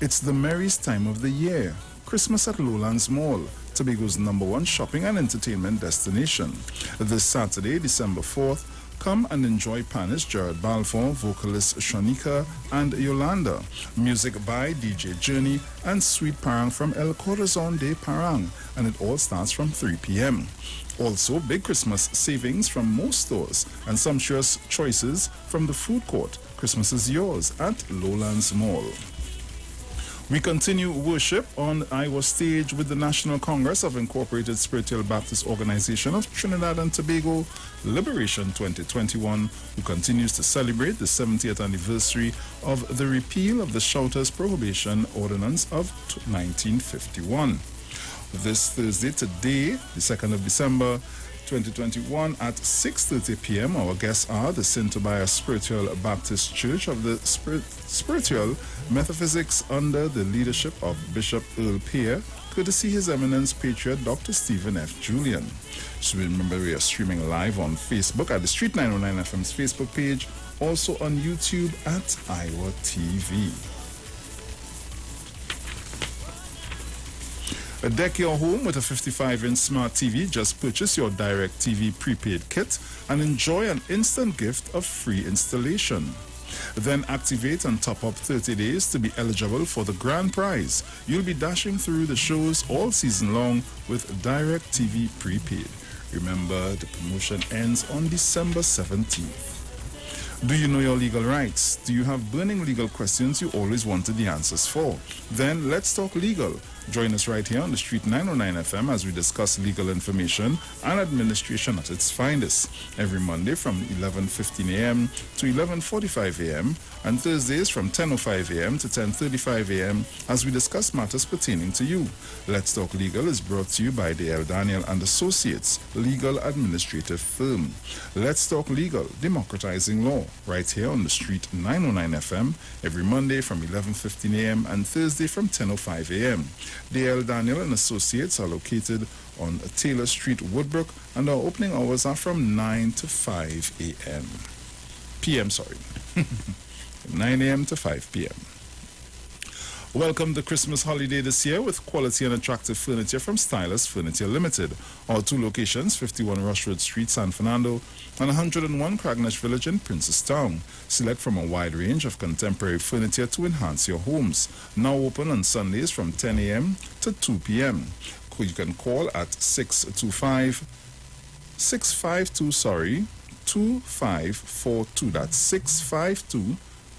S15: it's the merriest time of the year. Christmas at Lowlands Mall, Tobago's #1 shopping and entertainment destination. This Saturday, December 4th, come and enjoy pianist Jared Balfour, vocalist Shanika and Yolanda. Music by DJ Journey and Sweet Parang from El Corazon de Parang, and it all starts from 3 p.m. Also, big Christmas savings from most stores and sumptuous choices from the food court. Christmas is yours at Lowlands Mall. We continue worship on Iowa stage with the National Congress of Incorporated Spiritual Baptist Organization of Trinidad and Tobago, Liberation 2021, who continues to celebrate the 70th anniversary of the repeal of the Shouters Prohibition Ordinance of 1951. This Thursday, today, the 2nd of December, 2021 at 6:30 p.m. Our guests are the St. Tobias Spiritual Baptist Church of the Spiritual Metaphysics under the leadership of Bishop Earl Peer, courtesy His Eminence Patriot Dr. Stephen F. Julian. So remember, we are streaming live on Facebook at the Street 909 FM's Facebook page, also on YouTube at Iowa TV. Deck your home with a 55-inch smart TV. Just purchase your DirecTV prepaid kit and enjoy an instant gift of free installation. Then activate and top up 30 days to be eligible for the grand prize. You'll be dashing through the shows all season long with DirecTV prepaid. Remember, the promotion ends on December 17th. Do you know your legal rights? Do you have burning legal questions you always wanted the answers for? Then let's talk legal. Join us right here on the Street 909 FM as we discuss legal information and administration at its finest. Every Monday from 11:15 a.m. to 11:45 a.m. and Thursdays from 10:05 a.m. to 10:35 a.m. as we discuss matters pertaining to you. Let's Talk Legal is brought to you by Dale Daniel and Associates, legal administrative firm. Let's Talk Legal, democratizing law, right here on the Street 909 FM every Monday from 11:15 a.m. and Thursday from 10:05 a.m. D.L. Daniel and Associates are located on Taylor Street, Woodbrook, and our opening hours are from 9 to 5 a.m. p.m. 9 a.m. to 5 p.m. Welcome the Christmas holiday this year with quality and attractive furniture from Stylus Furniture Limited. Our two locations, 51 Rushwood Street, San Fernando, and 101 Cragnish Village in Princestown. Select from a wide range of contemporary furniture to enhance your homes. Now open on Sundays from 10 a.m. to 2 p.m. You can call at 652-2542. That's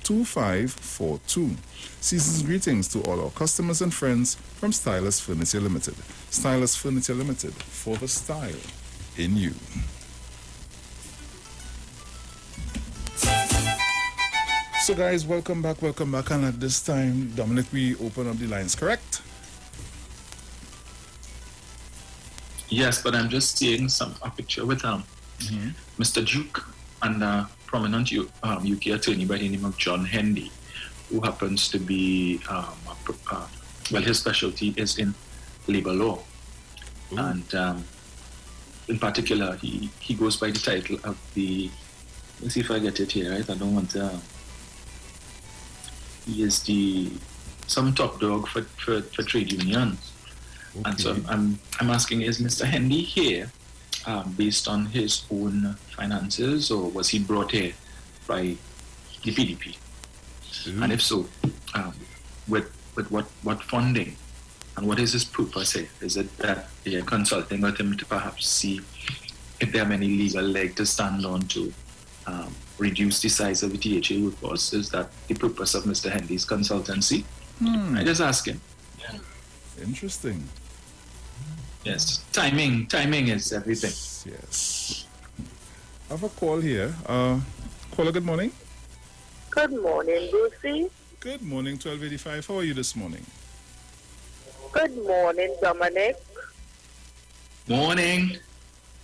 S15: 652-2542. Season's greetings to all our customers and friends from Stylus Furniture Limited. Stylus Furniture Limited, for the style in you. So guys, welcome back, and at this time, Dominic, we open up the lines, correct?
S17: Yes, but I'm just seeing a picture with Mr. Duke and a prominent UK attorney by the name of John Hendy, who happens to be, his specialty is in labor law. Ooh. And in particular, he goes by the title of the, let's see if I get it here, right? I don't want to, he is some top dog for trade unions. Okay. And so I'm asking, is Mr. Hendy here based on his own finances, or was he brought here by the PDP? Ooh. And if so, with what funding, and what is his purpose here? Is it that they are consulting with him to perhaps see if there are many legal legs to stand on to reduce the size of the THA workforce? Is that the purpose of Mr. Hendy's consultancy? I just ask him. Yeah.
S15: Interesting.
S17: Yes, timing is everything.
S15: Yes. I have a call here. Caller, good morning.
S4: Good morning, Lucy.
S15: Good morning, 1285. How are you this morning?
S4: Good morning, Dominic.
S17: Morning.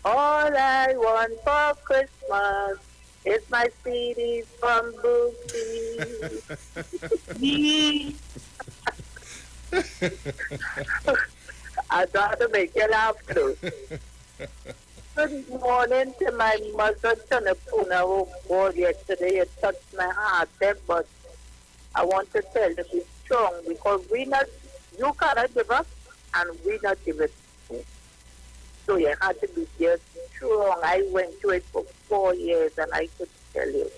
S4: All I want for Christmas is my CDs from Boosie. I thought to make you laugh too. Good morning to my mother, Tanapuna, who called yesterday. It touched my heart there, but I want to tell you to be strong, because you cannot give up and we not give it. So you have to be just strong. I went through it for 4 years, and I could tell you.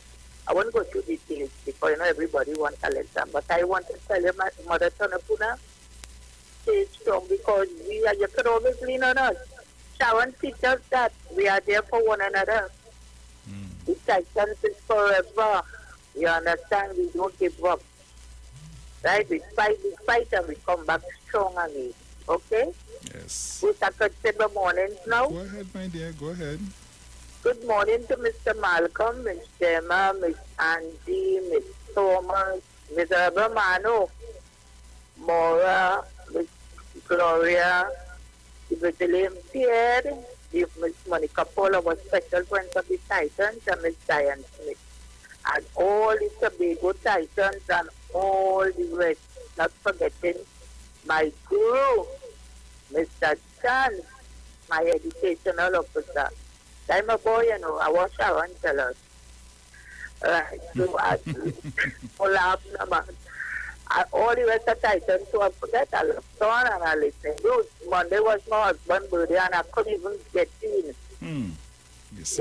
S4: I won't go through details because everybody wants to listen, but I want to tell you, my mother, Tanapuna, stay strong, because you can always lean on us. Sharon teaches that we are there for one another. The Titans is forever. You understand? We don't give up. Right? We fight, and we come back strong again. Okay?
S15: Yes.
S4: We can say good morning now.
S15: Go ahead, my dear. Go ahead.
S4: Good morning to Mr. Malcolm, Miss Gemma, Miss Andy, Miss Thomas, Miss Romano, Maura, Miss Gloria, Miss Elaine Pierre, Miss Monica Paul, our special friends of the Titans, and Miss Diane Smith. And all the Tobago Titans and all the rest, not forgetting my guru, Mr. Chan, my educational officer. I'm a boy, you know, I was Sharon tell us. Right, so I laugh about all the rest of Titans, so I forget I looked on and I listened. Monday was my husband's birthday and I couldn't even get in. You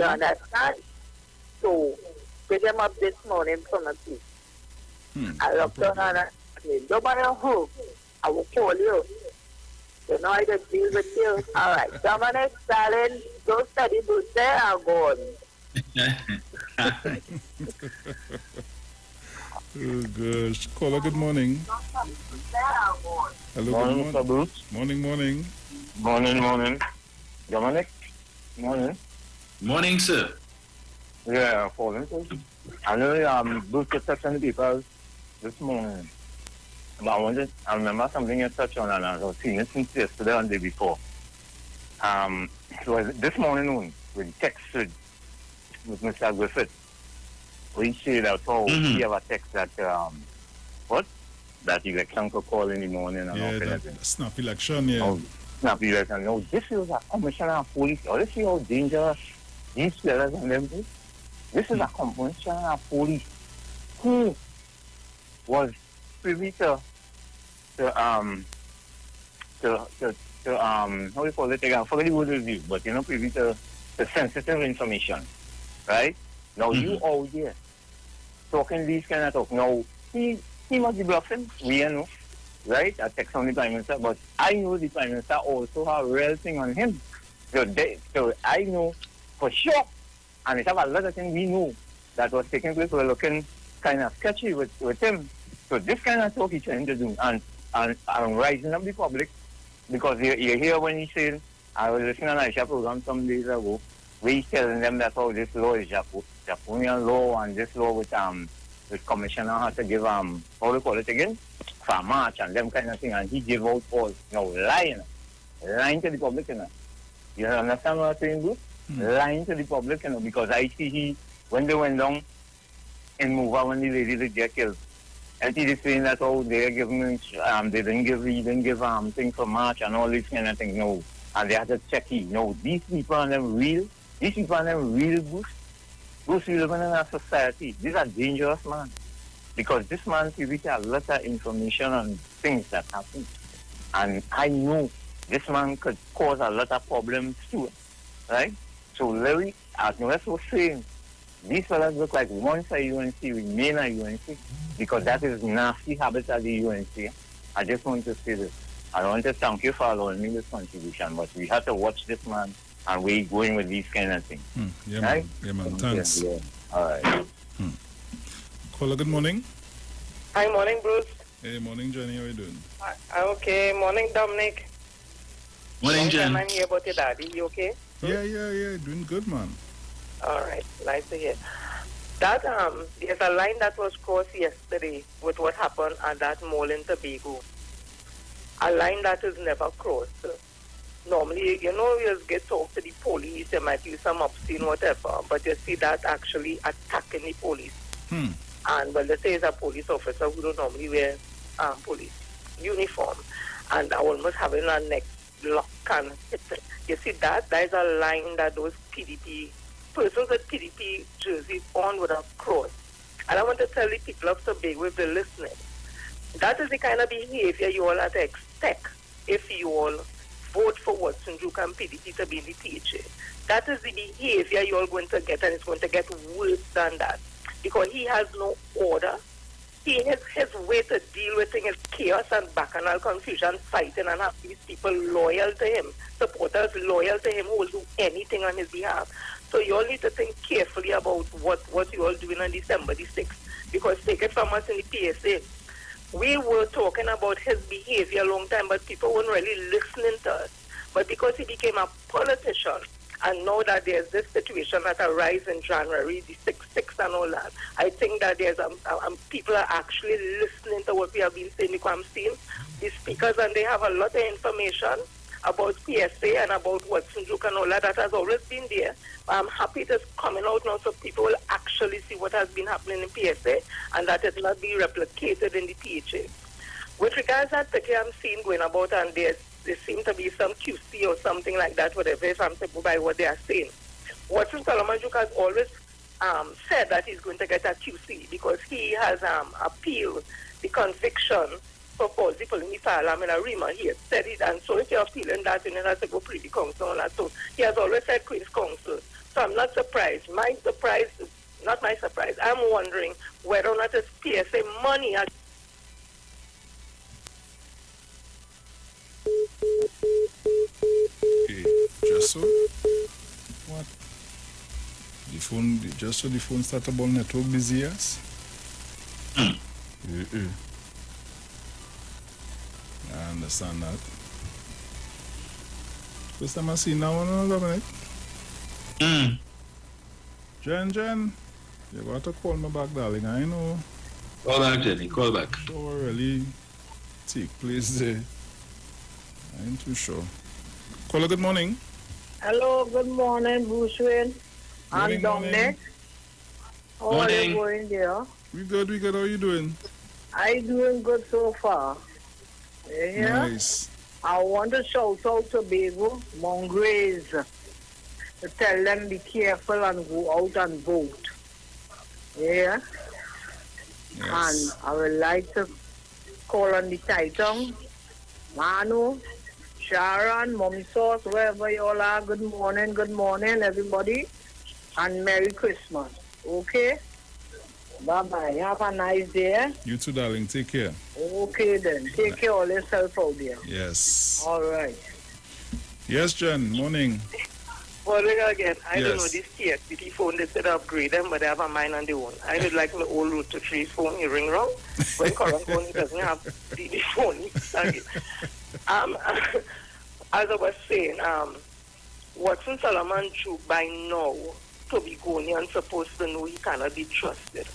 S4: understand? So, pick them up this morning from a piece. I looked on and I said, no matter who, I will call you. You know I can deal with you. All right, Dominic, Stalin, don't study boots there, I'm going.
S15: Oh gosh. Caller, good morning. Hello,
S8: Morning,
S15: good
S8: Mr. Bruce.
S15: Morning, morning.
S8: Morning. Dominic? Morning.
S17: Morning, sir.
S8: Yeah, calling. I know Bruce just touched on the papers this morning. But I remember something you touched on, and I've seen it since yesterday and the day before. It was this morning with text with Mr. Griffith. We say that he have a text that that election could call in the morning and all
S15: that snap election, yeah.
S8: Oh, snap election. No, this is a commissioner of police. Oh, this is how dangerous these fellas and them is. This is a commissioner of police who was privy to how do you call it again? I forget the word review, but privy to sensitive information. Right? Now you out there talking these kind of talk. Now he must be bluffing. We know, right? I text on the Prime Minister, but I know the Prime Minister also have a real thing on him. So I know for sure, and it have a lot of things we know that was taking place. We're looking kind of sketchy with him. So this kind of talk he's trying to do, and rising up the public, because you hear when he said, I was listening to an Aisha program some days ago, where he's telling them that this law is Japonian law, and this law with commissioner had to give how do you call it again? For March and them kind of thing, and he gave out all lying to the public, You understand what I'm saying, Bruce? Lying to the public, because I see when they went down in Mova when the lady did get killed. And he is saying that they're giving they didn't give things for March and all these kind of things. No. And they had to check it. No, these people are them real. These people are them real, Bruce. Bruce, we live in a society. These are dangerous, man. Because this man gives a lot of information on things that happen. And I know this man could cause a lot of problems too. Right? So Larry, as Wes was saying, these fellas look like once a UNC, remain a UNC, because that is nasty habits of the UNC. I just want to say this. I want to thank you for allowing me this contribution, but we have to watch this man and we're going with these kind of things.
S15: Yeah,
S8: right?
S15: man. Yeah, man. Thanks.
S8: Yeah. All right.
S15: Caller, good morning.
S11: Hi, morning, Bruce.
S15: Hey, morning, Jenny. How are you doing?
S11: Okay, morning, Dominic.
S17: Morning, Jen.
S11: I'm here about your daddy. You okay?
S15: Yeah. Doing good, man.
S11: All right, nice to hear. That there's a line that was crossed yesterday with what happened at that mall in Tobago. A line that is never crossed. Normally, you just get talk to the police, there might be some obscene whatever, but you see that actually attacking the police. And well, let's say it's a police officer who don't normally wear police uniform, and almost having a neck lock and you see that is a line that those PDP persons with PDP jerseys on would have crossed. And I want to tell the people of Tobago, if they're listening, that is the kind of behavior you all have to expect if you all vote for Watson Duke and PDP to be in the THA. That is the behavior you're all going to get, and it's going to get worse than that. Because he has no order. His way to deal with things is chaos and bacchanal confusion, fighting, and have these people loyal to him, supporters loyal to him who will do anything on his behalf. So you all need to think carefully about what you all doing on December the 6th. Because take it from us in the PSA. We were talking about his behavior a long time, but people weren't really listening to us. But because he became a politician, and now that there's this situation that arise in January, the 6th and all that, I think that there's people are actually listening to what we have been saying, because I'm seeing the speakers, and they have a lot of information about PSA and about Watson Duke and all that has always been there. I'm happy it's coming out now so people will actually see what has been happening in PSA and that it not be replicated in the THA. With regards to that, I'm seeing going about, and there seems to be some QC or something like that, whatever, if I'm to go by what they are saying. Watson Solomon Duke has always said that he's going to get a QC because he has appealed the conviction for false in Parliament Arima. He has said it, and so if you're feeling that, you have to go Privy Council and that. So he has always said Queen's Council. So I'm not surprised. My surprise is not my surprise. I'm wondering whether or not it's PSA money.
S15: Just so? What? The phone, just so the phone start about network busy, yes? I understand that. First time I see now, one minute. Jen, you got to call me back, darling. I know.
S17: Call back, Jenny. Call back.
S15: Don't really take place there. I ain't too sure. Caller, good morning.
S9: Hello, good morning, Bushwin. I'm Dominic. How are you going there?
S15: We good. How are you doing?
S9: I doing good so far. Yeah?
S15: Nice.
S9: I want to shout out to Tobago, Mongrays, to tell them be careful and go out and vote. Yeah?
S15: Yes.
S9: And I would like to call on the Titan, Manu, Sharon, Mommy Sauce, wherever you all are. Good morning, everybody. And Merry Christmas. Okay? Bye-bye. Have a nice day.
S15: You too, darling. Take care.
S9: Okay, then. Take care of yourself out there.
S15: Yes.
S9: All right.
S15: Yes, Jen. Morning.
S11: Morning again. I don't know
S15: Yes.
S11: this TXPT phone, they said upgrade them, but they have a mine on their own. I would like my old Route to 3 phone, you ring wrong. When current phone doesn't have the phone. Sorry. As I was saying, Watson Solomon Drew by now, Tobagonian supposed to know he cannot be trusted.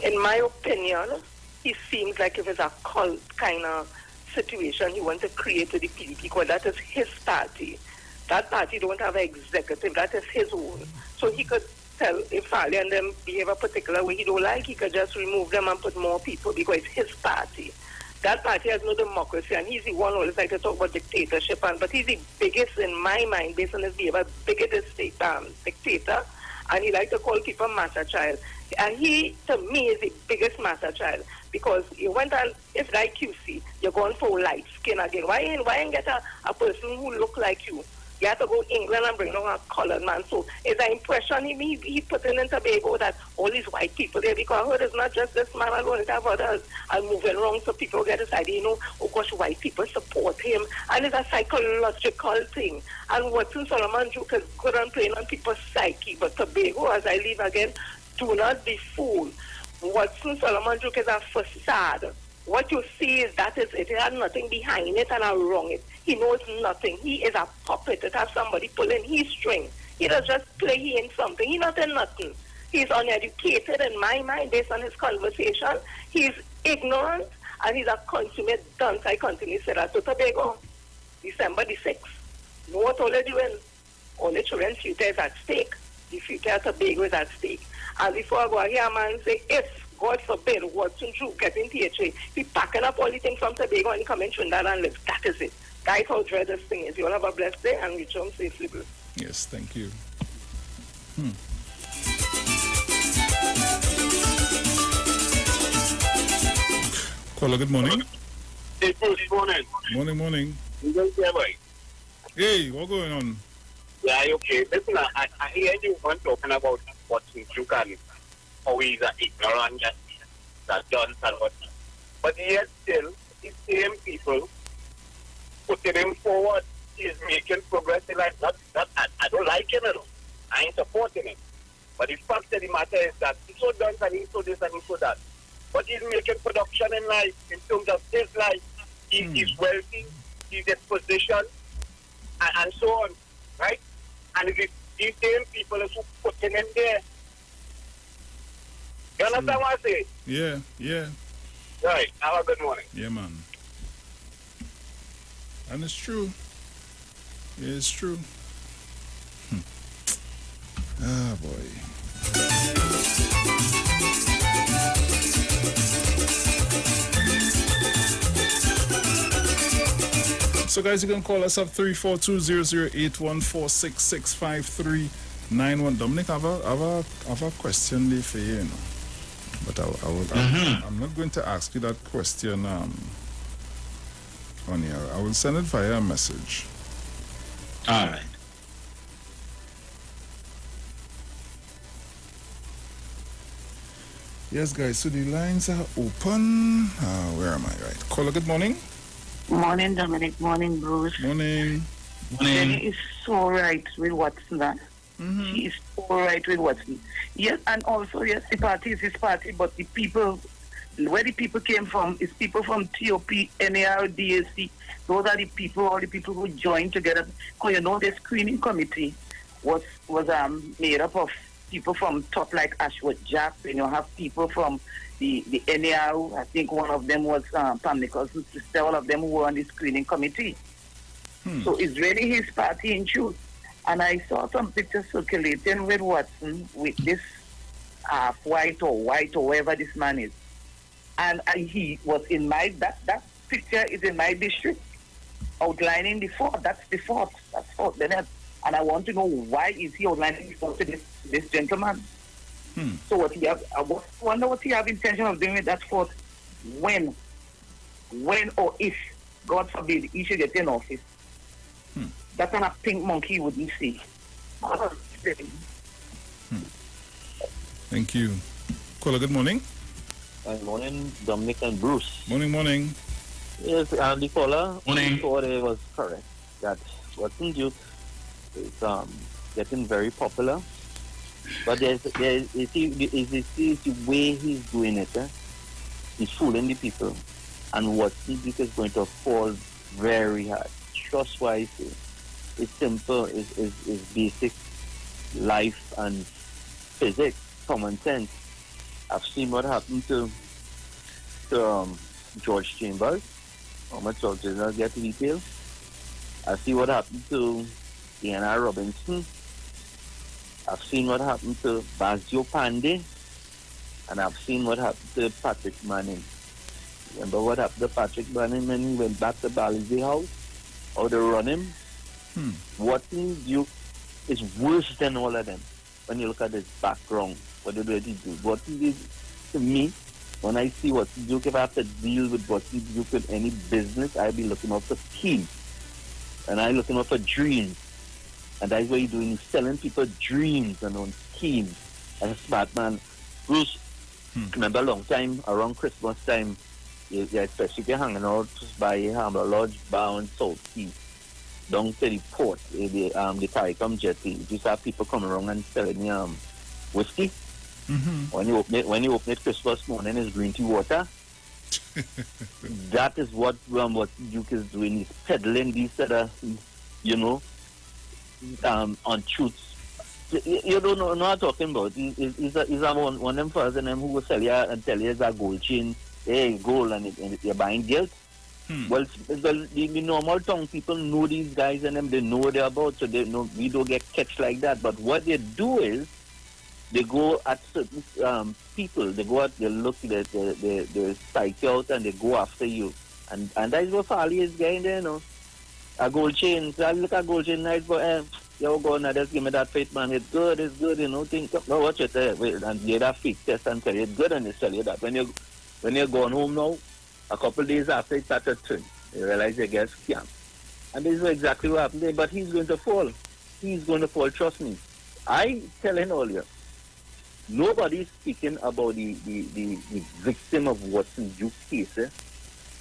S11: In my opinion, he seems like if it's a cult kind of situation he wants to create with the PDP, because that is his party. That party don't have an executive, that is his own. So he could tell if Fali and them behave a particular way he don't like, he could just remove them and put more people because it's his party. That party has no democracy, and he's the one who always like to talk about dictatorship, but he's the biggest, in my mind, based on his behavior, biggest dictator, and he like to call people master child. And he, to me, is the biggest master child, because you went on, if like QC, you're going for light skin again. Why ain't get a person who look like you? You have to go to England and bring along a colored man. So it's an impression he put in Tobago that all these white people there, because I heard it's not just this man alone, it's have others are moving wrong, so people get this idea, oh gosh, white people support him. And it's a psychological thing. And Watson Solomon Duke is good on playing on people's psyche. But Tobago, as I leave again, do not be fooled. Watson Solomon Duke is a facade. What you see is that is it. It has nothing behind it and I wrong it. He knows nothing. He is a puppet that has somebody pulling his string. He does just play he in something. He not in nothing. He's uneducated in my mind based on his conversation. He's ignorant and he's a consummate dunce. I continue to say that to Tobago. December the 6th. Know what all they're doing? All the children's future is at stake. The future of Tobago is at stake. And before I go here, man, say if God forbid, Watson Drew get in THA, be packing up all the things from Tobago and he come in Trinidad and live. That is it. That's how dread this thing is. You all have a blessed day and reach home safely.
S15: Yes, thank you. Caller, good morning.
S8: Hey, Bruce, morning.
S15: Morning.
S8: You guys there, boy?
S15: Hey, what's going on?
S8: Yeah, okay. Listen, I hear you one talking about Watson Drew and how he's ignorant that done and what. But yet still, the same people putting him forward is making progress in life. I don't like him at all. I ain't supporting him. But the fact of the matter is that he's so done and he's so this and he's so that. But he's making production in life, in terms of his life. He's wealthy, he's in position, and so on. Right? And it's these same people who putting him there. You understand what I say?
S15: Yeah.
S8: Right. Have a good morning.
S15: Yeah, man. And it's true. Yeah, it's true. Ah, boy. So, guys, you can call us up 342-00814665391. Dominic, I have a question there for you, But I'm not going to ask you that question on here. I will send it via a message.
S17: All right.
S15: Yes, guys, so the lines are open. Where am I? Right. Caller, good morning.
S9: Morning, Dominic. Morning, Bruce.
S15: Morning.
S9: Jenny is so right with Watson that.
S12: He is all right with Watson. Yes, and also, yes, the party is his party, but the people, where the people came from, is people from TOP, NAR, DAC. Those are the people, all the people who joined together. Because you know, the screening committee was made up of people from top like Ashworth Jack. You know, have people from the NAR. I think one of them was Pam Nicholson's sister. All of them were on the screening committee. So it's really his party in truth. And I saw some pictures circulating with Watson, with this half-white or white or whatever this man is. And he was in my, that picture is in my district, outlining the fort. That's the fort. That's Fort Bennett. And I want to know why is he outlining the fort to this gentleman? So what he have, I wonder what he have intention of doing with that fort when or if, God forbid, he should get in office. That kind of pink monkey wouldn't see.
S15: Thank you. Caller, good morning.
S16: Good morning, Dominic and Bruce.
S15: Morning.
S16: Yes, the caller
S15: Morning.
S16: before it was correct that Watson Duke is getting very popular. But there's the way he's doing it. He's fooling the people. And Watson Duke is going to fall very hard. Trust what I say. It's simple, it's basic life and physics, common sense. I've seen what happened to George Chambers. How much George did not get details. I've seen what happened to Diana Robinson. I've seen what happened to Basio Pandey. And I've seen what happened to Patrick Manning. Remember what happened to Patrick Manning when he went back to Balizé House? How they run him? Watson Duke is worse than all of them when you look at his background, what they really do. Watson Duke, to me, when I see Watson Duke, if I have to deal with Watson Duke in any business, I'll be looking out for schemes. And I'm looking out for dreams. And that's what he's doing. He's selling people dreams and on schemes. As a smart man. Bruce, remember a long time, around Christmas time, you especially hanging out by Hammer Lodge, bound South Sea. Down to the port, the Caricom jetty, you just have people coming around and selling whiskey. When you open it Christmas morning, it's green tea water. That is what Duke is doing. He's peddling these untruths. You don't know what I'm talking about. He's one of them fellas and them who will sell you and tell you it's a gold chain. Hey, gold and you're buying guilt. Well, the normal tongue people know these guys and them, they know what they're about, so they know we don't get catch like that. But what they do is they go at certain people, they look, they psych you out and they go after you. And that's what Farley is getting there, you know. A gold chain, so I look at gold chain night, but yo, go now, just give me that faith, man. It's good, you know. Watch it there, and you that fake test and tell you it's good, and they tell you that. When you're going home now, a couple of days after it started to turn, you realize you get scammed. And this is exactly what happened there. But he's going to fall. He's going to fall, trust me. I telling all you, nobody's speaking about the victim of Watson Duke case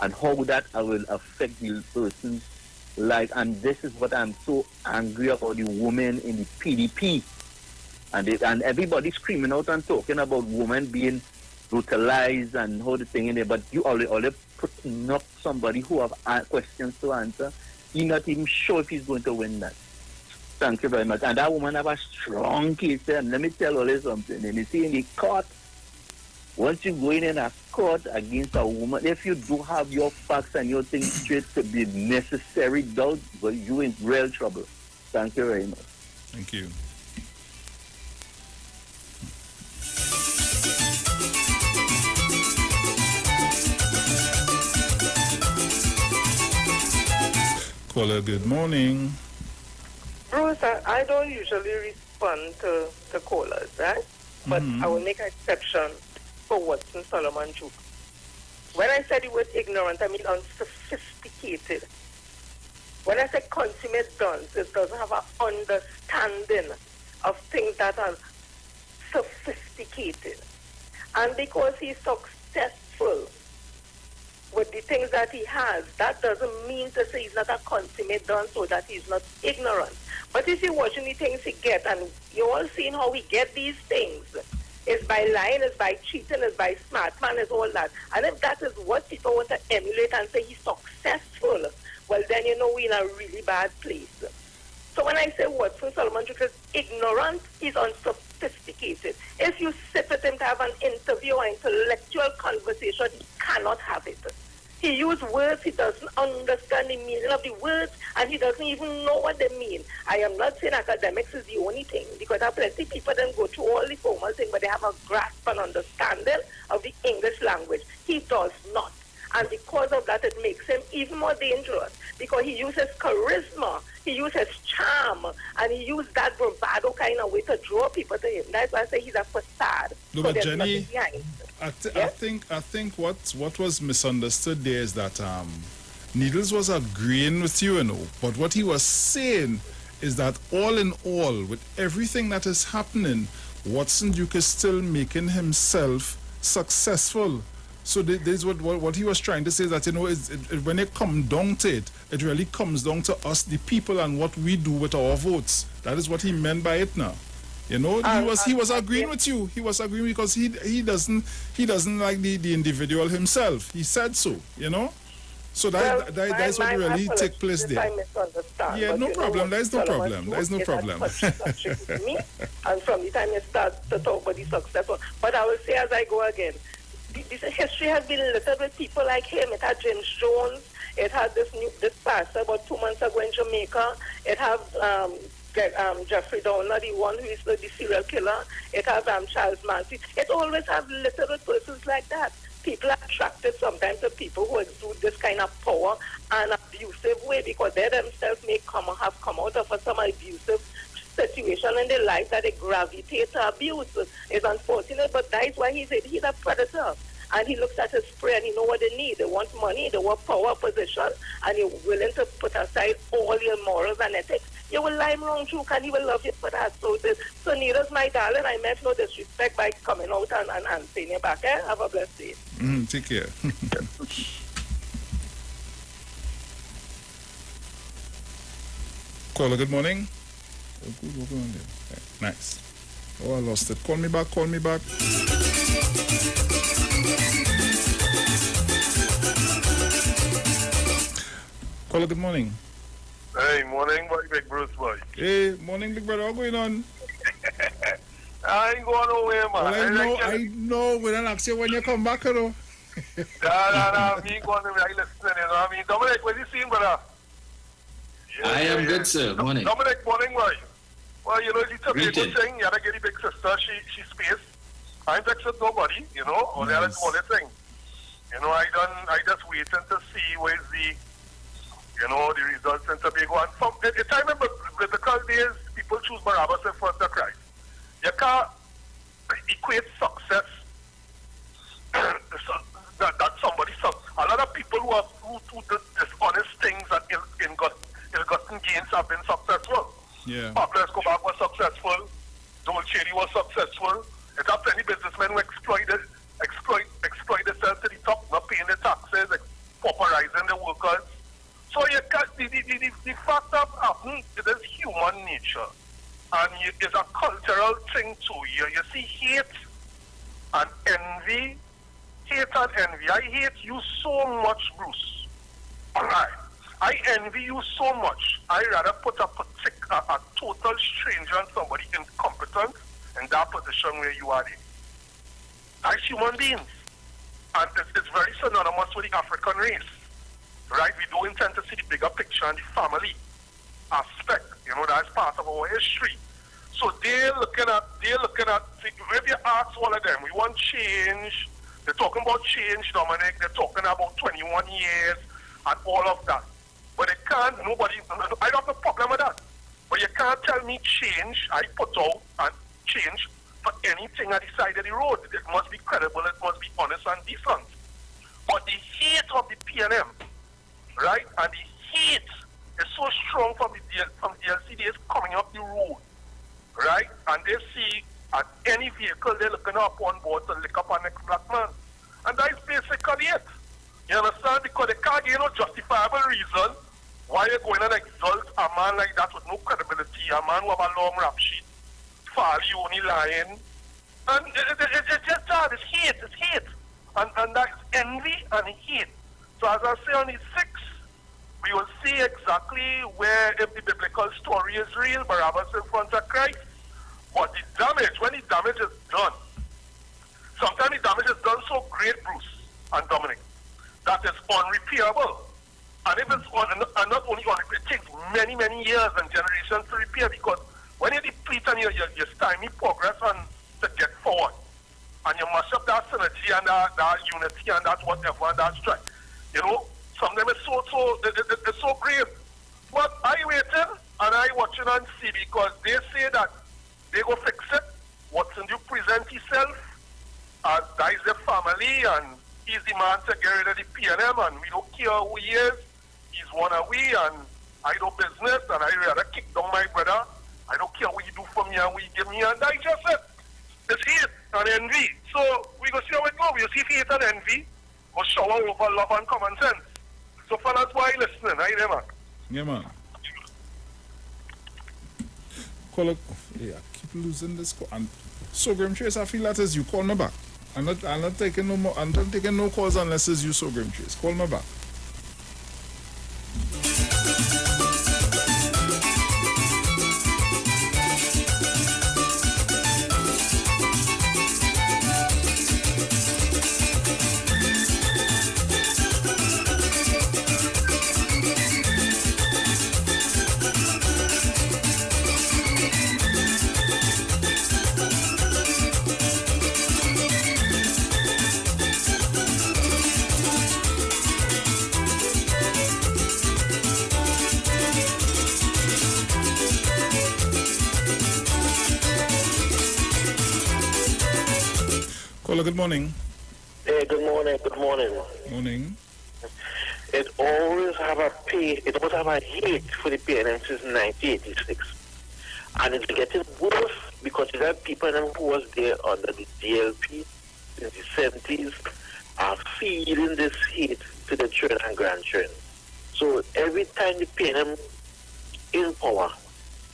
S16: and how that will affect the person's life. And this is what I'm so angry about the women in the PDP. And everybody's screaming out and talking about women being brutalized and how the thing in there, but you already putting up somebody who have questions to answer. You're not even sure if he's going to win that. Thank you very much. And that woman have a strong case, and let me tell you something. And you see in the court, once you go in a court against a woman, if you do have your facts and your things straight to be necessary doubt, but you're in real trouble. Thank you very much.
S15: Thank you. Caller, good morning.
S11: Bruce, I don't usually respond to callers, right? But I will make an exception for Watson Solomon Duke. When I said the word ignorant, I mean unsophisticated. When I say consummate dunce, it doesn't have an understanding of things that are sophisticated. And because he's successful with the things that he has, that doesn't mean to say he's not a consummate dunce or that he's not ignorant. But if you're watching the things he get, and you're all seeing how we get these things, it's by lying, it's by cheating, it's by smart man, it's all that. And if that is what people want to emulate and say he's successful, well then you know we're in a really bad place. So when I say Watson Solomon Jukes is ignorant, he's unsophisticated. If you sit with him to have an interview or intellectual conversation, he cannot have it. He uses words, he doesn't understand the meaning of the words, and he doesn't even know what they mean. I am not saying academics is the only thing, because there are plenty of people that go through all the formal things, but they have a grasp and understanding of the English language. He does not. And because of that, it makes him even more dangerous, because he uses charisma, he uses charm, and he uses that bravado kind of way to draw people to him. That's why I say he's a facade.
S15: No, but Jenny, I think what was misunderstood there is that Needles was agreeing with you, but what he was saying is that all in all, with everything that is happening, Watson Duke is still making himself successful. So this is what he was trying to say, that when it comes down to it, it really comes down to us, the people, and what we do with our votes. That is what he meant by it now. He was agreeing with you. He was agreeing because he doesn't like the individual himself. He said so. So that's what really take place there.
S11: I misunderstand.
S15: Yeah, no problem. There's no problem. There's no problem.
S11: Me, and from the time you start to talk about the successful, but I will say as I go again. This history has been littered with people like him. It had James Jones. It had this pastor about 2 months ago in Jamaica. It had Jeffrey Dahmer, the one who is the serial killer. It has Charles Manson. It always has littered with persons like that. People are attracted sometimes to people who exude this kind of power and abusive way, because they themselves have come out of some abusive situation in their life that they gravitate to abuse. It's unfortunate, but that's why he's a predator. And he looks at his prey and he knows what they need. They want money, they want power, position, and you're willing to put aside all your morals and ethics. You will lie wrong, Duke, and he will love you for that. So Needles, my darling, I meant no disrespect by coming out and saying it back. Have a blessed day.
S15: Take care. Caller, good morning. Nice. Oh, I lost it. Call me back. Caller, good morning.
S7: Hey, morning, boy, big Bruce boy.
S15: Hey, morning, big brother. What's going on?
S7: I ain't going nowhere, man.
S15: Well, I know. We don't ask you when you come back, though.
S7: No, me going to be listening, you know what I mean? Dominic, what you seeing, brother?
S17: I am good, sir. Morning.
S7: Dominic, morning, boy. Well, it's a big good thing. You gotta get the big sister. She space. I ain't vexed with nobody, or the other thing. I just waiting to see where's the results in Tobago. And from the time in biblical days, people choose Barabbas and first the Christ. You can't equate success that somebody. A lot of people who do dishonest things and ill-gotten gains have been successful.
S15: Yeah.
S7: Pablo Escobar was successful. Dolceri was successful. There are plenty businessmen who exploit themselves to the top, not paying the taxes, pauperizing the workers. So the fact of happening, it is human nature. And it's a cultural thing too. You see hate and envy. I hate you so much, Bruce. Alright. I envy you so much. I rather put a total stranger and somebody incompetent in that position where you are in. As human beings. And it's very synonymous with the African race. Right? We don't intend to see the bigger picture and the family aspect. That's part of our history. So they're looking at, if you ask all of them, we want change. They're talking about change, Dominic. They're talking about 21 years and all of that. But they can't, I don't have a problem with that. But you can't tell me change, I put out and change for anything at the side of the road. It must be credible, it must be honest and decent. But the hate of the PNM, right, and the hate is so strong from the LCDs coming up the road, right, and they see at any vehicle they're looking up on board to lick up an ex-black man. And that is basically it. You understand? Because they can't give no justifiable reason why you're going and exalt a man like that with no credibility, a man who have a long rap sheet, Folly only lying. And it's just that, it's hate. And that's envy and hate. So as I say on the 6th, we will see exactly where if the biblical story is real, Barabbas in front of Christ. But the damage, when the damage is done, sometimes the damage is done so great, Bruce and Dominic, that is unrepairable. And if it's and not only unrepairable, it takes many, many years and generations to repair, because when you deplete and you stymie progress and to get forward, and you mash up that synergy and that unity and that whatever and that strength, you know, sometimes it's so grave. But I waiting and I watching and see, because they say that they go fix it. Watson you present himself as that is the family and he's the man to get rid of the PNM, and we don't care who he is. He's one of we, and I do business and I rather kick down my brother. I don't care what you do for me and what you give me, and I just said it's hate and envy. So we go see how it goes. We see hate and envy or shower over love and common sense. So fellas, why listening? I there, man.
S15: Yeah, man. Call up. Yeah, keep losing this call. And so Grim Trace, I feel that as you call me back. I'm not taking no more. I'm not taking no calls unless it's you, so Grim Trace. Call me back. Caller, good morning.
S18: Hey, good morning.
S15: Morning.
S18: It always have a hate for the PNM since 1986. And it's getting worse because there are people who was there under the DLP in the 70s are feeding this hate to the children and grandchildren. So every time the PNM in power,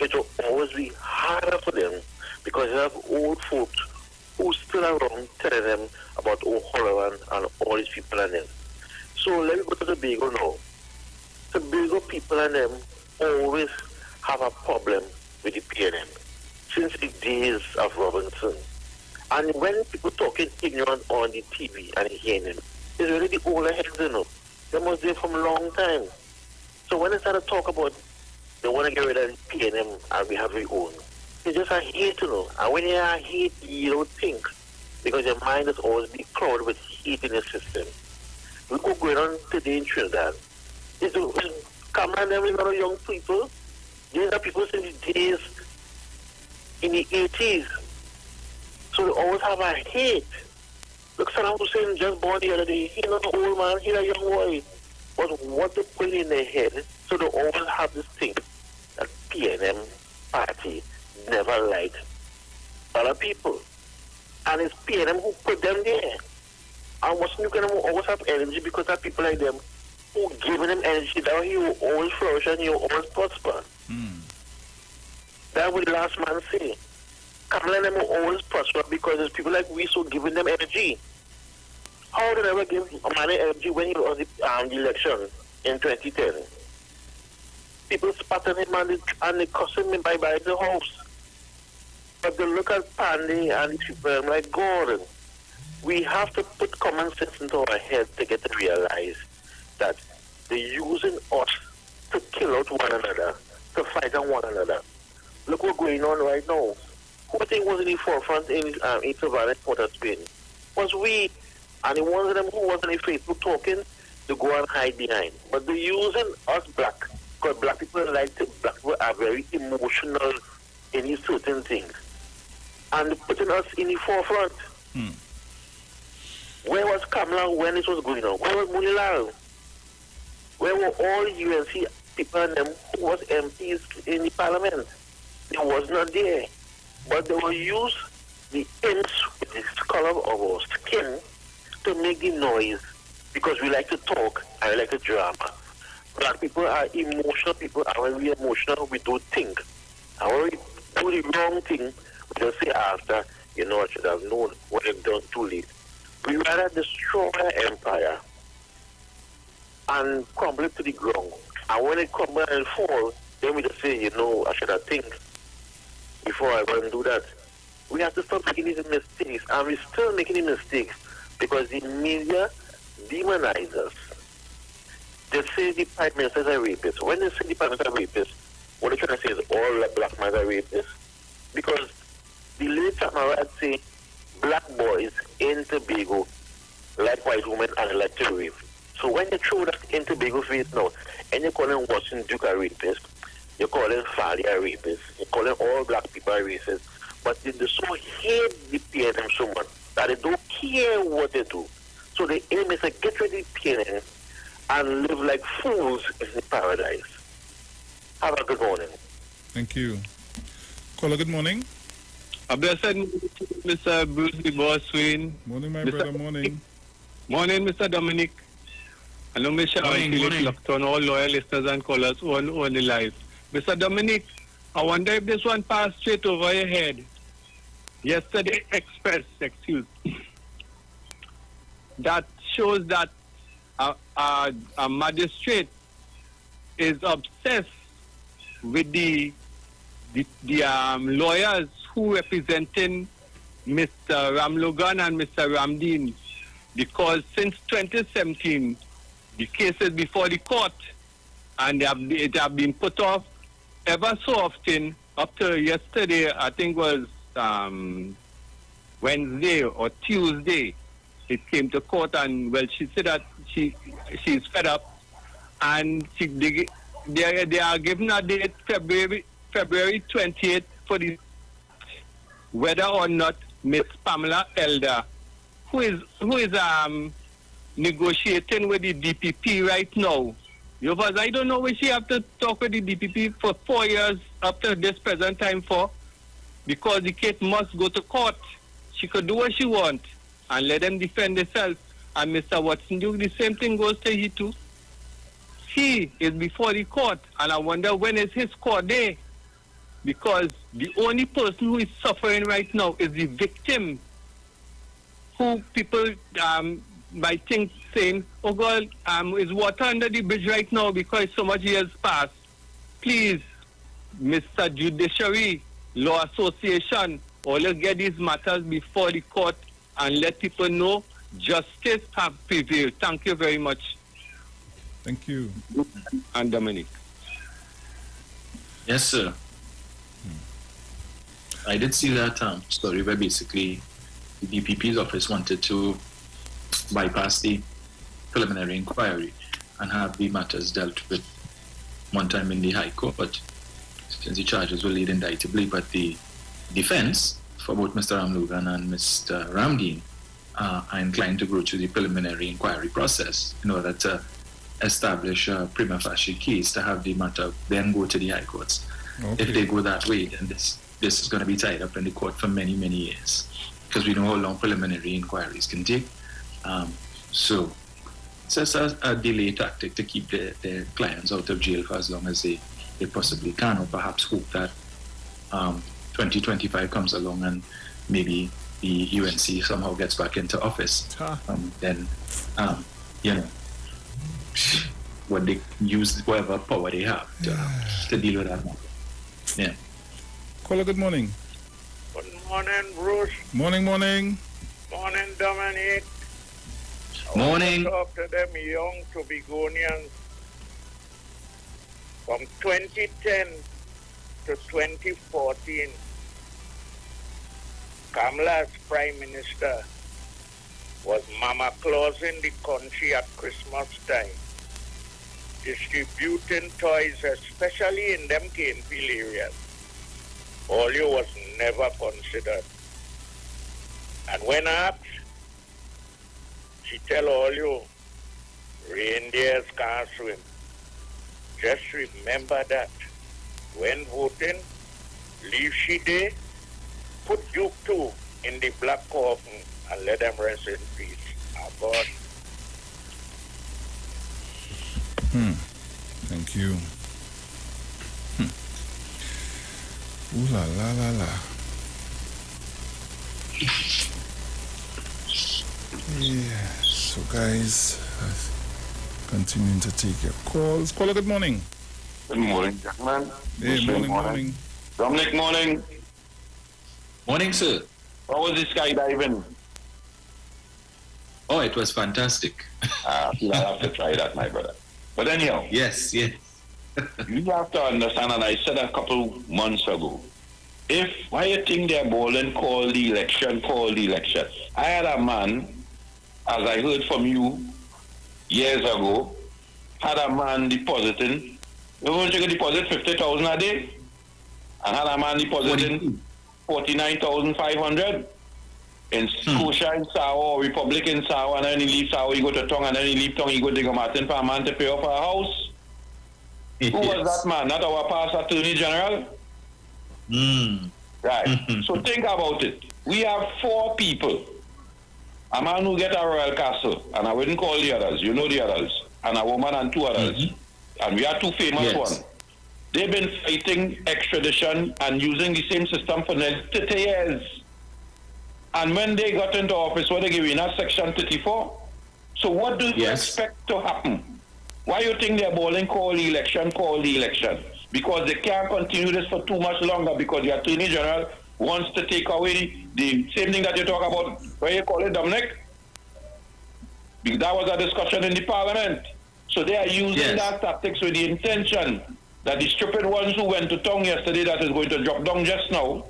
S18: it will always be harder for them because they have old folks who still around telling them about O'Halloran and all these people and them. So let me go to the Tobago now. The Tobago people and them always have a problem with the PNM since the days of Robinson. And when people talking ignorant on the TV and hearing them, it's really the older heads, you know. They must be from a long time. So when they start to talk about they want to get rid of the PNM and we have our own, it's just a hate, you know. And when you are hate, you don't think. Because your mind is always be clouded with hate in the system. Look what's going on today in Trinidad. It's Kamala and them, a lot of young people. These are people since the days in the 80s. So they always have a hate. Look, Saddam Hussein just born the other day. He's not an old man, he's a young boy. But what they put in their head, so they always have this thing that PNM party never liked other people. And it's PNM who put them there. And what's new, them will always have energy because of people like them who giving them energy. That way he will always flourish and he will always prosper. That would the last man say. Kamala and them will always prosper because there's people like we so giving them energy. How did they ever give a man energy when he was the election in 2010? People spotted him and they cussed him by the house. But they look at Pandy and these people, I'm like, God, we have to put common sense into our head to get to realize that they're using us to kill out one another, to fight on one another. Look what's going on right now. Who think was in the forefront in Savannah, Port of Spain? Was we, and the ones of them who was on the Facebook talking, to go and hide behind. But they're using us black, because black people are very emotional in these certain things. And putting us in the forefront. Where was Kamala when this was going on? Where was Munilal? Where were all the UNC people and them who was MPs in the parliament? They was not there. But they will use the inch with the color of our skin to make the noise because we like to talk and we like to drama. Black people are emotional people, and when we are emotional, we don't think. And when we do the wrong thing, we just say after, I should have known what I've done too late. We rather destroy our empire and crumble it to the ground. And when it crumbles and falls, then we just say, I should have think before I go and do that. We have to stop making these mistakes, and we're still making these mistakes because the media demonize us. They say the Prime Minister is a rapist. When they say the Prime Minister is a rapist, what they're trying to say is all the black men are rapists. Because the late Tamara say black boys in Tobago like white women and like to rape. So when you throw that in Tobago face now, and you're calling Watson Duke a rapist, you're calling Farley a rapist, you're calling all black people a racist, but they so hate the PNM so much that they don't care what they do. So the aim is to get rid of the PNM and live like fools in the paradise. Have a good morning.
S15: Thank you. Caller, good morning.
S6: A blessed morning, Mr. Bruce the Boss Swain.
S15: Morning, my brother, morning.
S6: Morning, Mr. Dominic. I know Mr. Felix Lockton, all loyal listeners and callers on the live. Mr. Dominic, I wonder if this one passed straight over your head. Yesterday, Express, that shows that a magistrate is obsessed with the lawyers who representing Mr. Ramlogan and Mr. Ramdeen, because since 2017 the case is before the court and it have been put off ever so often up to yesterday. I think was Wednesday or Tuesday it came to court, and she said that she's fed up, and they are giving a date February 28th for the whether or not Miss Pamela Elder, who is negotiating with the DPP right now. I don't know why she have to talk with the DPP for 4 years up to this present time for, because the case must go to court. She could do what she wants and let them defend themselves. And Mr. Watson Duke, the same thing goes to he too. He is before the court, and I wonder when is his court day, because the only person who is suffering right now is the victim, who people might think saying, oh God, is water under the bridge right now because so much years passed. Please, Mr. Judiciary, Law Association, always get these matters before the court and let people know justice have prevailed. Thank you very much.
S15: Thank you.
S6: And Dominic.
S17: Yes, sir. I did see that story where basically the DPP's office wanted to bypass the preliminary inquiry and have the matters dealt with one time in the High Court, since the charges were laid indictably. But the defense for both Mr. Ramlogan and Mr. Ramdeen are inclined to go through the preliminary inquiry process in order to establish a prima facie case to have the matter then go to the High Courts. Okay. If they go that way, then this is going to be tied up in the court for many, many years, because we know how long preliminary inquiries can take. So it's just a delay tactic to keep their clients out of jail for as long as they possibly can, or perhaps hope that 2025 comes along and maybe the UNC somehow gets back into office. Then, when they use whatever power they have to deal with that matter. Yeah.
S15: Caller, good morning.
S19: Good morning, Bruce.
S15: Morning.
S19: Morning, Dominic.
S17: Morning.
S19: I want to talk to them young Tobagonians. From 2010 to 2014, Kamala's Prime Minister was Mama Claus in the country at Christmas time, distributing toys, especially in them Canefield areas. Polio was never considered. And when asked, she tell all you, reindeers can't swim. Just remember that. When voting, leave she day, put Duke 2 in the black coffin and let them rest in peace. Our God.
S15: Thank you. Ooh la la la la. Yeah. So guys, continuing to take your calls. Caller, good morning.
S1: Good morning, gentlemen.
S15: Hey, morning.
S1: Dominic, morning.
S17: Morning, sir.
S1: How was the skydiving?
S17: Oh, it was fantastic.
S1: I have to try that, my brother. But anyhow.
S17: Yes. You
S1: have to understand, and I said a couple months ago, why you think they're balling, call the election. I had a man, as I heard from you years ago, had a man depositing, you want to deposit 50,000 a day, and had a man depositing 49,500 in Scotia in Sawa, Republic in Sawa, and then he leaves Sawa, he go to Tong, and then he leave Tong, he go to Martin for a man to pay off a house. Who was that man? Not our past Attorney General? Right. So think about it. We have 4 people. A man who get a royal castle, and I wouldn't call the others, you know the others, and a woman and 2 others. And we are 2 famous ones. They've been fighting extradition and using the same system for nearly 30 years. And when they got into office, what they giving us Section 34? So what do you expect to happen? Why you think they're balling call the election? Because they can't continue this for too much longer, because the Attorney General wants to take away the same thing that you talk about, where you call it, Dominic? That was a discussion in the Parliament. So they are using that tactics with the intention that the stupid ones who went to Tong yesterday that is going to drop down just now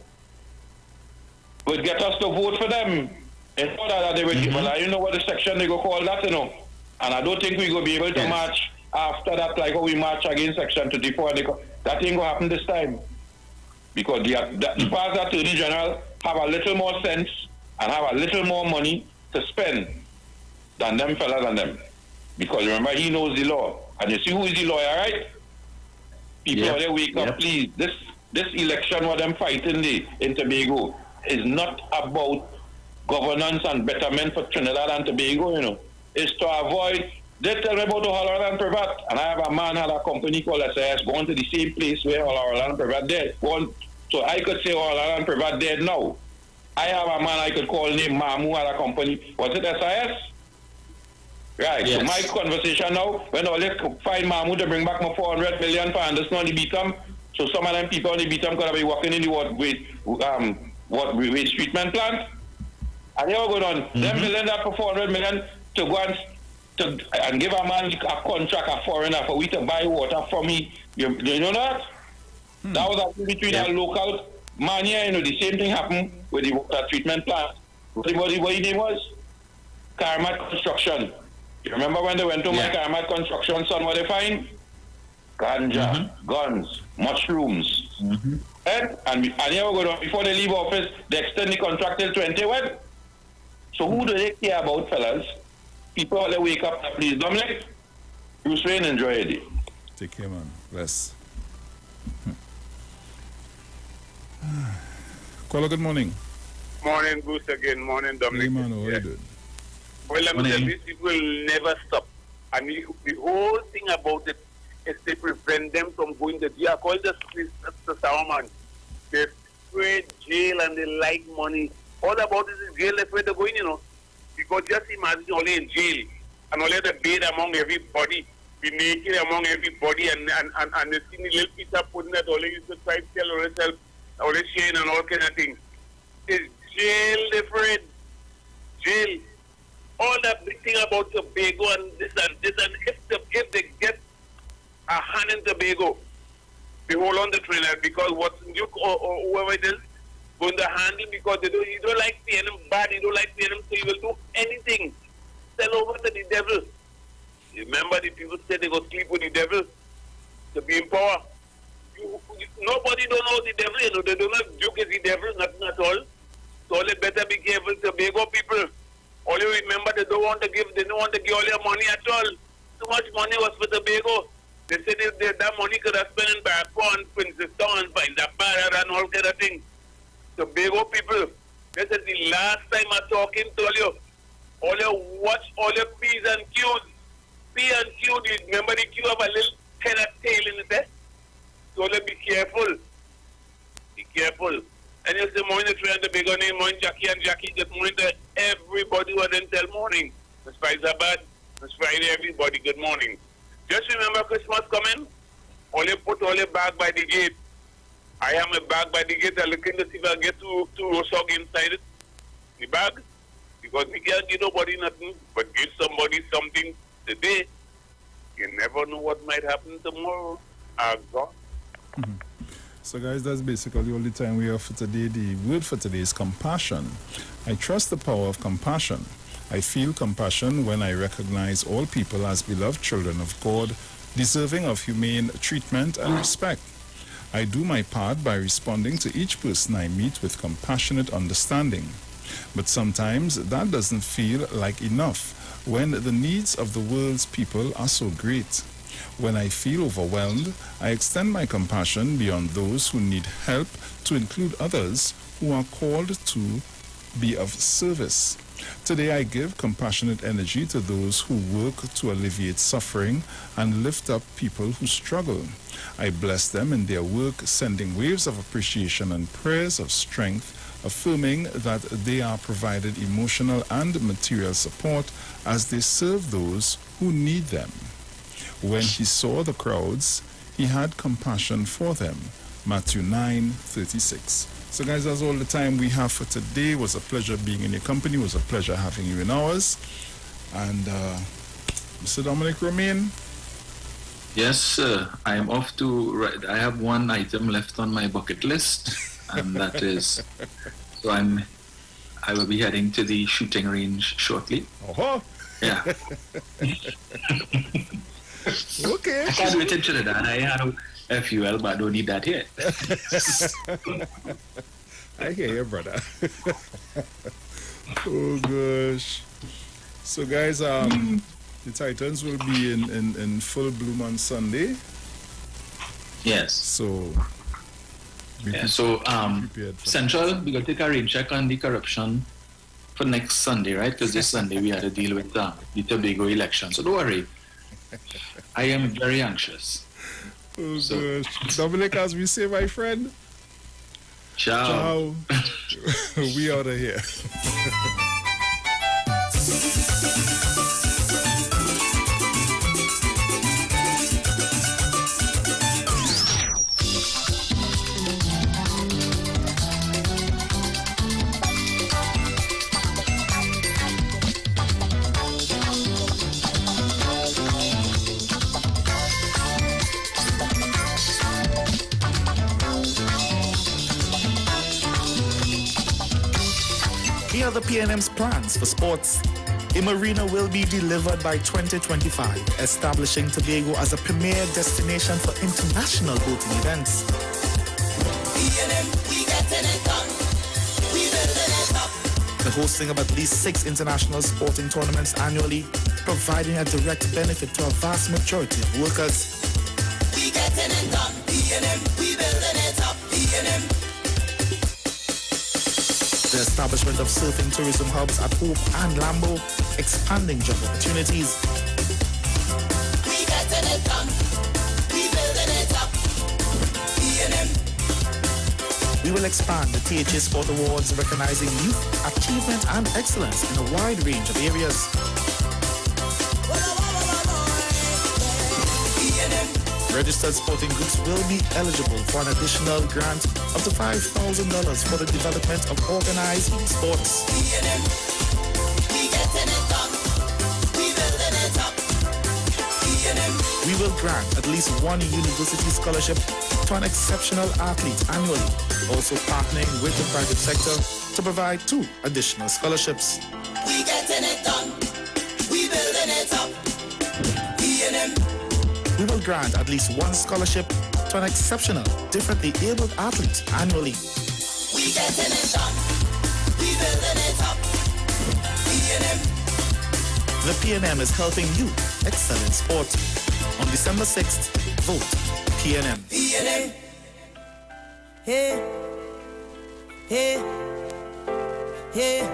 S1: would get us to vote for them. In order that they would well, I don't know what the section they go call that, you know. And I don't think we will be able to march after that, like how we march against Section 34. That ain't going to happen this time. Because the past Attorney General have a little more sense and have a little more money to spend than them fellas and them. Because remember, he knows the law. And you see who is the lawyer, right? People out there wake up, please. This election what them fighting in Tobago is not about governance and betterment for Trinidad and Tobago, you know. It's to avoid, they tell me about the Holland and Privat, and I have a man had a company called SAS going to the same place where Holland and Privat dead. So I could say Holland and Privat dead now. I have a man I could call named Mamu had a company, was it SAS? Right, so my conversation now, when I find Mamu to bring back my 400 million for Anderson on the Beatum, so some of them people on the Beatum could be working in the waste treatment plant. And they were going on, them building that for 400 million to go and give a man a contract, a foreigner, for we to buy water from me. You know that? That was actually between a local man here, you know, the same thing happened with the water treatment plant. What his name was? Karmat Construction. You remember when they went to my Karmat Construction, son, what they find? Ganja, guns, mushrooms. And here we go, before they leave office, they extend the contract till 21. So who do they care about, fellas? People all they wake up, please. Dominic, Bruce Wayne, enjoy your day.
S15: Take care, man. Bless. Caller, good morning.
S19: Morning, Bruce again. Morning, Dominic.
S15: Hey, man, how are you doing?
S19: Well, let me tell you, it will never stop. And the whole thing about it is to prevent them from going to jail. I call this the Salman. They're afraid jail and they like money. All about this is jail, they're afraid of going, you know. Because just imagine only in jail and only the bed among everybody, be naked among everybody, and the skinny little pizza pudding that only used to try to tell yourself, only shame and all kind of things. Is jail different? Jail. All that big thing about Tobago and this, and if they get a hand in Tobago, they hold on the Trinidad, because what Duke or whoever it is going to handle, because you don't like paying them bad, you don't like paying them, so you will do anything. Sell over to the devil. Remember the people say they go sleep with the devil to be in power. Nobody don't know the devil, you know, they don't know Duke is the devil, nothing at all. So they better be careful, Tobago people. All you remember, they don't want to give all your money at all. Too much money was for Tobago. They said that money could have spent in Backpond, Princess Town, in the Barra and all kind of things. Tobago people, this is the last time I'm talking to all you watch all your P's and Q's. P and Q, the remember the queue have a little tenor tail in it, eh? So let be careful. Be careful. And you say morning friend the big one in morning Jackie and Jackie good morning to everybody who didn't tell morning. Miss Faizabad, Miss Friday, everybody, good morning. Just remember Christmas coming. Only put all your bag by the gate. I have a bag by the gate. I'm looking to see if I get two rosog inside it. The bag. Because we can't give nobody nothing, but give somebody something today. You never know what might happen tomorrow. God.
S15: So guys, that's basically all the time we have for today. The word for today is compassion. I trust the power of compassion. I feel compassion when I recognize all people as beloved children of God, deserving of humane treatment and respect. I do my part by responding to each person I meet with compassionate understanding. But sometimes that doesn't feel like enough when the needs of the world's people are so great. When I feel overwhelmed, I extend my compassion beyond those who need help to include others who are called to be of service. Today I give compassionate energy to those who work to alleviate suffering and lift up people who struggle. I bless them in their work, sending waves of appreciation and prayers of strength, affirming that they are provided emotional and material support as they serve those who need them. When he saw the crowds, he had compassion for them. Matthew 9:36. So guys, that's all the time we have for today. It was a pleasure being in your company. It was a pleasure having you in ours. And Mr. Dominic Romain.
S17: Yes, sir. I am off to. I have one item left on my bucket list, and that is. So I will be heading to the shooting range shortly.
S15: Oh.
S17: Yeah.
S15: Okay.
S17: I can't wait until that. I have FUL, but I don't need that yet.
S15: I hear you, brother. Oh gosh. So guys, the Titans will be in full bloom on Sunday.
S17: Yes.
S15: So
S17: Central, we got to take a rain check on the corruption for next Sunday, right? Because this Sunday we had to deal with the Tobago election. So don't worry. I am very anxious.
S15: Oh gosh. Dominic, as we say, my friend.
S17: Ciao.
S15: We out of here.
S21: Here are the PNM's plans for sports. A marina will be delivered by 2025, establishing Tobago as a premier destination for international boating events.
S22: PNM, we getting it done. We building it up.
S21: The hosting of at least 6 international sporting tournaments annually, providing a direct benefit to a vast majority of workers.
S22: We getting it done. PNM, we building it up. PNM.
S21: The establishment of surfing tourism hubs at Hope and Lambo, expanding job opportunities.
S22: We getting it done. We building it up. PNM.
S21: We will expand the THA Sport Awards, recognizing youth, achievement, and excellence in a wide range of areas. Registered sporting groups will be eligible for an additional grant up to $5,000 for the development of organized sports.
S22: We getting it done. We building it up.
S21: We will grant at least one university scholarship to an exceptional athlete annually, also partnering with the private sector to provide 2 additional scholarships.
S22: We getting it done. We building it up.
S21: We will grant at least 1 scholarship to an exceptional, differently abled athlete annually.
S22: We getting it done. We building it up.
S21: The PNM is helping you excel in sport. On December 6th, vote PNM.
S22: PNM. Hey. Hey. Hey.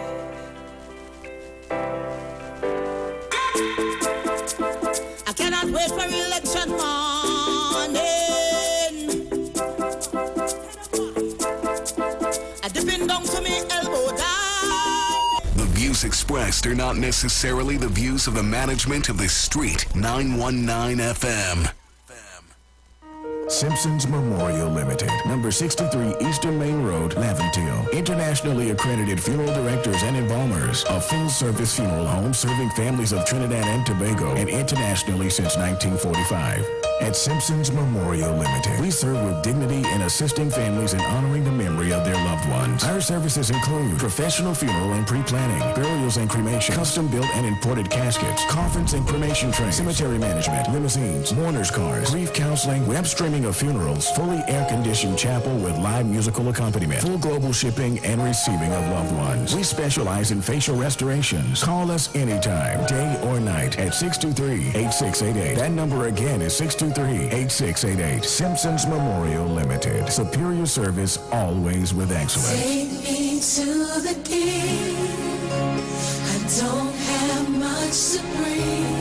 S22: I cannot
S13: wait for election morning. I dipping down to me elbow down.
S20: The views expressed are not necessarily the views of the management of the Street 919 FM.
S23: Simpsons Memorial Limited, number 63 Eastern Main Road, Laventille. Internationally accredited funeral directors and embalmers. A full-service funeral home serving families of Trinidad and Tobago and internationally since 1945. At Simpsons Memorial Limited, we serve with dignity in assisting families and honoring the memory of their loved ones. Our services include professional funeral and pre-planning, burials and cremation, custom-built and imported caskets, coffins and cremation trays, cemetery management, limousines, mourners cars, grief counseling, web streaming of funerals, fully air-conditioned chapel with live musical accompaniment, full global shipping and receiving of loved ones. We specialize in facial restorations. Call us anytime, day or night, at 623-8688. That number again is 623-8688. Simpsons Memorial Limited. Superior service, always with excellence.
S24: Take me to the king. I don't have much to bring.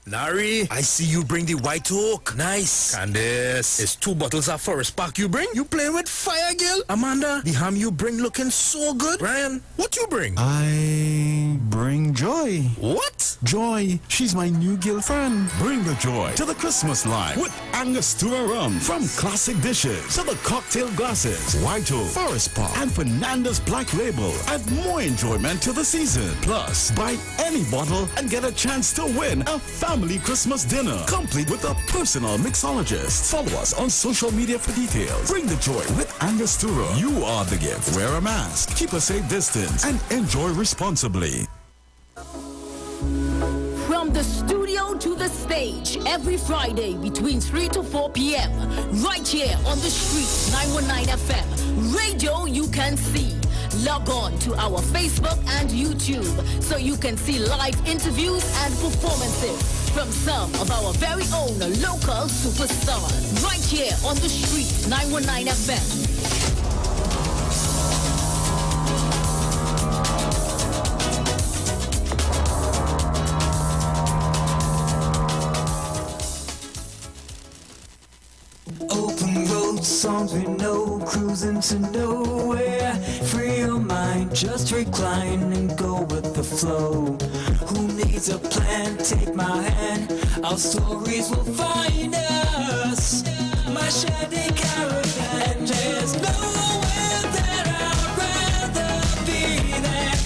S22: Nari, I see you bring the white oak. Nice. Candace, it's 2 bottles of Forest Park you bring? You playing with fire, girl? Amanda, the ham you bring looking so good. Brian, what you bring?
S25: I bring joy.
S22: What?
S25: Joy. She's my new girlfriend. Bring the joy to the Christmas line with Angostura rum. From classic dishes to the cocktail glasses, White Oak, Forest Park, and Fernanda's Black Label. Add more enjoyment to the season. Plus, buy any bottle and get a chance to win a family Christmas dinner, complete with a personal mixologist. Follow us on social media for details. Bring the joy with Angostura. You are the gift. Wear a mask, keep a safe distance, and enjoy responsibly.
S10: From the studio to the stage, every Friday between 3 to 4 p.m. Right here on the Street 919 FM. Radio you can see. Log on to our Facebook and YouTube so you can see live interviews and performances from some of our very own local superstars. Right here on the Street 919 FM.
S24: Open road songs we know, cruising to nowhere. Free your mind, just recline and go with the flow. Who needs a plan? Take my hand, our stories will find us. My shady caravan, and there's nowhere that I'd rather be than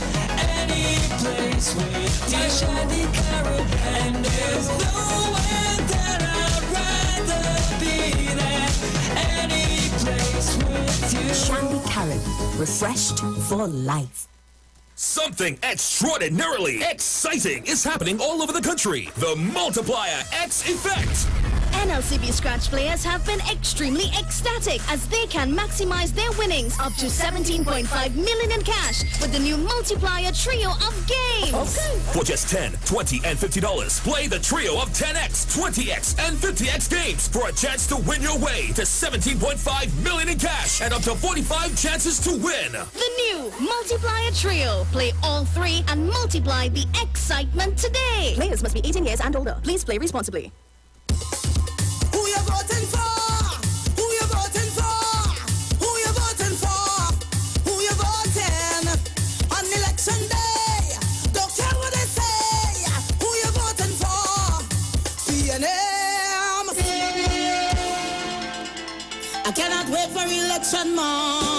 S24: any place with you. My shady caravan, there's nowhere that I'd rather be than any place with you.
S10: Shandy Carib, refreshed for life.
S26: Something extraordinarily exciting is happening all over the country. The Multiplier X Effect.
S27: NLCB Scratch players have been extremely ecstatic as they can maximize their winnings up to 17.5 million in cash with the new Multiplier Trio of Games.
S26: Okay. For just $10, $20, and $50, play the trio of 10X, 20X, and 50X games for a chance to win your way to 17.5 million in cash and up to 45 chances to win.
S27: The new Multiplier Trio. Play all 3 and multiply the excitement today. Players must be 18 years and older. Please play responsibly.
S13: Who you voting for? Who you voting for? Who you voting for? Who you voting on election day? Don't care what they say. Who you voting for? PNM. I cannot wait for election morning.